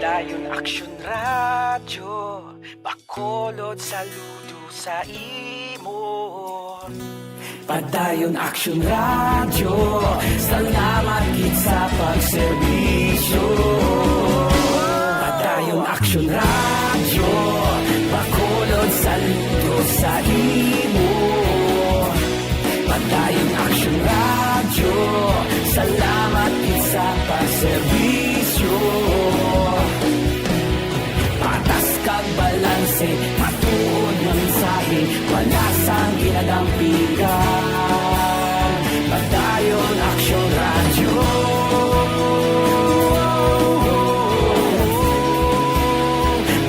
Padayon Aksyon Radyo, Bacolod saludo sa imo. Padayon Aksyon Radyo, salamat gid sa pagserbisyo. Padayon Aksyon Radyo, Bacolod saludo sa imo. Padayon Aksyon Radyo, salamat gid sa pagserbisyo. Patas kag balanse, matuod ng mensahe, wala sang ginadampigan. Padayon Aksyon Radyo.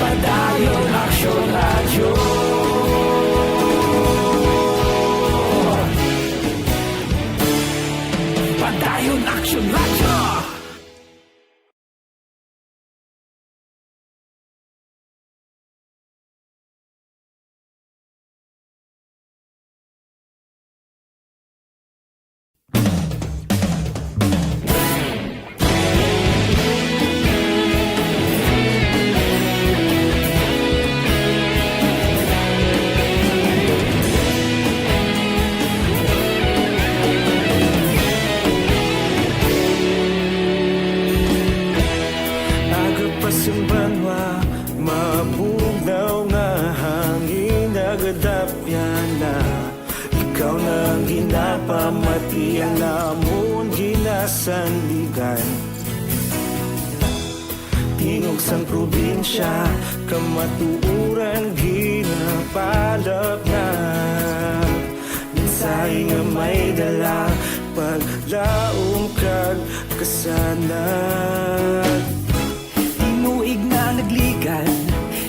Padayon Aksyon Radyo. Padayon Aksyon Radyo. Agapasumbanwa, mabugnaw nga hangin nagadapyan na. Ikaw nang ginapamatian namon ginasandigan. Tingog sang probinsya, kamatuuran ginapalap na. Minsay nga may dala, paglaom kag kasanag. Tinuig na nagligan,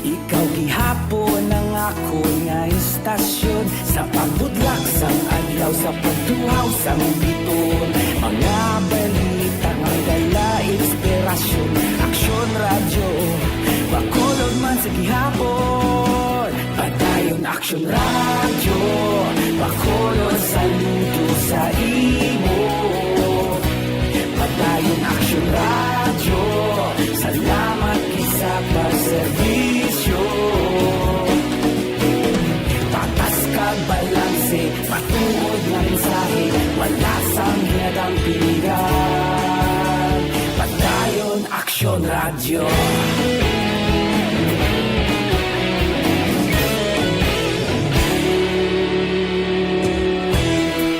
ikaw gihapon ang ako nga istasyon. Sa pagbudlak sang adlaw, sa pagtuhaw sang biton, mga balita nga dala inspirasyon. Aksyon Radyo, Bacolod man sa gihapon. Padayon Aksyon Radyo, Bacolod saludo sa imo. Padayon Aksyon Radyo, salamat sa pagserbisyo. Patas kag balanse, matuod nga mensahe, wala sang ginadampigan. Padayon Aksyon Radyo.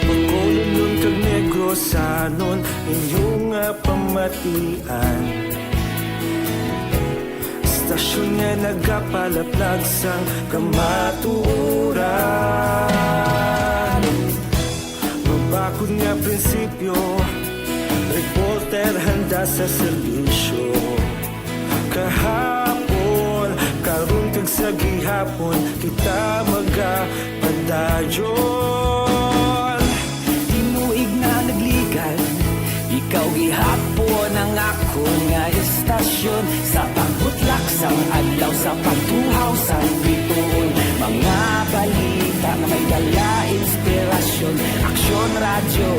Bacolod nun kag Negrosanon, inyong nga pamatian. Stasyon nga nagapalaplag sang kamatuuran. Mabakod nga prinsipyo, reporter handa sa serbisyo. Kahapon, karon kag sa gihapon, kita magapadayon. Tinuig na nagligan, ikaw gihapon ang ako nga istasyon. Sa pagbutlak sang adlaw, sa pagtuhaw sang biton, mga balita na may dala inspirasyon. Aksyon Radyo,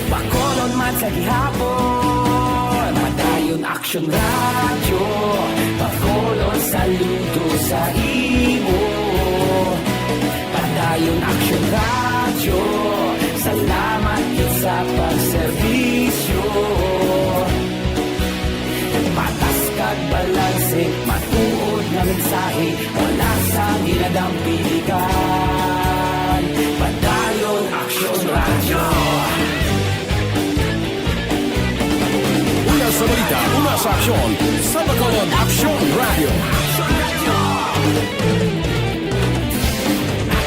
Bacolod man sa gihapon. Padayon Aksyon Radyo, Bacolod saludo sa imo. Padayon Aksyon Radyo, salamat sa pagserbisyo. Patas kag balanse, matuod na mensahe, wala sang ginadampigan. Padayon Aksyon Radyo. Una sa balita, una sa aksyon, sa Bacolod Aksyon Radio.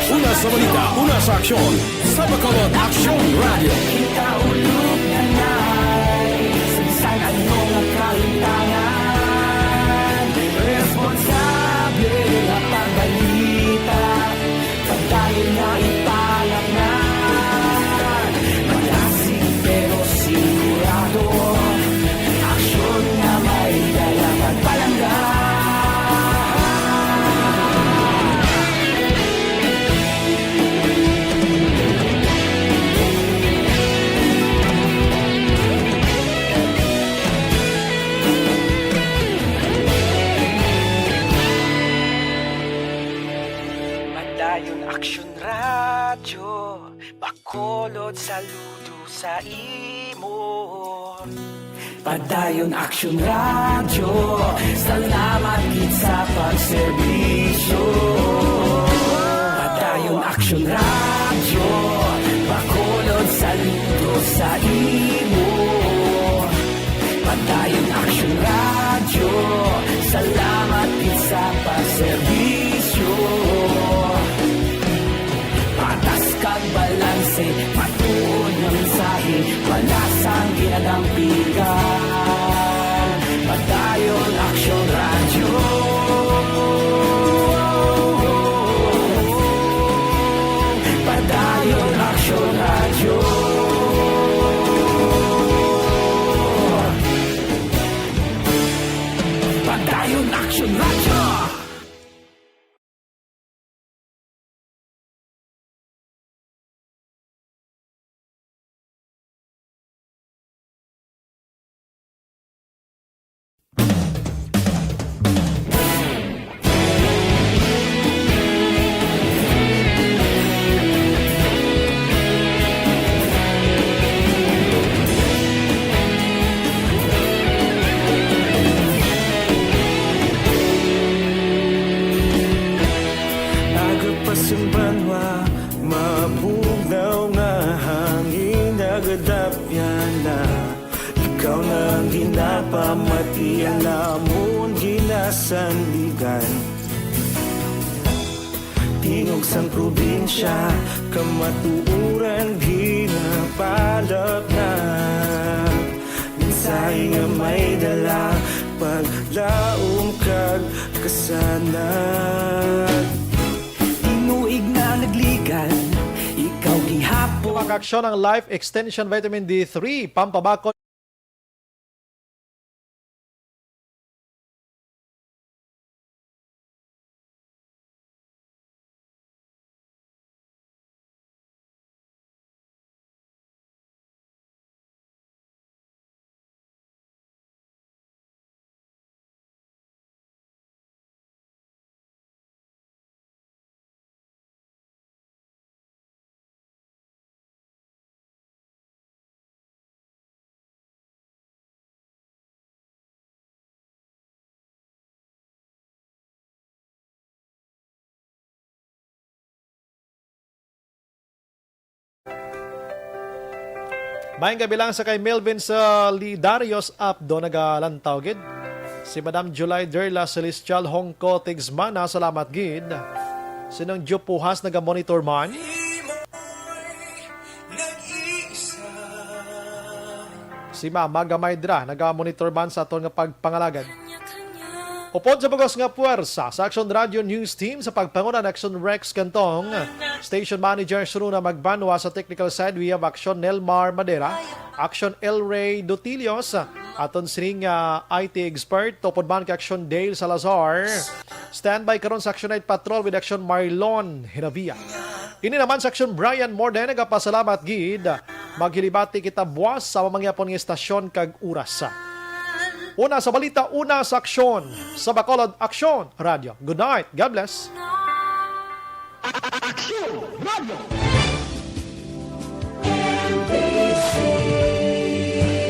Una sa balita, una sa aksyon, sa Bacolod Aksyon Radio. Kita ulog na na'y sansan anong ang kalintangan. Responsable na pagbalita, pagdayon na ipalak na. Malasig pero sigurado, aksyon na may dalang pagpalangga. Bacolod, saludo sa imo. Padayon Action Radio, salamat gid sa pagserbisyo. Padayon Action Radio, Bacolod, saludo sa imo. Padayon Action Radio, salamat gid sa pagserbisyo. Patas kag balanse, patuod nga mensahe, palasang ginadampigan. Padayon Action Radio. Padayon Action Radio. Padayon Action Radio. Agapasumbanwa, mabugnaw nga hangin nagadapyan na. Ikaw na ang ginapamatian namon ginasandigan. Tingog sang probinsya, kamatuuran ginapalap na. Minsay nga may dala, paglaom kag kasanag. Inuig na nagligan, ikaw gihapon. Pag-aksyon ng Life Extension Vitamin D3, pampabakod. Mayang gabi lang sa kay Melvin sa Lidarios Abdo nagalantaw gid. Si Madam July Derla Celestial Hongko Tigsmana, salamat gid. Sinong Diyo Puhas naga-monitor man. Si Mama Gamaydra naga-monitor man sa aton nga pagpangalagad. Upod sa bagos nga puwersa sa Action Radio News Team sa pagpangunan Action Rex Cantong, Station Manager Suruna Magbanwa sa technical side, we have Action Nelmar Madera, Action El Rey Dotilios, aton sining IT expert, tupod man ka Action Dale Salazar, standby karon sa Action Night Patrol with Action Marlon Hinavia. Ini naman sa Action Brian Morden, nagapasalamat gid, maghilibati kita buwas sa mamangyapon nga estasyon kag oras. Una sa balita, una sa aksyon. Sa Bacolod Action Radio. Good night. God bless. Action Radio.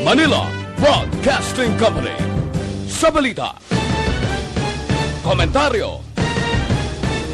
Manila Broadcasting Company. Sa balita, komentaryo,